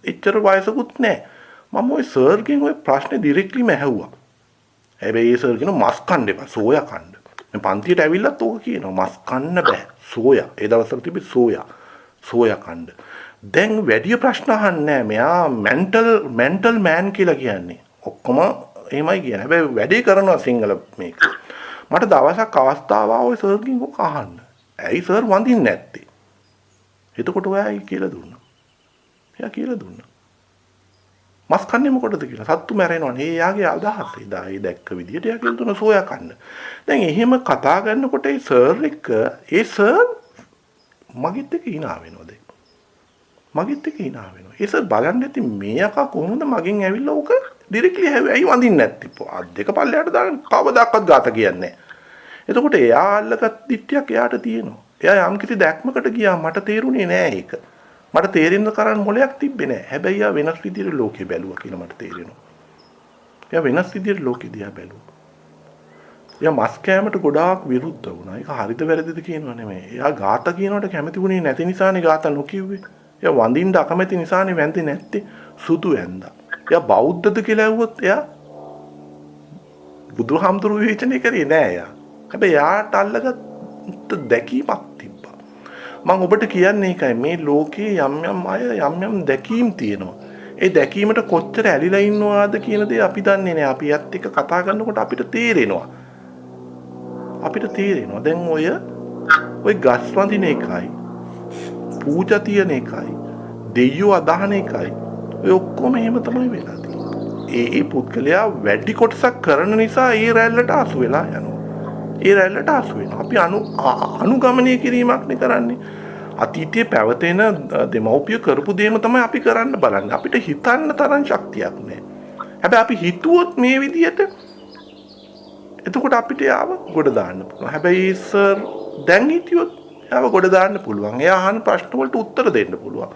එච්චර වයසකුත් නෑ. මම ওই සර්ගෙන් ওই ප්‍රශ්නේ ඩිරෙක්ට්ලිම ඇහුවා. හැබැයි ඒ සර් කියනවා මස් කන්න එපා සෝයා කන්න. මම පන්තියට ඇවිල්ලත් ඕක කියනවා මස් කන්න බෑ සෝයා. ඒ දවස්වල තිබි සෝයා කන්න. දැන් වැඩි ප්‍රශ්න අහන්නේ නෑ. මෙයා මෙන්ටල් මෑන් කියලා කියන්නේ. ඔක්කොම එහෙමයි කියන්නේ. හැබැයි වැඩේ කරනවා සිංහල මේක. මට දවසක් අවස්ථාව ආවා ওই සර්ගෙන් ඔක අහන්න. ඇයි සර් වඳින්නේ නැත්තේ? එතකොට ඔයයි කියලා දුන්නා. එයා කියලා දුන්නා. මස් කන්නේ මොකටද කියලා. සත්තු මැරෙනවනේ. එයාගේ අදහස. එදා ඒ දැක්ක විදියට එයා කියලා දුන්නා සෝයා කන්න. දැන් එහෙම කතා කරනකොට ඒ සර් ඒ සර් මගෙත් එක්ක hina වෙනවද? මගෙත් එක්ක hina වෙනවා. ඒ සර් බලන්න ඇති මේ අකා කොහොමද මගෙන් ඇවිල්ලා ඕක ඩිරෙක්ට්ලි ඇයි වඳින්නේ නැත්තේ? අත් දෙක පල්ලෙහාට දාගෙන කවදාවත් ගාත කියන්නේ නැහැ. එතකොට එයා අල්ලගත් දිට්ටියක් එයාට තියෙනවා. එයා යම් කිසි දැක්මකට ගියා මට තේරුනේ නෑ ඒක. මට තේරෙන්න කරන් මොලයක් තිබ්බේ නෑ. හැබැයි එයා වෙනස් විදිහට ලෝකේ බැලුවා කියලා මට තේරෙනවා. එයා වෙනස් විදිහට ලෝකෙ දිහා බැලුවා. එයා මස් කෑමට ගොඩාක් විරුද්ධ වුණා. ඒක හරිද වැරදිද කියනවා නෙමෙයි. එයා ගාත කියනවට කැමති වුණේ නැති නිසානේ ගාත නොකියුවේ. එයා වඳින්න අකමැති නිසානේ වැන්දේ නැත්තේ. සුදු ඇඳා. එයා බෞද්ධද කියලා ඇහුවොත් එයා බුදුහාමුදුරු විචනේ කරේ නෑ එයා. හැබැයි යාට අල්ලගත්ත දැකීමක් තිබ්බා. මම ඔබට කියන්නේ ඒකයි මේ ලෝකේ යම් අය යම් දැකීම් තියෙනවා. ඒ දැකීමට කොච්චර ඇලිලා ඉන්නවාද කියන දේ අපි දන්නේ නැහැ. අපි යත් එක්ක කතා කරනකොට අපිට තේරෙනවා. දැන් ඔය ගස් වඳින එකයි පූජා තියන එකයි දෙයියෝ අදහන එකයි ඔය ඔක්කොම එහෙම තමයි වෙලා තියෙන්නේ. ඒ පුද්ගලයා වැඩි කොටසක් කරන නිසා ඒ රැල්ලට ආසු වෙලා යනවා. අපි අනුගමනය කිරීමක් නේ කරන්නේ. අතීතයේ පැවතෙන දෙමව්පිය කරපු දේම තමයි අපි කරන්න බලන්නේ. අපිට හිතන්න තරම් ශක්තියක් නැහැ. හැබැයි අපි හිතුවොත් මේ විදියට එතකොට අපිට යාව ගොඩ දාන්න පුළුවන්. හැබැයි සර් දැන් හිටියොත් එයාව ගොඩ දාන්න පුළුවන්. එයා අහන ප්‍රශ්න වලට උත්තර දෙන්න පුළුවන්.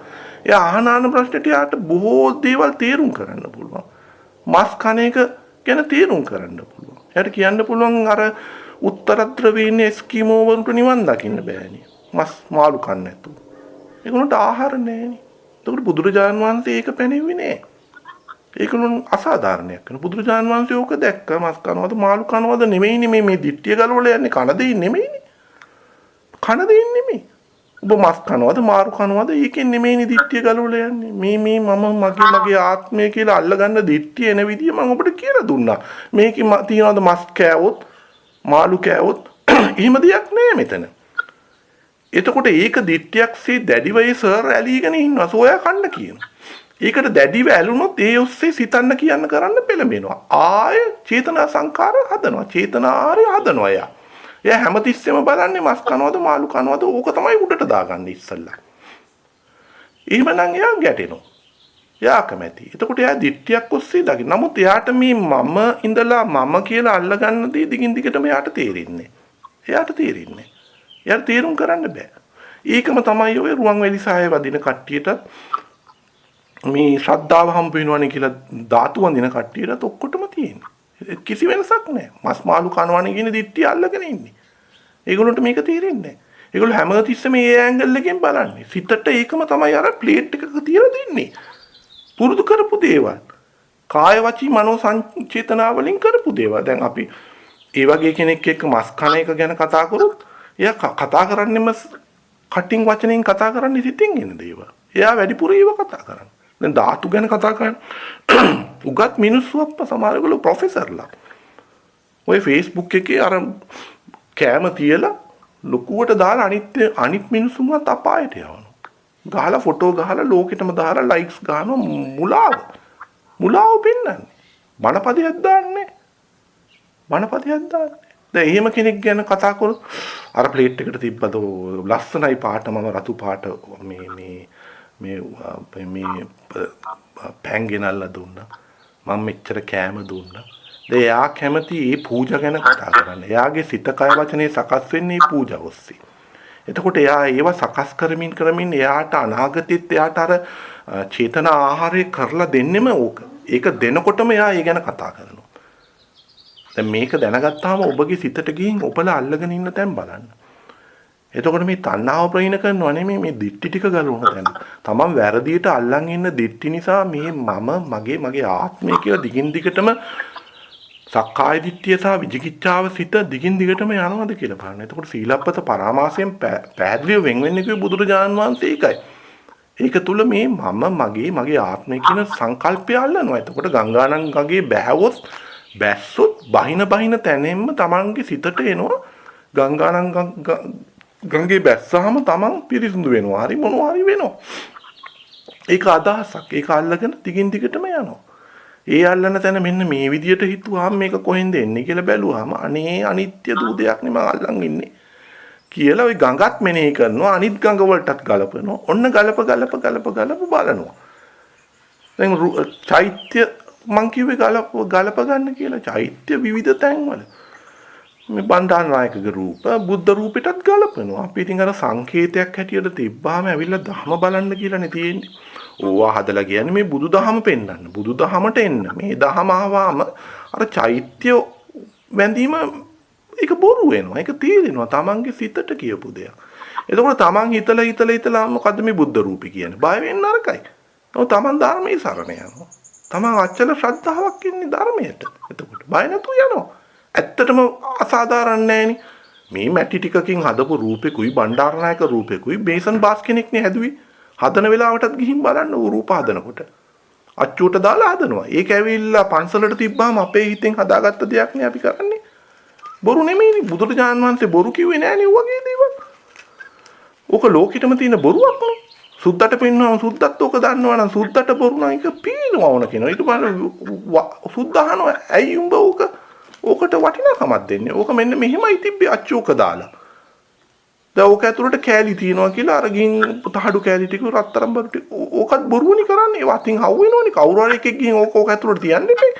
එයා අහන ප්‍රශ්නට එයාට බොහෝ දේවල් තේරුම් කරන්න පුළුවන්. මස් කන එක ගැන තේරුම් කරන්න පුළුවන්. එයාට කියන්න පුළුවන් අර උත්තර ද්‍රවයේ ඉන්න එස්කිමෝ වරුන්ට නිවන් දකින්න බෑනේ. මස් මාළු කන්න නැතුව. ඒගොල්ලන්ට ආහාර නැහැනේ. ඒකට බුදුරජාණන් වහන්සේ ඒක පැනෙන්නේ නෑ. ඒකලුන් අසාධාරණයක් කරන බුදුරජාණන් වහන්සේ ඕක දැක්ක මස් කනවද මාළු කනවද නෙමෙයිනේ මේ දිට්ඨිය ගලවලා යන්නේ කන දෙයින් නෙමෙයිනේ. කන දෙයින් නෙමෙයි. ඔබ මස් කනවද මාළු කනවද ඒකෙන් නෙමෙයිනේ දිට්ඨිය ගලවලා යන්නේ. මේ මම මගේ ආත්මය කියලා අල්ලගන්න දිට්ඨිය එන විදිය මම ඔබට කියලා දුන්නා. මේකේ තියනවාද මස් කෑවොත් මාළු කෑවොත් එහෙම දෙයක් නෑ මෙතන. එතකොට ඒක දිට්ඨියක්සේ දැඩිව ඒ සර් ඇලීගෙන ඉන්නවා. සෝයා කන්න කියනවා. ඒකට දැඩිව ඇලුනොත් ඒ ඔස්සේ සිතන්න කියන්න කරන්න පෙළඹෙනවා. ආය චේතනා සංකාර හදනවා. චේතනාරය හදනවා එයා. එයා හැමතිස්සෙම බලන්නේ මස් කනවද මාළු කනවද ඕක තමයි උඩට දාගන්නේ ඉස්සල්ලා. එහෙමනම් එයා ගැටෙනවා. එයා කැමැති. එතකොට එයා දිට්ඨියක් ඔස්සේ දකින්න. නමුත් එයාට මේ මම ඉඳලා මම කියලා අල්ලගන්න දේ දිගින් දිගටම එයාට තේරෙන්නේ. එයාට තේරෙන්නේ. එයාට තේරුම් කරන්න බෑ. ඒකම තමයි ඔය රුවන්වැලි සාය වදින කට්ටියට මේ ශ්‍රද්ධාව හම්බ වෙනවනේ කියලා ධාතු වඳින කට්ටියට ඔක්කොටම තියෙන්නේ. කිසි වෙනසක් නැහැ. මස් මාළු කනවනේ කියන දිට්ඨිය අල්ලගෙන ඉන්නේ. ඒගොල්ලන්ට මේක තේරෙන්නේ නැහැ. ඒගොල්ලෝ හැමතිස්සෙම මේ ඇන්ගල් එකෙන් බලන්නේ. සිතට ඒකම තමයි අර ප්ලේට් එකක තියලා දෙන්නේ. පුරුදු කරපු දේවල්. කාය වචී මනෝ සංචේතනා වලින් කරපු දේවල්. දැන් අපි ඒ වගේ කෙනෙක් එක්ක මස් කන එක ගැන කතා කරොත් එයා කතා කරන්නේම කටින් වචනෙන් කතා කරන්නේ සිතින් එන දේවල්. එයා වැඩිපුර ඒව කතා කරන්නේ. දැන් ධාතු ගැන කතා කරන්නේ උගත් මිනිස්සු අප්පා සමහරගොල්ලෝ ප්‍රොෆෙසර්ලා. ඔය Facebook එකේ අර කෑම තියලා ලොකුවට දාලා අනිත් මිනිස්සුන්වත් අපායට යවනවා. ගහලා ෆොටෝ ගහලා ලෝකෙටම දාලා ලයික්ස් ගහනවා මුලාව පෙන්නන්නේ. බණපදයක් දාන්නේ. දැන් එහෙම කෙනෙක් ගැන කතා කරොත් අර ප්ලේට් එකට තිබ්බද ලස්සනයි පාට මම රතු පාට මේ පැන් ගෙනල්ලා දුන්නා. මම මෙච්චර කෑම දුන්නා. දැන් එයා කැමති මේ පූජා ගැන කතා කරන්න. එයාගේ සිත කය වචනේ සකස් වෙන්නේ මේ පූජා ඔස්සේ. එතකොට එයා ඒව සකස් කරමින් එයාට අනාගතෙත් එයාට අර චේතන ආහාරය කරලා දෙන්නෙම ඕක. ඒක දෙනකොටම එයා ඒ ගැන කතා කරනවා. දැන් මේක දැනගත්තාම ඔබගේ සිතට ගිහින් ඔබලා අල්ලගෙන ඉන්න තැන් බලන්න. එතකොට මේ තණ්හාව ප්‍රහීන කරනවා නෙමෙයි මේ දිට්ටි ටික ගලවන තැන. තමන් වැරදියට අල්ලන් ඉන්න දිට්ටි නිසා මේ මම මගේ ආත්මය කියලා දිගින් දිගටම සක්කාය දිට්ඨිය සහ විචිකිච්ඡාව සිත දිගින් දිගටම යනවාද කියලා බලන්න. එතකොට සීලප්පත පරාමාසයෙන් පැහැදිලිව වෙන් වෙන්නේ කිව්ව බුදුරජාණන් වහන්සේ ඒකයි. ඒක තුල මේ මම මගේ ආත්මය කියන සංකල්පය අල්ලනවා. එතකොට ගංගානම් ගඟේ බැහැවොත් බැස්සොත් බහින තැනෙන්ම තමන්ගේ සිතට එනවා ගංගානම් ගඟේ බැස්සාම තමන් පිරිසිදු වෙනවා. හරි මොනවා හරි වෙනවා. ඒක අදහසක්. ඒක අල්ලගෙන දිගින් දිගටම යනවා. ඒ අල්ලන තැන මෙන්න මේ විදියට හිතුවාම මේක කොහෙන්ද එන්නේ කියලා බැලුවාම අනේ අනිත්‍ය දූ දෙයක් නේ මම අල්ලන් ඉන්නේ කියලා ওই ගඟත් මෙනෙහි කරනවා අනිත් ගඟ වලටත් ගලපනවා. ඔන්න ගලප බලනවා. දැන් චෛත්‍ය මං කිව්වේ ගලප ගන්න කියලා. චෛත්‍ය විවිධ තැන්වල මේ බණ්ඩාරනායකගේ රූප බුද්ධ රූපෙටත් ගලපනවා. අපි ඉතින් අර සංකේතයක් හැටියට තිබ්බාම ඇවිල්ලා ධම බලන්න කියලානේ තියෙන්නේ. ඕවා හදලා කියන්නේ මේ බුදුදහම පෙන්වන්න. බුදුදහමට එන්න. මේ දහම ආවම අර චෛත්‍ය වැඳීම ඒක බොරු වෙනවා. ඒක තීරෙනවා තමන්ගේ සිතට කියපු දෙයක්. එතකොට තමන් හිතලා මොකද්ද මේ බුද්ධ රූපي කියන්නේ? බය වෙන්න අරකයි. ඔව් තමන් ධර්මයේ සරණ යනවා. තමන් අචල ශ්‍රද්ධාවක් ඉන්නේ ධර්මයට. එතකොට බය නැතුව යනවා. ඇත්තටම අසාධාරණ නැහෙනි. මේ මැටි ටිකකින් හදපු රූපෙකුයි බණ්ඩාරනායක රූපෙකුයි මේසන් බාස් කෙනෙක්නේ හැදුවේ. හදන වෙලාවටත් ගිහින් බලන්න ඌ රූප හදනකොට. අච්චුවට දාලා හදනවා. ඒක ඇවිල්ලා පන්සලට තිබ්බාම අපේ හිතෙන් හදාගත්ත දෙයක් නේ අපි කරන්නේ. බොරු නෙමෙයිනේ. බුදුරජාණන් වහන්සේ බොරු කිව්වේ නෑනේ වගේ දේවල්. ඕක ලෝකෙටම තියෙන බොරුවක් නේ. සුද්දට පෙන්නවම සුද්දත් ඕක දන්නවනම් සුද්දට බොරු නම් ඒක පීනවා ඕන කියනවා. ඊට පස්සේ සුද්ද අහනවා ඇයි උඹ ඕකට වටිනාකමක් දෙන්නේ? ඕක මෙන්න මෙහෙමයි තිබ්බේ අච්චුවක දාලා. දැන් ඕක ඇතුළට කෑලි තියනවා කියලා අර ගින් තහඩු කෑලි ටික රත්තරන් බරු ටික ඕකත් බොරුවනේ කරන්නේ. ඒවා අතින් හවු වෙනවනේ. කවුරු හරි එකෙක් ගිහින් ඕක ඇතුළට තියන්න එපේ.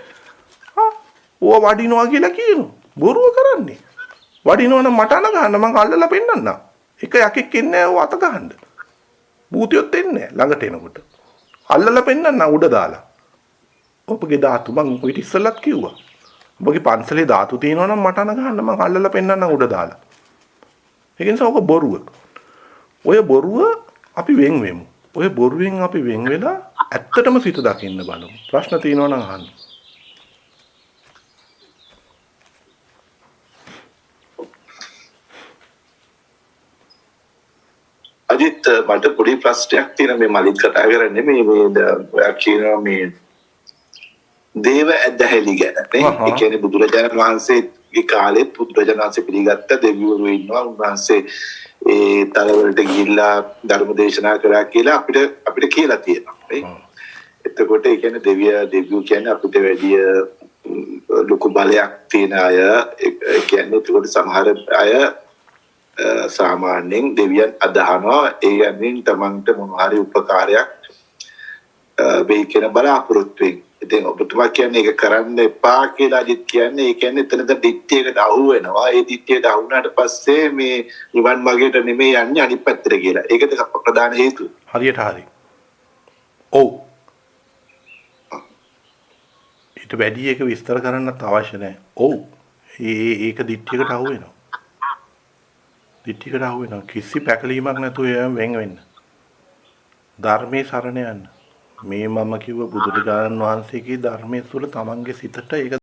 ඕවා වඩිනවා කියලා කියනවා. බොරුව කරන්නේ. වඩිනවනම් මට අන ගන්න මං අල්ලලා පෙන්නන්නම්. එක යකෙක් ඉන්නේ නැහැ අත ගහන්න. භූතියොත් එන්නේ නැහැ ළඟට එනකොට. අල්ලලා පෙන්නන්න උඩ දාලා. ඔබගේ ධාතු මං ඔය ඉස්සෙල්ලත් කිව්වා. ඔබගේ පන්සලේ ධාතු තියෙනවා නම් මට අන ගහන්න මං අල්ලලා පෙන්නන්න උඩ දාලා. ඒ නිසා ඔක බොරුව. ඔය බොරුව අපි වෙන් වෙමු. ඔය බොරුවෙන් අපි වෙන් වෙලා ඇත්තටම සිත දකින්න බලමු. ප්‍රශ්න තියෙනවා නම් අහන්න. අජිත් මට පොඩි ප්‍රශ්නයක් තියෙනවා මේ මලිත් කතා කරන්නේ මේ ඔයා කියනවා මේ දේව ඇදහිලි ගැන නේ. ඒ කියන්නේ බුදුරජාණන් වහන්සේගේ කාලෙත් බුදුරජාණන් වහන්සේ පිළිගත්ත දෙවිවරු ඉන්නවා. උන්වහන්සේ ඒ තලවලට ගිහිල්ලා ධර්ම දේශනා කරා කියලා අපිට කියලා තියෙනවා නේ. එතකොට ඒ කියන්නේ දෙවියෝ කියන්නේ අපිට වැඩි ලොකු බලයක් තියෙන අය. ඒ කියන්නේ ඒකට සමහර අය සාමාන්‍යයෙන් දෙවියන් අදහනවා ඒ යන්නේ තමන්ට මොනවා හරි උපකාරයක් වෙයි කියන බලාපොරොත්තුවෙන්. ඉතින් ඔබතුමා කියන්නේ ඒක කරන්න එපා කියලා අජිත් කියන්නේ ඒ කියන්නේ එතනද දිට්ඨියකට අහු වෙනවා. ඒ දිට්ඨියට අහු වුණාට පස්සේ මේ නිවන් මාර්ගයට නෙමෙයි යන්නේ අනිත් පැත්තට කියලා. ඒකද ප්‍රධාන හේතුව. හරියට හරි. ඔව්. ඊට වැඩි එක විස්තර කරන්නත් අවශ්‍ය නැහැ. ඔව්. ඒක දිට්ඨියකට අහු වෙනවා. දිට්ඨියකට අහු වෙනවා. කිසි පැකලීමක් නැතුව වෙන් වෙන්න. ධර්මයේ සරණ යන්න. මේ මම කිව්ව බුදුරජාණන් වහන්සේගේ ධර්මයේ තුල තමන්ගේ සිතට ඒක